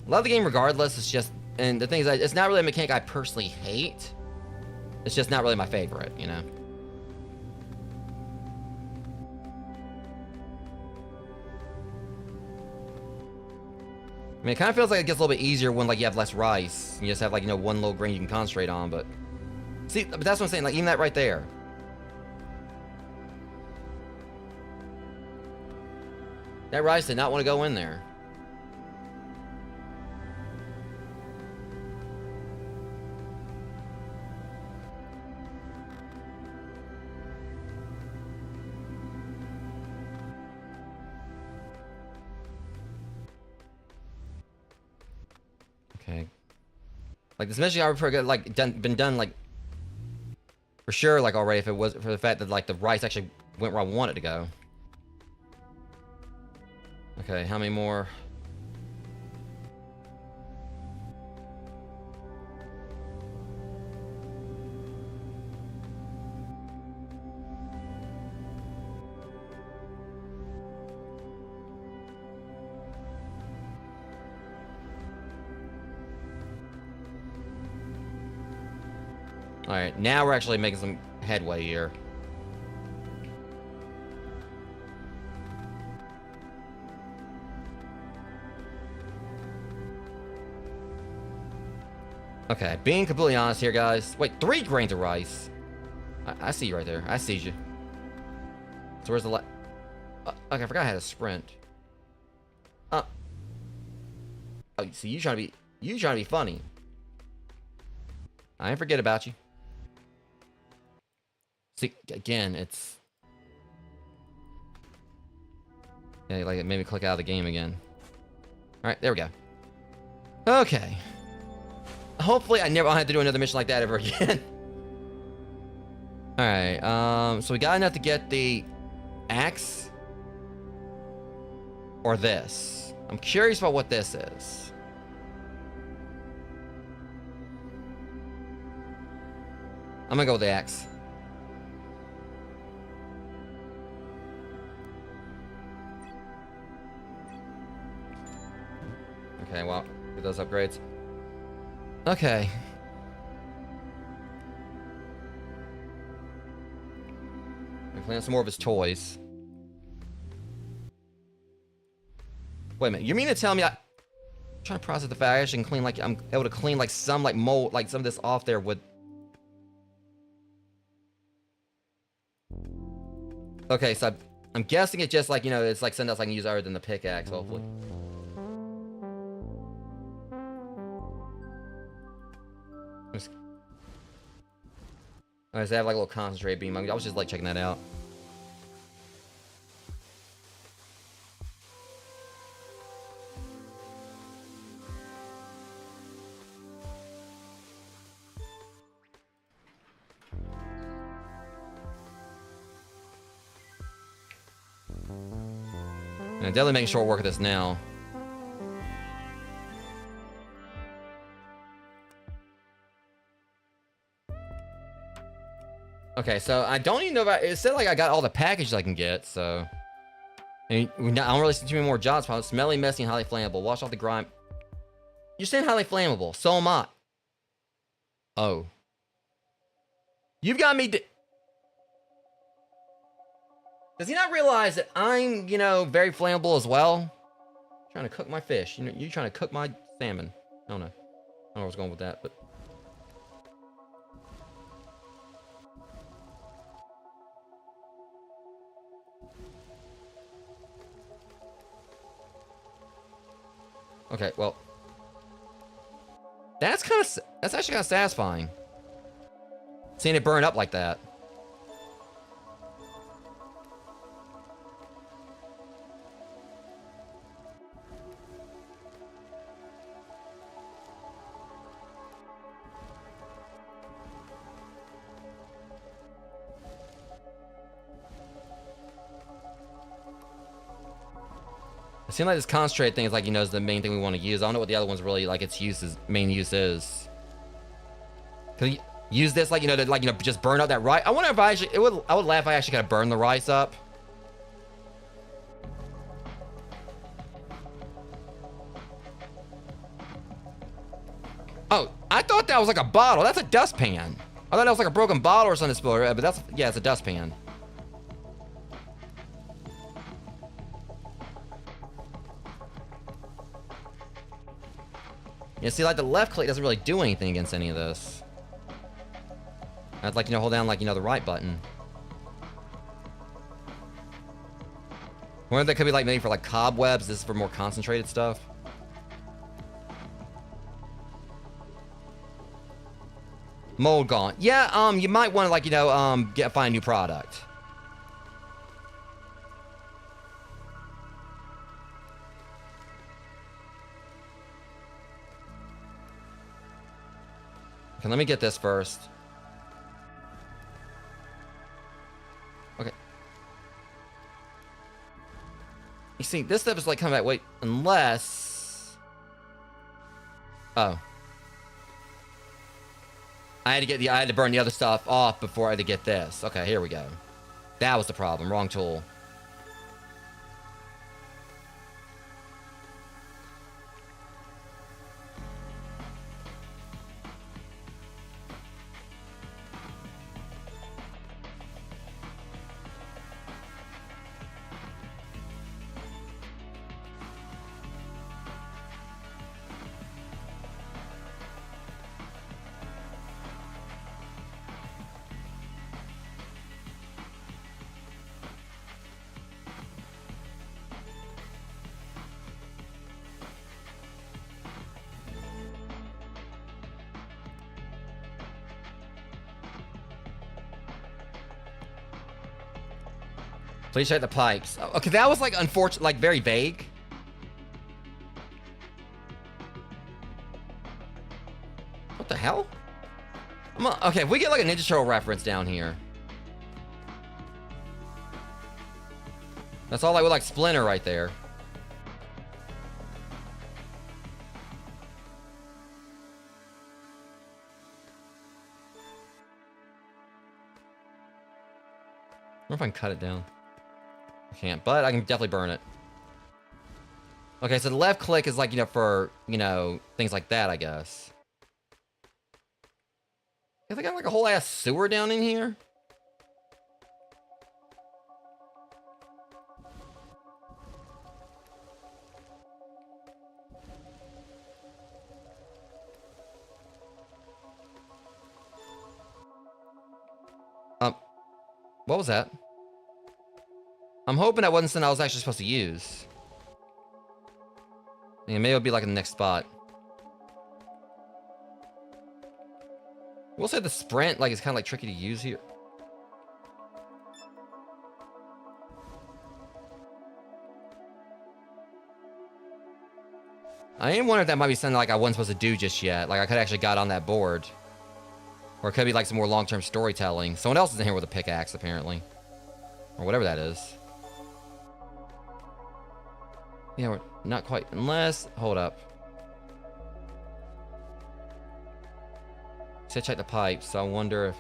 love the game regardless. It's just, and the thing is, it's not really a mechanic I personally hate. It's just not really my favorite, you know. I mean, it kind of feels like it gets a little bit easier when, like, you have less rice. You just have, like, you know, one little grain you can concentrate on, but... See, but that's what I'm saying, like, even that right there. That rice did not want to go in there. Okay. Like, this mission I would like been done, like, for sure, like, already, if it was for the fact that, like, the rice actually went where I wanted to go. Okay, how many more? Alright, now we're actually making some headway here. Okay, being completely honest here, guys. Wait, 3 grains of rice. I see you right there. I see you. So where's the okay, I forgot I had a sprint. Oh, see, you trying to be funny. I ain't forget about you. See, again, it's... Yeah, like, it made me click out of the game again. Alright, there we go. Okay. Hopefully I never have to do another mission like that ever again. Alright, so we got enough to get the axe. Or this. I'm curious about what this is. I'm gonna go with the axe. Okay, well, get those upgrades. Okay. I'm cleaning some more of his toys. Wait a minute, you mean to tell me I'm trying to process the fact I actually can clean, like, I'm able to clean, like, some, like, mold, like, some of this off there with... Okay, so I'm guessing it's just, like, you know, it's like something else I can use other than the pickaxe, hopefully. I just have like a little concentrate beam. I was just like checking that out. And I'm definitely making short work of this now. Okay, so I don't even know if it said like I got all the packages I can get, so. And I don't really see too many more jobs. Smelly, messy, and highly flammable. Wash off the grime. You're saying highly flammable. So am I. Oh. You've got me. Does he not realize that I'm, you know, very flammable as well? Trying to cook my fish. You know, you're trying to cook my salmon. I don't know. I don't know where I was going with that, but. Okay, well. That's actually kind of satisfying. Seeing it burn up like that. It seems like this concentrate thing is like, you know, is the main thing we want to use. I don't know what the other one's really like its main use is. Can you use this like, you know, to like, you know, just burn up that rice? I wonder if I actually, I would laugh if I actually gotta burn the rice up. Oh, I thought that was like a bottle. That's a dustpan. I thought that was like a broken bottle or something, but that's, yeah, it's a dustpan. Yeah, see, like the left click doesn't really do anything against any of this. I'd like, you know, hold down like, you know, the right button. Wonder if that could be like maybe for like cobwebs. This is for more concentrated stuff. Mold gone. Yeah, you might want to like, you know, find a new product. Okay, let me get this first. Okay. You see, this stuff is like coming back. Wait, unless. Oh. I had to burn the other stuff off before I had to get this. Okay, here we go. That was the problem. Wrong tool. Please check the pipes. Okay, that was like unfortunate, like very vague. What the hell? Okay, if we get like a Ninja Turtle reference down here. That's all like with like Splinter right there. I wonder if I can cut it down. I can't, but I can definitely burn it. Okay, so the left click is like, you know, for, you know, things like that, I guess. Have they got like a whole ass sewer down in here? What was that? I'm hoping that wasn't something I was actually supposed to use. Yeah, maybe it'll be like in the next spot. We'll say the sprint, like, is kind of like tricky to use here. I am wondering if that might be something like I wasn't supposed to do just yet. Like I could actually got on that board. Or it could be like some more long-term storytelling. Someone else is in here with a pickaxe, apparently. Or whatever that is. Yeah, we're not quite. Unless... Hold up. Said check the pipes, so I wonder if...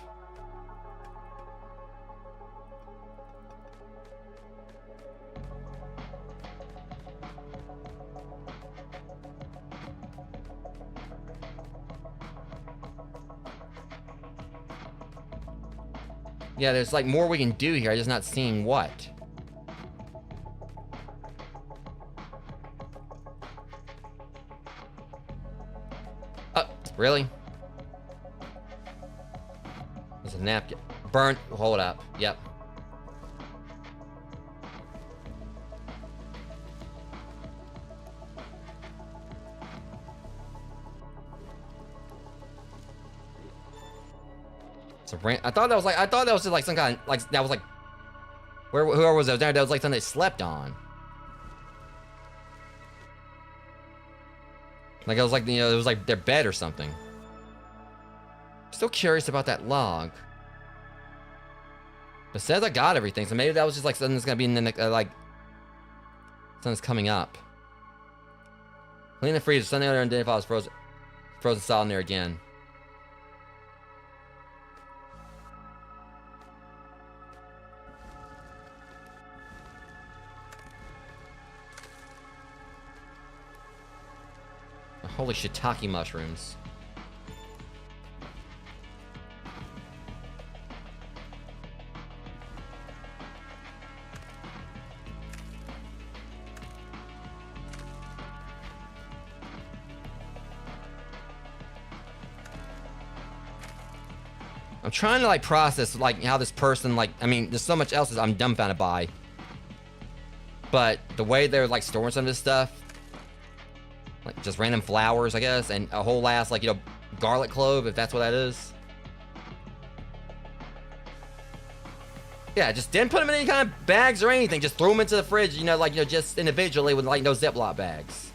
Yeah, there's like more we can do here. I'm just not seeing what. Oh, really? There's a napkin. Burnt. Hold up. Yep. I thought that was just like some kind of, like, that was like, whoever was there, that was like something they slept on. Like it was like, you know, it was like their bed or something. Still curious about that log. It says I got everything, so maybe that was just like something that's gonna be in the next, like, something's coming up. Clean the freezer, something other identified as frozen solid in there again. Holy shiitake mushrooms. I'm trying to like process like how this person, like, I mean, there's so much else that I'm dumbfounded by. But the way they're like storing some of this stuff, like just random flowers, I guess, and a whole ass, like, you know, garlic clove, if that's what that is. Yeah, just didn't put them in any kind of bags or anything. Just threw them into the fridge, you know, like, you know, just individually with like no Ziploc bags.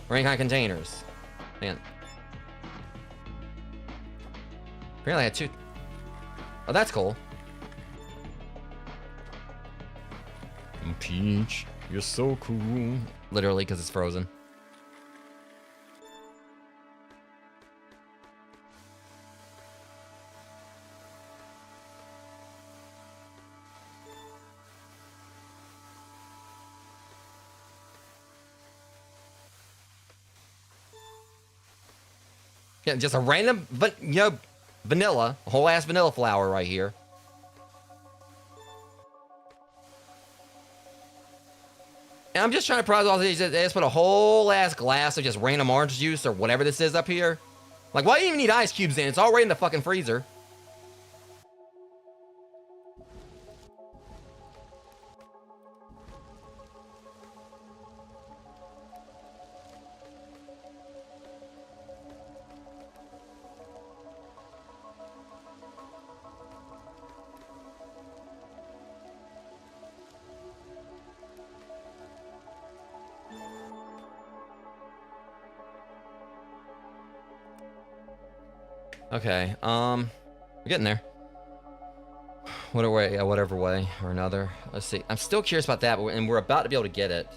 Or any kind of containers. Man. Apparently I had two. Oh, that's cool. Peach. You're so cool. Literally, because it's frozen. Yeah, just a random, but you know, vanilla, a whole ass vanilla flower right here. And I'm just trying to process all these. They just put a whole ass glass of just random orange juice or whatever this is up here. Like, why do you even need ice cubes in? It's already in the fucking freezer. Okay, we're getting there. Whatever way or another. Let's see. I'm still curious about that, and we're about to be able to get it.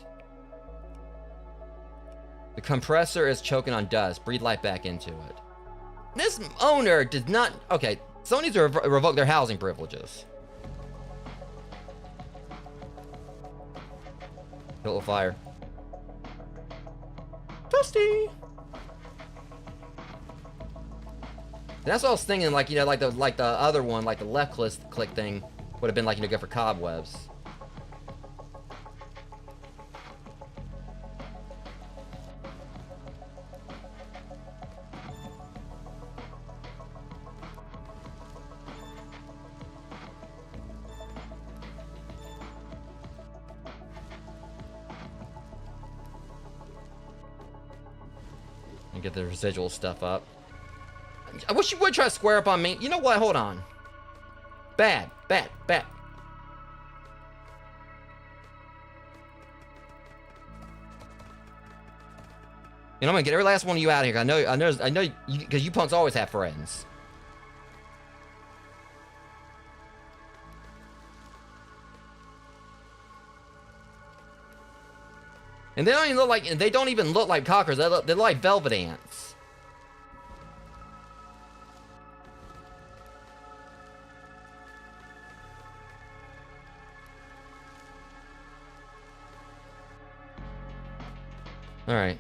The compressor is choking on dust. Breathe light back into it. This owner did not... Okay, someone needs to revoke their housing privileges. Little fire. Dusty! And that's what I was thinking, like, you know, like the other one, like the left click thing would have been like, you know, good for cobwebs. And get the residual stuff up. I wish you would try to square up on me. You know what? Hold on. Bad. Bad. Bad. You know, I'm gonna get every last one of you out of here. I know, because you punks always have friends. And they don't even look like cockers. They look like velvet ants. All right.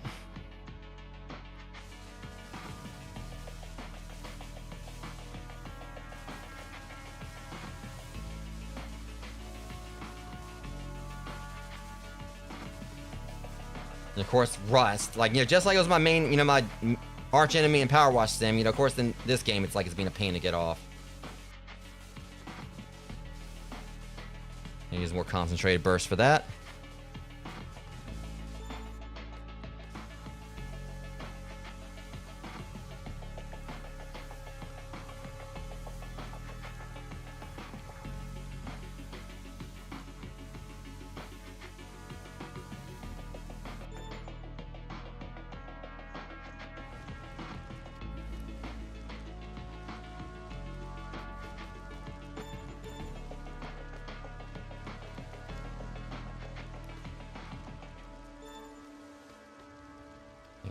And of course, Rust. Like, you know, just like it was my main, you know, my arch enemy in Power Wash Sim, you know, of course, in this game, it's like it's being a pain to get off. I use more concentrated burst for that.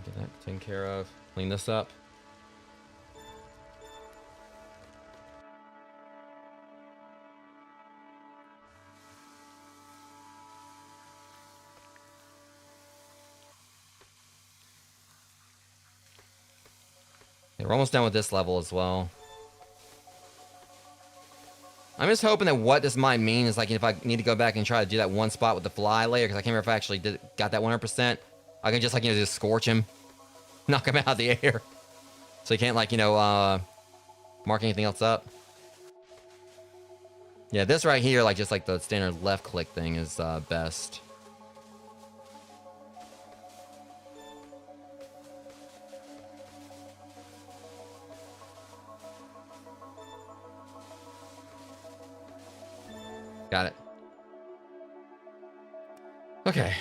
Get that taken care of. Clean this up. Okay, we're almost done with this level as well. I'm just hoping that what this might mean is, like, if I need to go back and try to do that one spot with the fly later, because I can't remember if I actually got that 100%. I can just, like, you know, just scorch him. Knock him out of the air. So he can't, like, you know, mark anything else up. Yeah, this right here, like, just like the standard left click thing is best. Got it. Okay.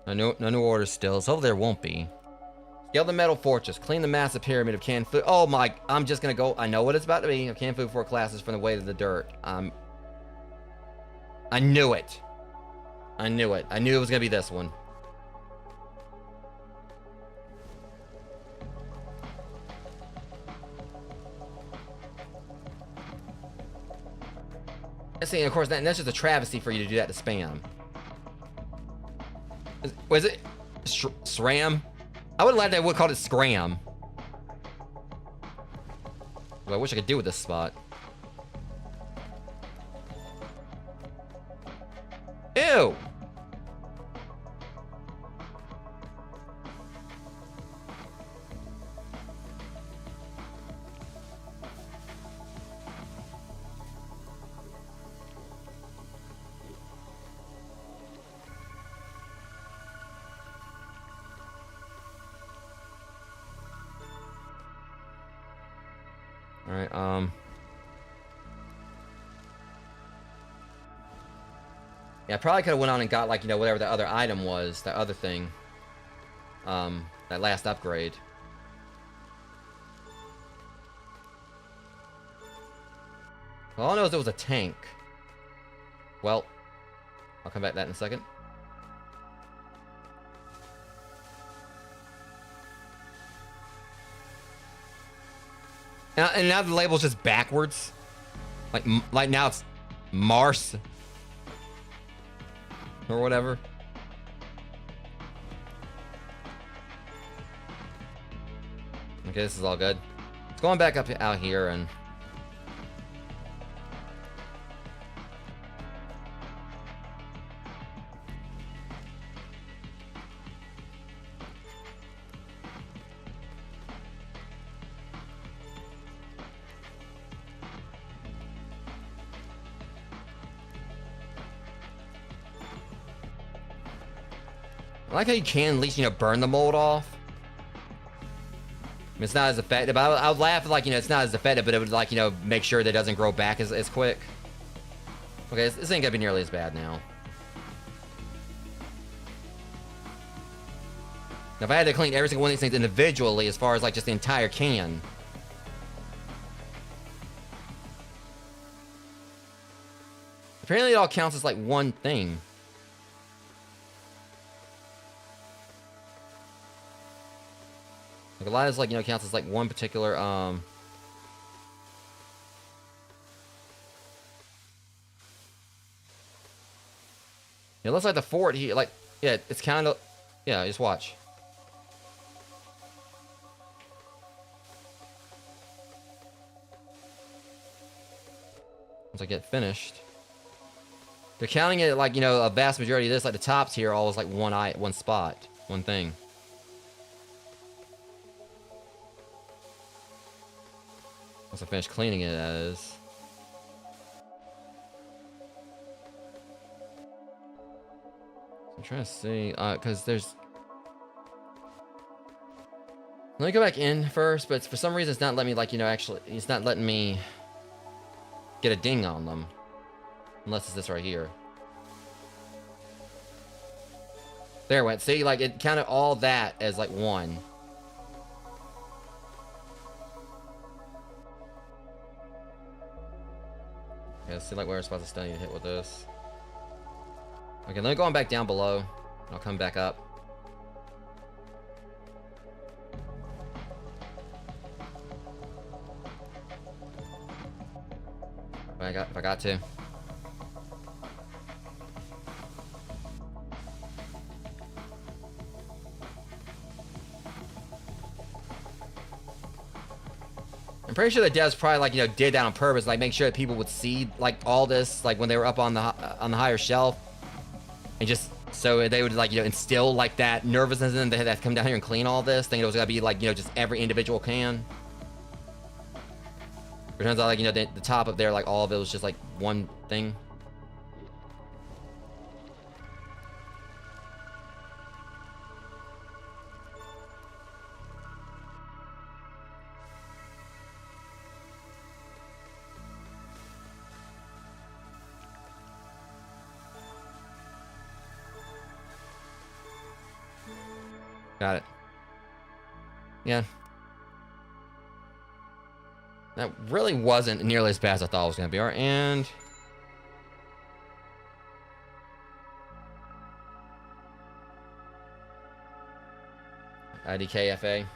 No new orders still, so there won't be. Scale the metal fortress. Clean the massive pyramid of canned food. Oh my, I'm just gonna go. I know what it's about to be. Of canned food for classes from the weight of the dirt. I knew it. I knew it. I knew it was gonna be this one. See, of course, that's just a travesty for you to do that to spam. Was it SRAM? I would have liked that would call it Scram. What I wish I could do with this spot. Ew! Alright, yeah, I probably could have went on and got, like, you know, whatever the other item was, that other thing. That last upgrade. All I know is there was a tank. Well, I'll come back to that in a second. And now the label's just backwards. Like now it's Mars. Or whatever. Okay, this is all good. It's going back up out here and... I like how you can at least, you know, burn the mold off. I mean, it's not as effective. I would laugh like, you know, it's not as effective, but it would, like, you know, make sure that it doesn't grow back as quick. Okay, this ain't gonna be nearly as bad now. Now, if I had to clean every single one of these things individually, as far as, like, just the entire can. Apparently it all counts as, like, one thing. Like, a lot of this, like, you know, counts as, like, one particular, It looks like the fort here, like, yeah, it's kind of, yeah, just watch. Once I get finished. They're counting it like, you know, a vast majority of this, like the tops here, all is like one spot, one thing. Once I finish cleaning it, as I'm trying to see, because there's. Let me go back in first, but for some reason it's not letting me, like, you know, actually, it's not letting me get a ding on them. Unless it's this right here. There it went. See, like, it counted all that as, like, one. Okay, let's see, like, where we're supposed to still need to hit with this. Okay, let me go on back down below. And I'll come back up. If I got to. I'm pretty sure the devs probably, like, you know, did that on purpose, like, make sure that people would see, like, all this, like, when they were up on the higher shelf, and just so they would, like, you know, instill, like, that nervousness in them. They had to come down here and clean all this, thinking it was gonna be, like, you know, just every individual can. It turns out, like, you know, the top up there, like, all of it was just, like, one thing. Got it. Yeah. That really wasn't nearly as bad as I thought it was going to be. Alright, and IDKFA.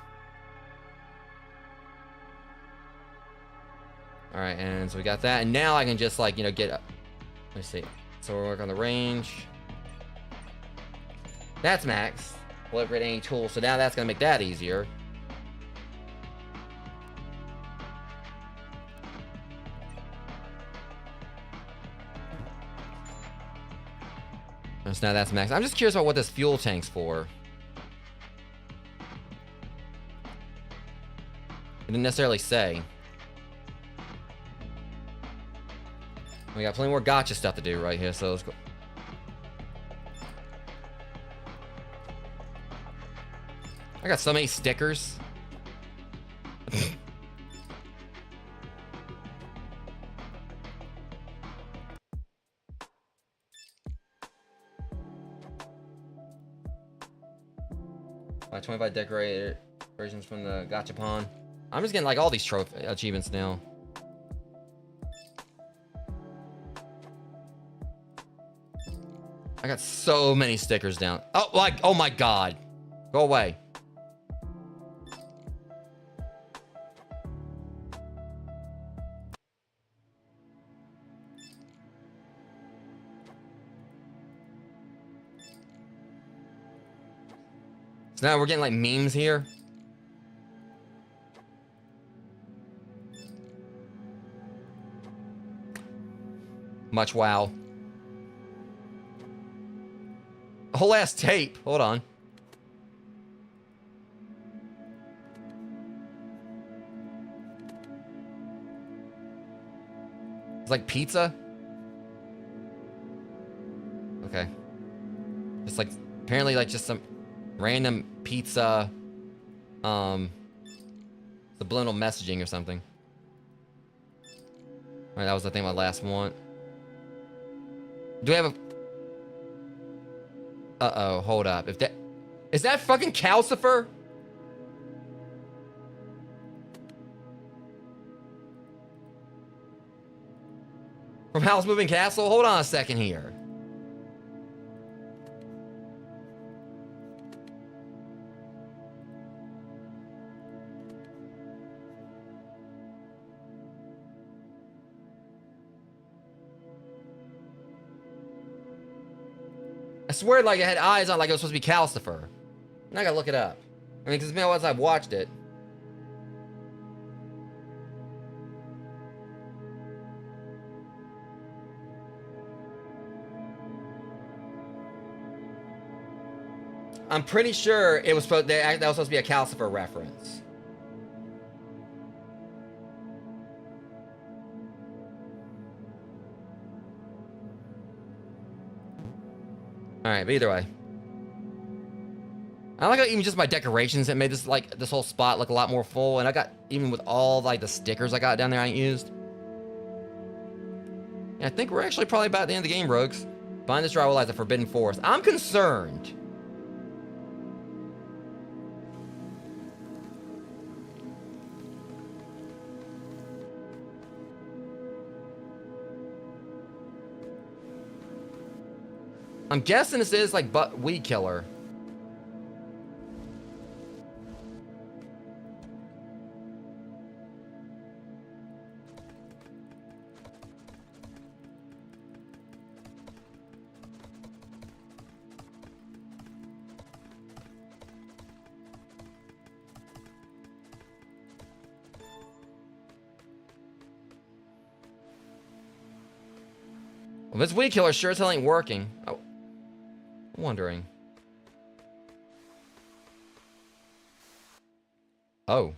Alright, and so we got that. And now I can just, like, you know, get up. Let's see. So we'll work on the range. That's max. We'll upgrade any tool. So now that's going to make that easier. So now that's max. I'm just curious about what this fuel tank's for. It didn't necessarily say. We got plenty more gotcha stuff to do right here, so let's go. I got so many stickers. My 25 decorated versions from the gachapon. I'm just getting, like, all these trophy achievements now. I got so many stickers down. Oh, like, oh my god. Go away. So now we're getting, like, memes here. Much wow. A whole ass tape. Hold on. It's like pizza. Okay. Just like Apparently, like, just some random pizza, subliminal messaging or something. Alright, that was, I think, my last one. Do we have a... Uh-oh, hold up. If that... Is that fucking Calcifer? From Howl's Moving Castle? Hold on a second here. I swear, like, it had eyes on, like it was supposed to be Calcifer. Now I gotta look it up. I mean, because it's been a while since I've watched it. I'm pretty sure it was supposed that was supposed to be a Calcifer reference. All right, but either way, I like how even just my decorations that made this like this whole spot look a lot more full, and I got even with all like the stickers I got down there I ain't used. Yeah, I think we're actually probably about at the end of the game, Rogues. Find this drywall as a forbidden forest. I'm concerned. I'm guessing this is like weed killer. Well, this weed killer sure as hell ain't working. Oh, I'm wondering. Oh.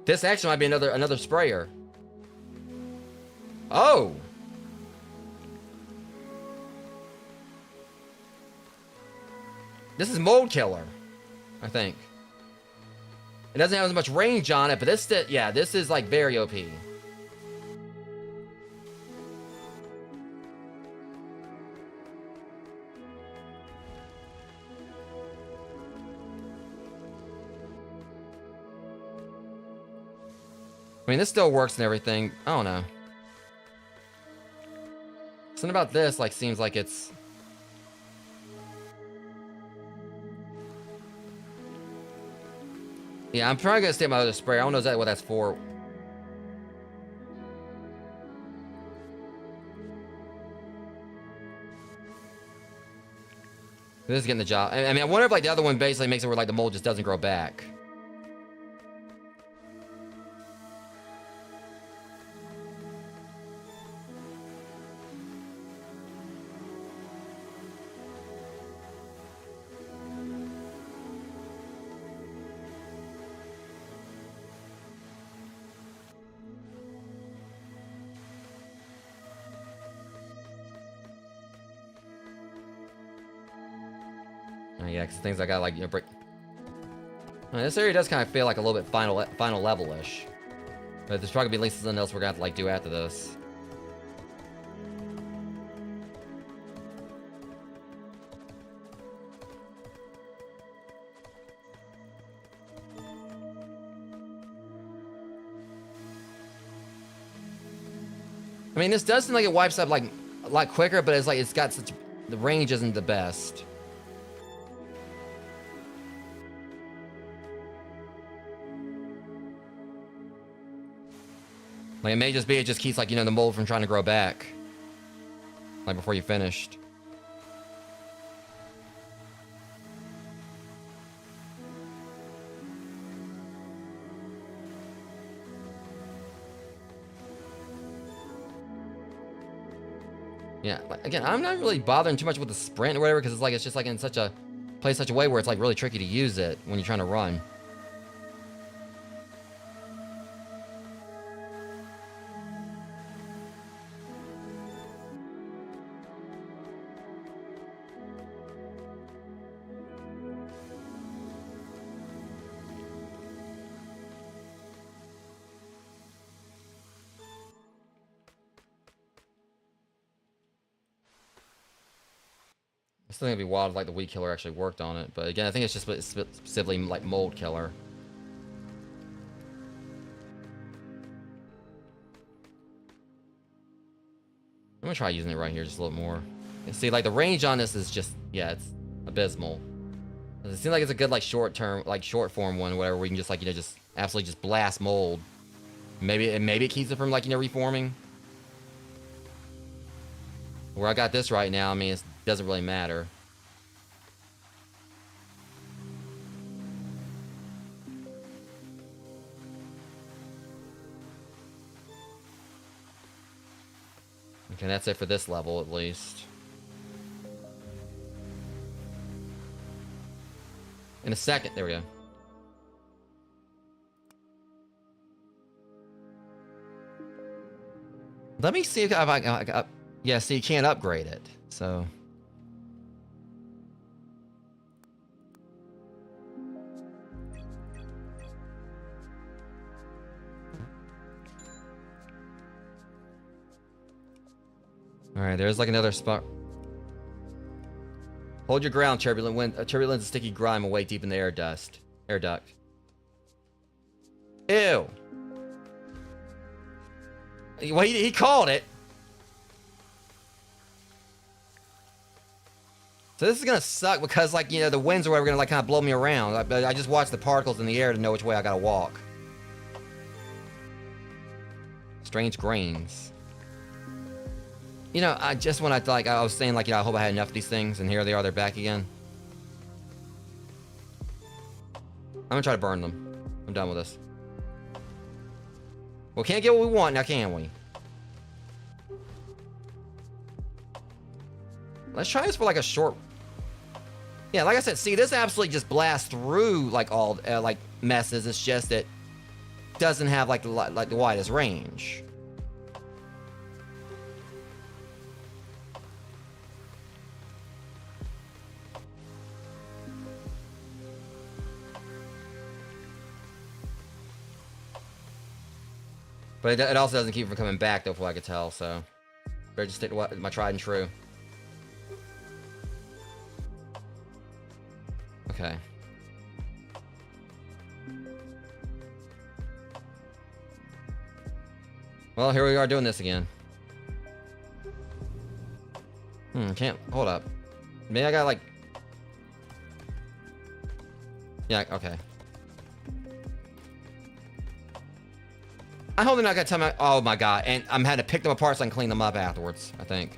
This actually might be another sprayer. Oh. This is mold killer, I think. It doesn't have as much range on it, but yeah, this is like very OP. I mean, this still works and everything. I don't know. Something about this like seems like it's... Yeah, I'm probably gonna stay with my other spray. I don't know exactly what that's for. This is getting the job. I mean, I wonder if like the other one basically makes it where like the mold just doesn't grow back. Yeah, because things I got like, you know, break. This area does kind of feel like a little bit final level-ish. But there's probably gonna be at least something else we're gonna have to like do after this. I mean, this does seem like it wipes up like a lot quicker, but it's like it's got such the range isn't the best. Like, it may just be, it just keeps, like, you know, the mold from trying to grow back. Like, before you finished. Yeah, like, again, I'm not really bothering too much with the sprint or whatever, because it's like it's just like in such a place, such a way where it's like really tricky to use it when you're trying to run. It's still gonna be wild if, like, the weed killer actually worked on it, but again, I think it's just specifically like mold killer. I'm gonna try using it right here just a little more. And see, like, the range on this is just, yeah, it's abysmal. It seems like it's a good, like, short form one, whatever, where you can just, like, you know, just absolutely just blast mold. Maybe it keeps it from, like, you know, reforming. Where I got this right now, I mean, it doesn't really matter. Okay, that's it for this level, at least. In a second, there we go. Let me see if I yeah, see, you can't upgrade it, so. Alright, there's like another spot. Hold your ground, turbulent wind. Turbulence and sticky grime away deep in the air duct. Ew. Well, he called it. So this is gonna suck because, like, you know, the winds or whatever are gonna, like, kind of blow me around. I just watch the particles in the air to know which way I gotta walk. Strange grains. You know, I just when I was saying, like, you know, I hope I had enough of these things, and here they are, they're back again. I'm gonna try to burn them. I'm done with this. Well, can't get what we want now, can we? Let's try this for like a short. Yeah, like I said, see, this absolutely just blasts through like all like messes. It's just it doesn't have like the widest range. But it also doesn't keep from coming back, though, from what I could tell, so. Better just stick to my tried and true. Okay. Well, here we are doing this again. Can't. Hold up. Maybe I got, like. Yeah, okay. I hope they're not gonna tell me. Oh my god! And I'm had to pick them apart so I can clean them up afterwards, I think.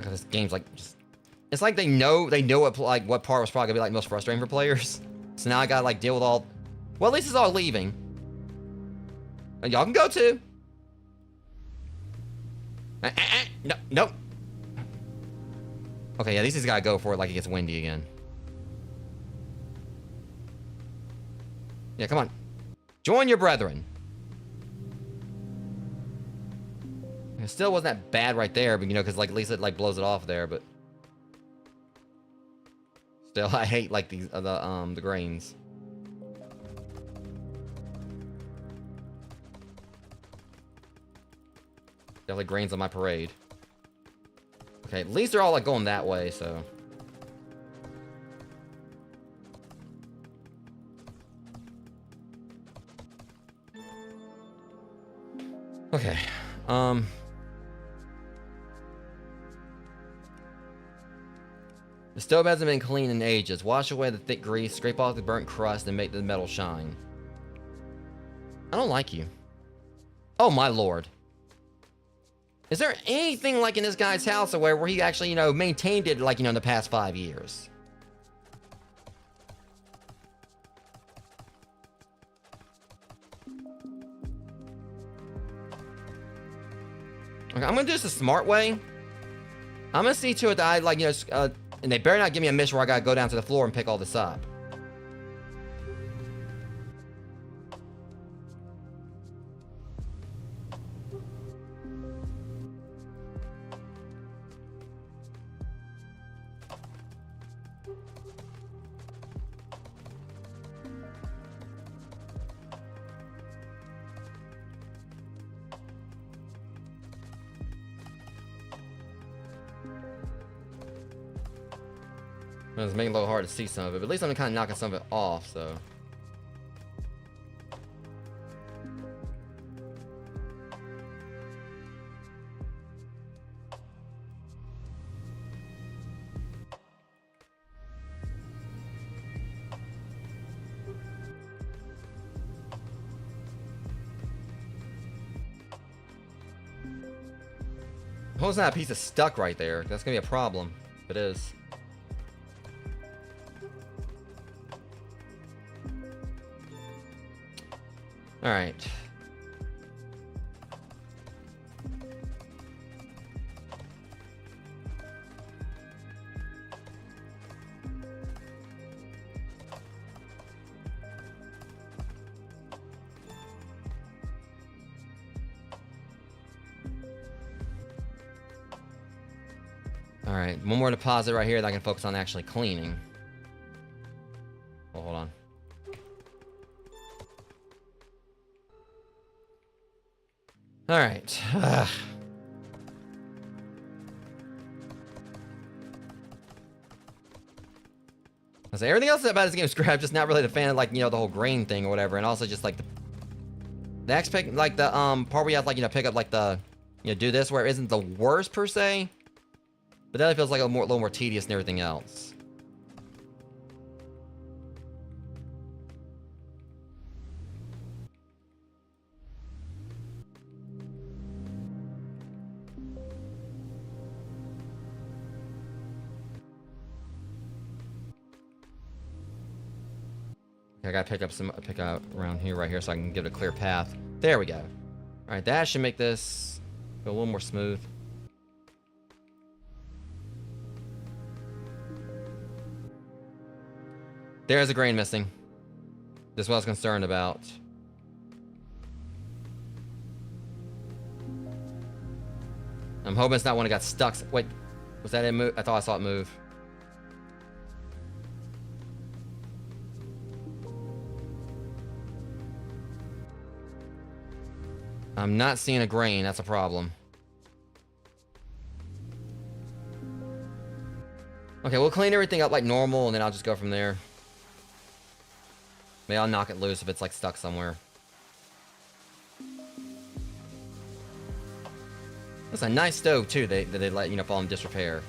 This game's like it's like they know what part was probably gonna be like most frustrating for players. So now I gotta like deal with all. Well, at least it's all leaving. And y'all can go too. No, nope. Okay, yeah, these guys gotta go for it like it gets windy again. Yeah, come on. Join your brethren. It still wasn't that bad right there, but you know, because like at least it like blows it off there, but still, I hate like these the grains. Definitely grains on my parade. Okay, at least they're all like going that way, so. Okay, The stove hasn't been cleaned in ages. Wash away the thick grease, scrape off the burnt crust, and make the metal shine. I don't like you. Oh my lord. Is there anything like in this guy's house or where he actually, you know, maintained it like, you know, in the past 5 years? Okay, I'm gonna do this the smart way. I'm gonna see to it that I, like, you know, and they better not give me a mission where I gotta go down to the floor and pick all this up. It's making it a little hard to see some of it, but at least I'm kind of knocking some of it off, so. I hope it's not a piece of stuck right there. That's gonna be a problem if it is. All right. All right, one more deposit right here that I can focus on actually cleaning. Oh, hold on. All right. I say everything else about this game is crap. Just not really the fan of, like, you know, the whole grain thing or whatever, and also just like the aspect, like the part where you have, like, you know, pick up like the, you know, do this where it isn't the worst per se, but that feels like a little more tedious than everything else. I gotta pick up around here, right here, so I can give it a clear path. There we go. All right, that should make this go a little more smooth. There's a grain missing. This is what I was concerned about. I'm hoping it's not one that got stuck. Wait, was that it move? I thought I saw it move. I'm not seeing a grain. That's a problem. Okay, we'll clean everything up like normal, and then I'll just go from there. Maybe I'll knock it loose if it's like stuck somewhere. That's a nice stove too. They let, you know, fall in disrepair.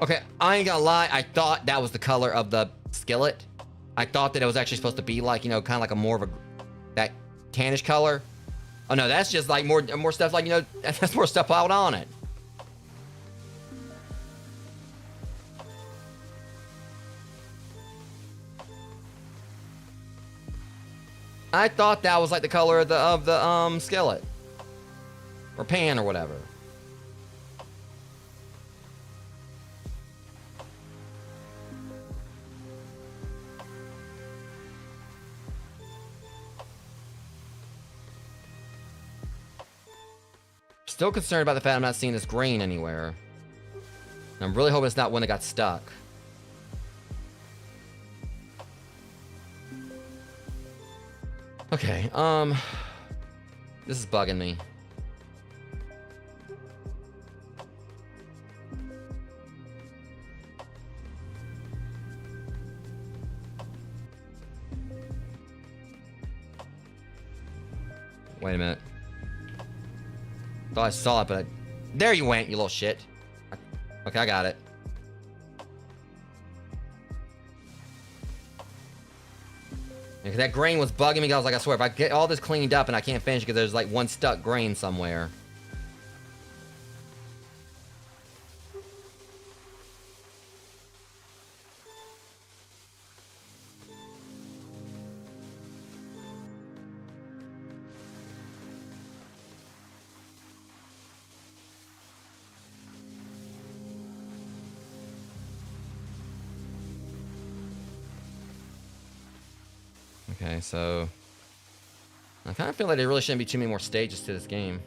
Okay, I ain't gonna lie. I thought that was the color of the skillet. I thought that it was actually supposed to be like, you know, kind of like a more of a that tannish color. Oh no, that's just like more stuff, like, you know, that's more stuff piled on it. I thought that was like the color of the skillet or pan or whatever. Still concerned about the fact I'm not seeing this grain anywhere. And I'm really hoping it's not one that got stuck. Okay, this is bugging me. Wait a minute. Thought I saw it, but there you went, you little shit. Okay, I got it. Yeah, that grain was bugging me. I was like, I swear, if I get all this cleaned up and I can't finish because there's like one stuck grain somewhere. Okay, so I kind of feel like there really shouldn't be too many more stages to this game.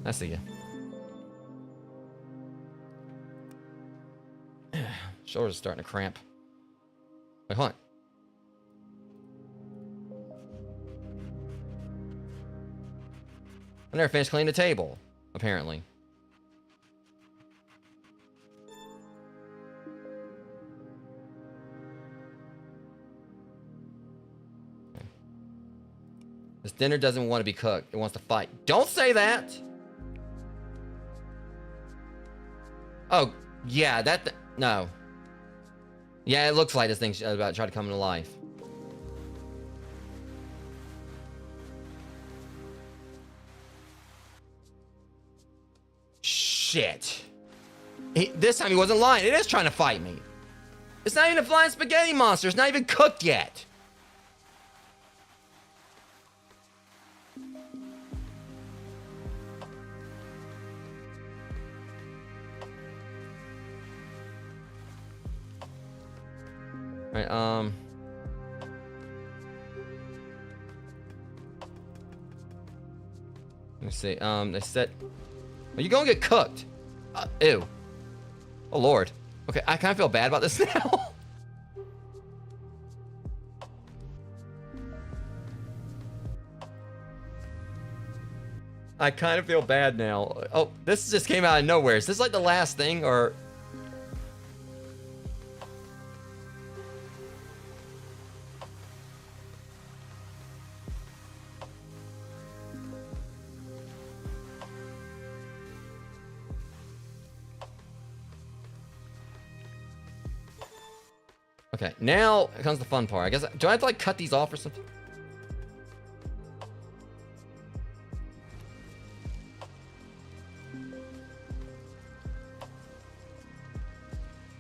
I see ya. Shoulders starting to cramp. Wait, hold on. I never finished cleaning the table, apparently. Okay. This dinner doesn't want to be cooked. It wants to fight. Don't say that! Oh, yeah, no. Yeah, it looks like this thing's about to try to come to life. Shit. This time he wasn't lying. It is trying to fight me. It's not even a flying spaghetti monster. It's not even cooked yet. Alright, let me see. They said... Are you gonna get cooked? Ew. Oh, Lord. Okay, I kind of feel bad about this now. I kind of feel bad now. Oh, this just came out of nowhere. Is this like the last thing, or... Okay, now comes the fun part. I guess, do I have to like cut these off or something?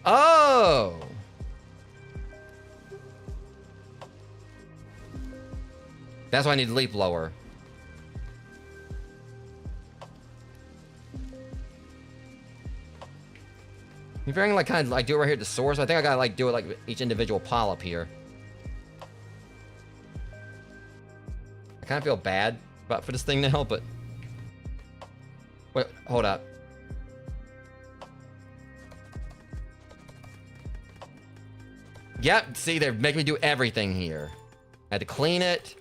Oh! That's why I need the leaf blower. If you're like kind of like do it right here at the source, I think I gotta like do it like each individual polyp here. I kind of feel bad for this thing now, but wait, hold up. Yep, see, they're making me do everything here. I had to clean it.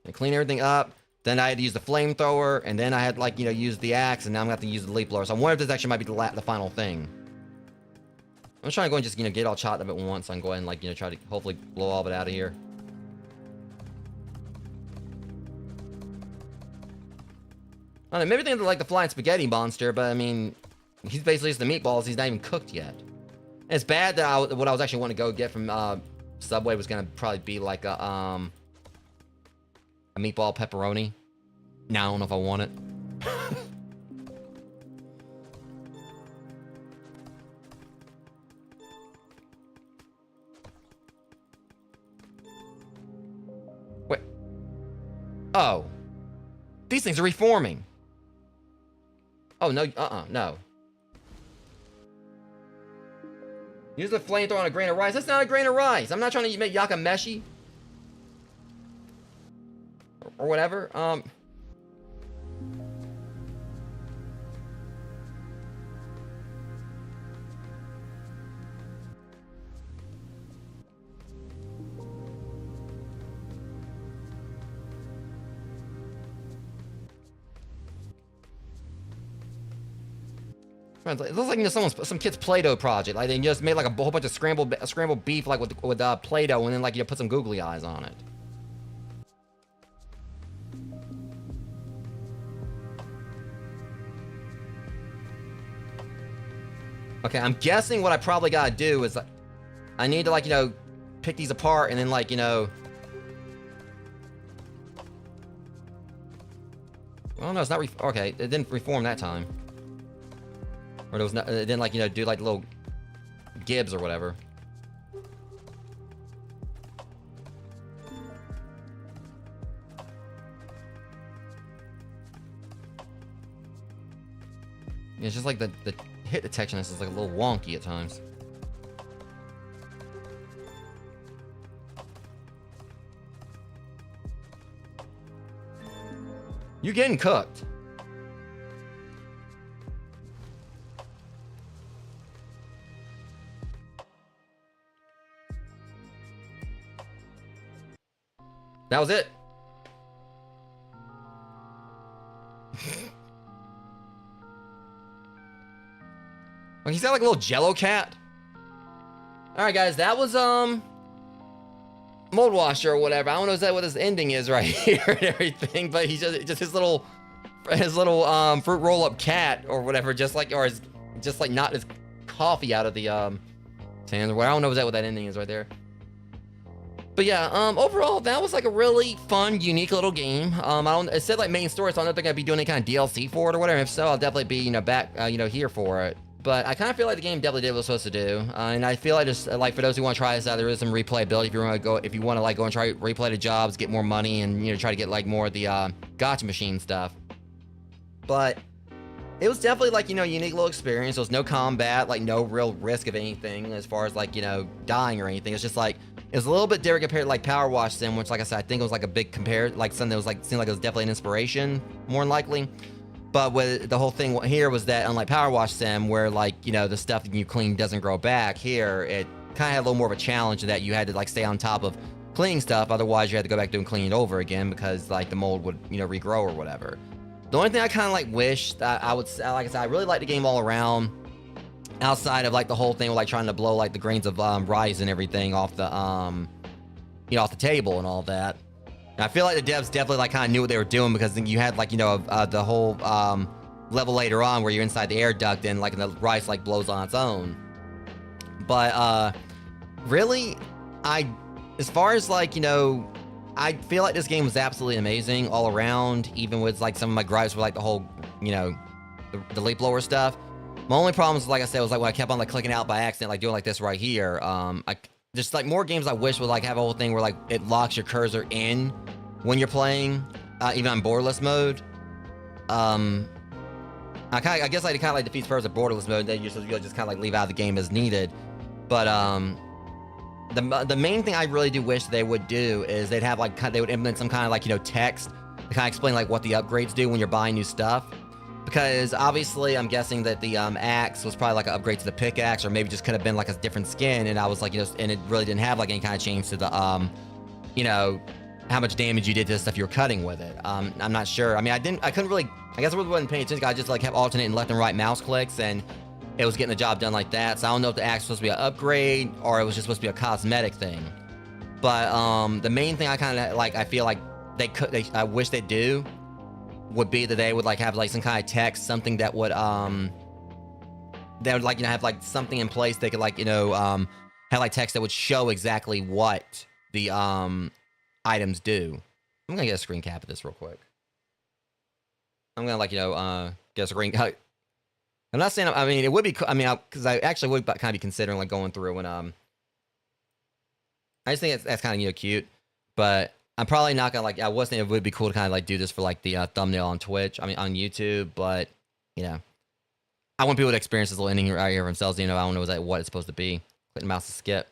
I clean everything up. Then I had to use the flamethrower, and then I had, like, you know, use the axe, and now I'm going to have to use the leaf blower. So I wonder if this actually might be the final thing. I'm trying to go and just, you know, get all chopped up at once. So I can go ahead and, like, you know, try to hopefully blow all of it out of here. I don't know, maybe they're like the flying spaghetti monster, but, I mean, he's basically just the meatballs. He's not even cooked yet. And it's bad that what I was actually wanting to go get from Subway was going to probably be, like, a meatball pepperoni. Now I don't know if I want it. Wait. Oh. These things are reforming. Oh, no. No. Use the flamethrower on a grain of rice. That's not a grain of rice. I'm not trying to make yakimeshi. Or whatever. It looks like, you know, some kid's Play-Doh project. Like, they just made like a whole bunch of scrambled beef, like with Play-Doh, and then like, you know, put some googly eyes on it. Okay, I'm guessing what I probably gotta do is, I need to, like, you know, pick these apart and then, like, you know... Oh, no, it's not okay, it didn't reform that time. Or it was not, it didn't, like, you know, do, like, little gibs or whatever. Yeah, it's just like the hit detection is like a little wonky at times. You're getting cooked. That was it. Like, he's got like a little Jello cat. All right, guys, that was Moldwasher or whatever. I don't know what his ending is right here and everything, but he's just his little fruit roll up cat or whatever, just like not his coffee out of the sands or whatever. I don't know what that ending is right there. But yeah, overall, that was like a really fun, unique little game. It said like main story, so I don't know if they're gonna be doing any kind of DLC for it or whatever. If so, I'll definitely be, you know, back, you know, here for it. But I kind of feel like the game definitely did what it was supposed to do, and I feel like just like for those who want to try this out, there is some replayability if you want to like go and try replay the jobs, get more money, and you know try to get like more of the gotcha machine stuff. But it was definitely like, you know, a unique little experience. There was no combat, like no real risk of anything as far as like, you know, dying or anything. It's just like it was a little bit different compared to like Power Wash Sim, which like I said, I think it was like a big like something that was like seemed like it was definitely an inspiration more than likely. But with the whole thing here was that, unlike Power Wash Sim, where like, you know, the stuff that you clean doesn't grow back, here it kind of had a little more of a challenge in that you had to like stay on top of cleaning stuff. Otherwise, you had to go back to and clean it over again because like the mold would, you know, regrow or whatever. The only thing I kind of like wish that I would, like I said, I really like the game all around. Outside of like the whole thing with like trying to blow like the grains of rice and everything off the you know, off the table and all that. And I feel like the devs definitely like kind of knew what they were doing, because then you had like, you know, the whole level later on where you're inside the air duct and like the rice like blows on its own. But really, as far as like, you know, I feel like this game was absolutely amazing all around, even with like some of my gripes with like the whole, you know, the leaf blower stuff. My only problems, like I said, was like when I kept on like clicking out by accident, like doing like this right here. Just like more games I wish would like have a whole thing where like it locks your cursor in when you're playing, even on borderless mode. I guess like it kind of like defeats purpose of borderless mode, that you're supposed to just kind of like leave out of the game as needed. But the main thing I really do wish they would do is they'd have like they would implement some kind of like, you know, text to kind of explain like what the upgrades do when you're buying new stuff. Because obviously I'm guessing that the axe was probably like an upgrade to the pickaxe, or maybe just could have been like a different skin, and I was like, you know, and it really didn't have like any kind of change to the you know, how much damage you did to the stuff you were cutting with it. I'm not sure. I mean, I couldn't really, I guess I really wasn't paying attention. I just like kept alternating left and right mouse clicks, and it was getting the job done like that. So I don't know if the axe was supposed to be an upgrade or it was just supposed to be a cosmetic thing. But the main thing I kind of like, I feel like I wish they do, would be that they would like have like some kind of text, something that would like, you know, have like something in place they could like, you know, have like text that would show exactly what the items do. I'm gonna get a screen cap of this real quick. I'm gonna like, you know, get a screen. I'm not saying, I mean, it would be, I mean, because I actually would kind of be considering like going through and I just think that's kind of, you know, cute, but I'm probably not gonna like, I was thinking it would be cool to kind of like do this for like the thumbnail on Twitch, I mean on YouTube, but you know, I want people to experience this little ending right here themselves. You know, I don't know what it's supposed to be. Click the mouse to skip.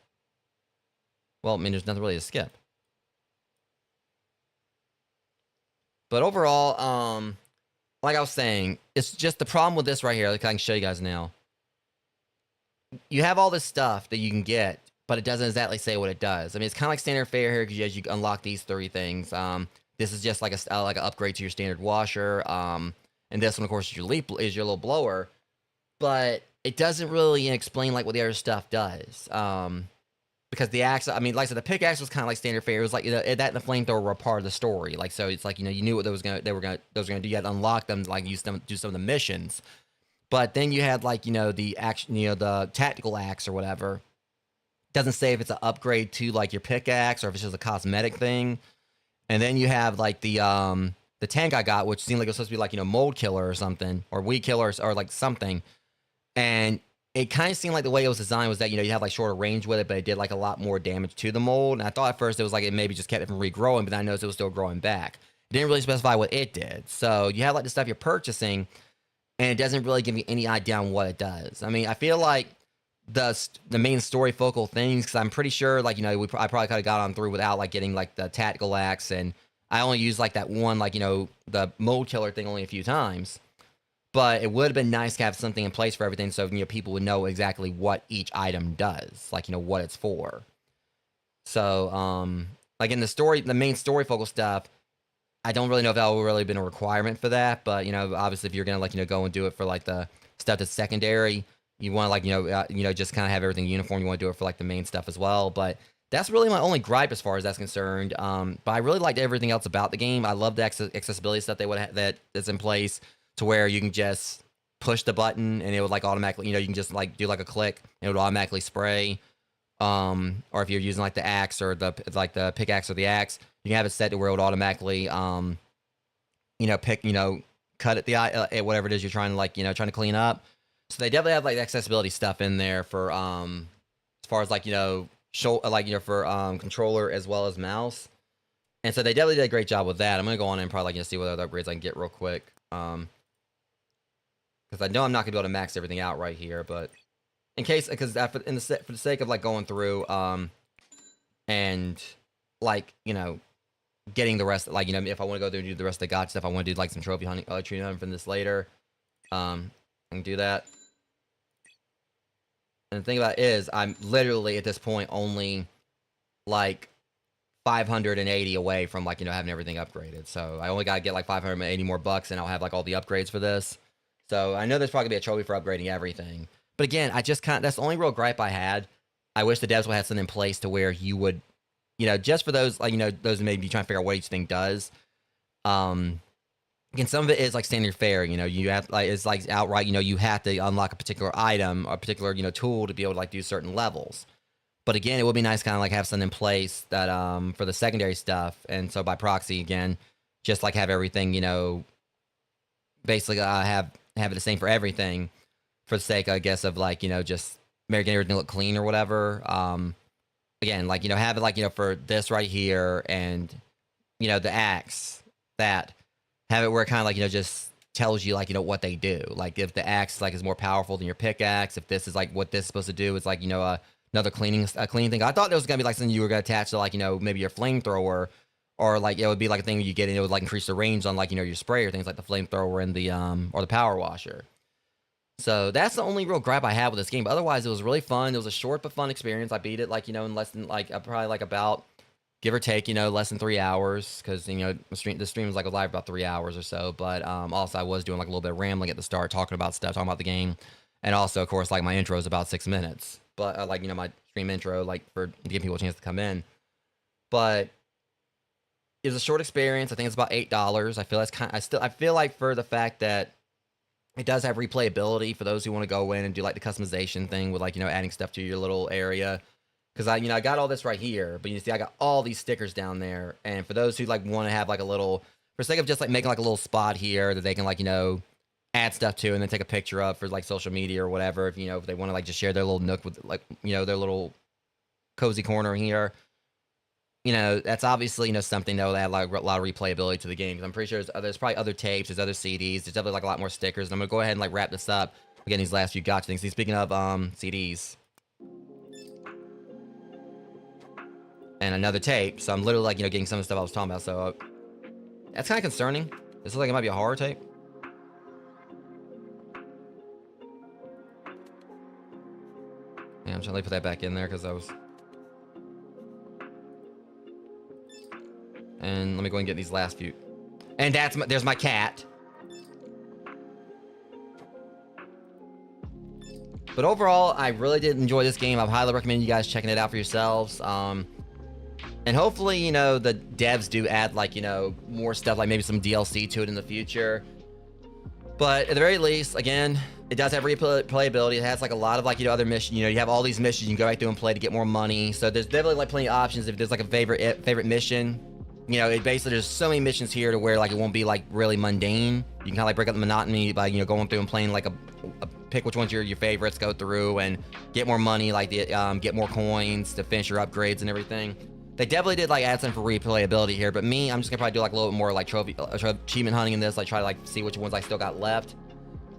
Well, I mean, there's nothing really to skip. But overall, like I was saying, it's just the problem with this right here. Like I can show you guys now. You have all this stuff that you can get, but it doesn't exactly say what it does. I mean, it's kind of like standard fare here, because as you unlock these 3 things, this is just like like an upgrade to your standard washer. And this one, of course, is your little blower. but it doesn't really explain like what the other stuff does. Because the axe, I mean, like I said, the pickaxe was kind of like standard fare. It was like, that and the flamethrower were part of the story. Like, so it's like, you knew what they were gonna do. You had to unlock them, like use them, do some of the missions. But then you had like, the action, the tactical axe or whatever. Doesn't say if it's an upgrade to like your pickaxe or if it's just a cosmetic thing. And then you have like the tank I got, which seemed like it was supposed to be like, mold killer or something, or weed killer or like something. And it kind of seemed like the way it was designed was that, you have like shorter range with it, but it did like a lot more damage to the mold. And I thought at first it was like it maybe just kept it from regrowing, but then I noticed it was still growing back. It didn't really specify what it did. So you have like the stuff you're purchasing, and it doesn't really give you any idea on what it does. I mean, I feel like the main story focal things, because I'm pretty sure like, I probably could have got on through without like getting like the tactical axe, and I only used like that one, like, the mold killer thing only a few times. But it would have been nice to have something in place for everything so, people would know exactly what each item does, like, what it's for. So, like in the main story focal stuff, I don't really know if that would really been a requirement for that. But, obviously if you're going to like, go and do it for like the stuff that's secondary, you want to like, just kind of have everything uniform. You want to do it for like the main stuff as well. But that's really my only gripe as far as that's concerned. But I really liked everything else about the game. I love the accessibility stuff they would have that's in place, to where you can just push the button and it would like automatically, you can just like do like a click and it would automatically spray. Or if you're using like the axe or the pickaxe or the axe, you can have it set to where it would automatically, cut at whatever it is you're trying to like, trying to clean up. So they definitely have like accessibility stuff in there for, as far as like, for controller as well as mouse. And so they definitely did a great job with that. I'm gonna go on and probably like, see what other upgrades I can get real quick. Because I know I'm not gonna be able to max everything out right here, but in case, because for the sake of like going through, and like, getting the rest, like, if I want to go there and do the rest of the gotcha stuff, I want to do like some trophy hunting, tree hunting from this later. I can do that. And the thing about it is, I'm literally at this point only like 580 away from like, having everything upgraded. So I only got to get like 580 more bucks and I'll have like all the upgrades for this. So I know there's probably gonna be a trophy for upgrading everything. But again, I just that's the only real gripe I had. I wish the devs would have something in place to where you would, just for those, like, those who may be trying to figure out what each thing does. Again, some of it is like standard fare, you have like, it's like outright, you have to unlock a particular item or a particular, tool to be able to like do certain levels. But again, it would be nice to kind of like have something in place that, for the secondary stuff. And so by proxy, again, just like have everything, basically have it the same for everything, for the sake, I guess, of like, just making everything look clean or whatever. Again, like, have it like, for this right here and, the axe, that, have it where it kind of like, just tells you like, what they do. Like if the axe like is more powerful than your pickaxe, if this is like what this is supposed to do, it's like, another cleaning thing. I thought it was gonna be like something you were gonna attach to like, maybe your flamethrower, or like it would be like a thing you get and it would like increase the range on like, your spray or things like the flamethrower and the or the power washer. So that's the only real gripe I have with this game. But otherwise, it was really fun. It was a short but fun experience. I beat it like, in less than like probably like about, give or take, less than 3 hours, because the stream was like live about 3 hours or so. But also I was doing like a little bit of rambling at the start, talking about the game, and also of course like my intro is about 6 minutes. But like, my stream intro, like to give people a chance to come in. But it was a short experience. I think it's about $8. I feel that's I feel like for the fact that it does have replayability for those who want to go in and do like the customization thing with like, adding stuff to your little area. Because I got all this right here, but you see I got all these stickers down there. And for those who like want to have like a little, for sake of just like making like a little spot here that they can like, add stuff to and then take a picture of for like social media or whatever, if if they want to like just share their little nook with like, their little cozy corner here, that's obviously, something that will add like a lot of replayability to the game. Because I'm pretty sure there's probably other tapes, there's other CDs, there's definitely like a lot more stickers. And I'm gonna go ahead and like wrap this up again, these last few gotcha things. Speaking of CDs and another tape, so I'm literally like, getting some of the stuff I was talking about. So that's kind of concerning. This looks like it might be a horror tape. Yeah, I'm trying to put that back in there because I was. And let me go and get these last few. And there's my cat. But overall, I really did enjoy this game. I highly recommend you guys checking it out for yourselves. And hopefully, you know, the devs do add, like, you know, more stuff, like maybe some DLC to it in the future. But at the very least, again, it does have replayability. It has like a lot of, like, you know, other missions. You know, you have all these missions you can go back through and play to get more money. So there's definitely like plenty of options. If there's like a favorite mission, you know, it basically, there's so many missions here to where like it won't be like really mundane. You can kind of like break up the monotony by, you know, going through and playing like a pick which ones are your favorites, go through and get more money, like the get more coins to finish your upgrades and everything. They definitely did like add some for replayability here, but me, I'm just gonna probably do like a little bit more like trophy achievement hunting in this, like try to like see which ones I still got left.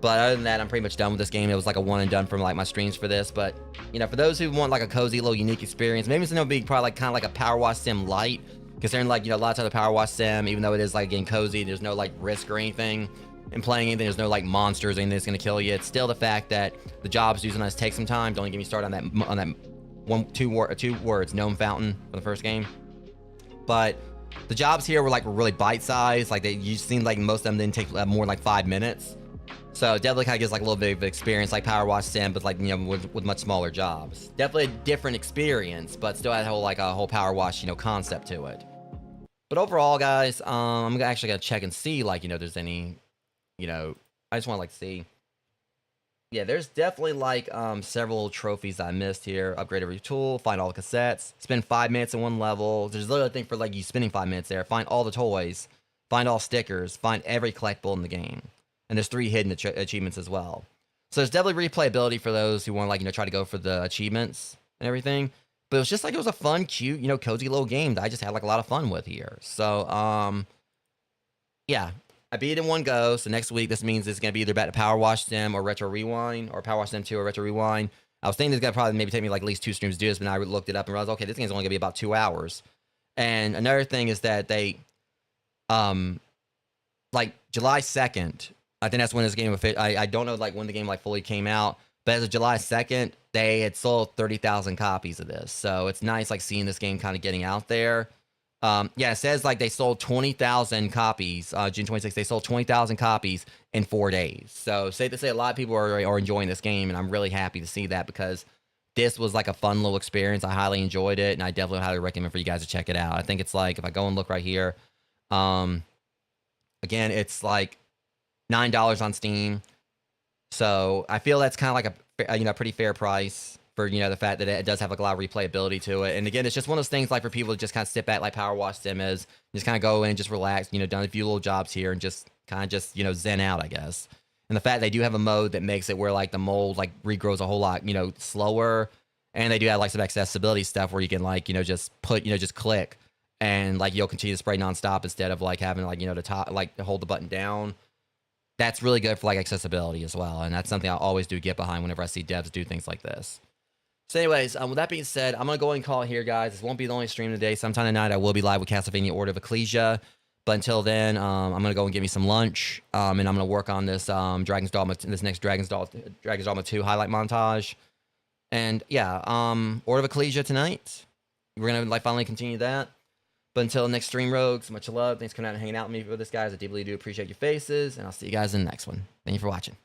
But other than that, I'm pretty much done with this game. It was like a one and done from like my streams for this. But you know, for those who want like a cozy little unique experience, maybe it's gonna be probably like kind of like a Power Wash Sim light, considering like, you know, a lot of times the Power Wash Sim, even though it is like getting cozy, there's no like risk or anything in playing anything. There's no like monsters or anything that's gonna kill you. It's still the fact that the jobs do sometimes take some time. Don't get me started on that two words gnome fountain for the first game. But the jobs here were like really bite-sized. Like you seemed like most of them didn't take more than like 5 minutes. So definitely kind of gives like a little bit of experience, like Power Wash Sim, but like, you know, with much smaller jobs. Definitely a different experience, but still had a whole Power Wash, you know, concept to it. But overall, guys, I'm actually gonna check and see, like, you know, there's any, you know, I just want to like see. Yeah, there's definitely like several trophies I missed here. Upgrade every tool, find all the cassettes, spend 5 minutes in one level. There's literally a thing for like you spending 5 minutes there. Find all the toys, find all stickers, find every collectible in the game. And there's 3 hidden achievements as well. So there's definitely replayability for those who want to, like, you know, try to go for the achievements and everything. But it was just like, it was a fun, cute, you know, cozy little game that I just had like a lot of fun with here. So yeah, I beat it in one go. So next week, this means it's going to be either back to Power Wash Sim or Retro Rewind, or Power Wash Sim 2 or Retro Rewind. I was thinking it's going to probably maybe take me like at least 2 streams to do this, but now I looked it up and realized, okay, this game's only going to be about 2 hours. And another thing is that they, like July 2nd, I think that's when this game, I don't know like when the game like fully came out, but as of July 2nd, they had sold 30,000 copies of this. So it's nice like seeing this game kind of getting out there. Yeah, it says like they sold 20,000 copies, June 26th. They sold 20,000 copies in 4 days. So safe to say a lot of people are enjoying this game, and I'm really happy to see that because this was like a fun little experience. I highly enjoyed it, and I definitely highly recommend for you guys to check it out. I think it's like, if I go and look right here, again, it's like $9 on Steam. So I feel that's kind of like a, you know, pretty fair price for, you know, the fact that it does have like a lot of replayability to it. And again, it's just one of those things like for people to just kind of sit back like Power Wash Sim is, just kind of go in and just relax, you know, done a few little jobs here and just kind of just, you know, zen out, I guess. And the fact they do have a mode that makes it where like the mold like regrows a whole lot, you know, slower. And they do have like some accessibility stuff where you can like, you know, just put, you know, just click and like you'll continue to spray nonstop instead of like having like, you know, to hold the button down. That's really good for like accessibility as well. And that's something I always do get behind whenever I see devs do things like this. So anyways, with that being said, I'm going to go ahead and call it here, guys. This won't be the only stream today. Sometime tonight I will be live with Castlevania Order of Ecclesia. But until then, I'm going to go and get me some lunch. And I'm going to work on this this next Dragon's Dogma 2 highlight montage. And yeah, Order of Ecclesia tonight. We're going to like finally continue that. But until next stream, Rogues, much love. Thanks for coming out and hanging out with me for this, guys. I deeply do appreciate your faces. And I'll see you guys in the next one. Thank you for watching.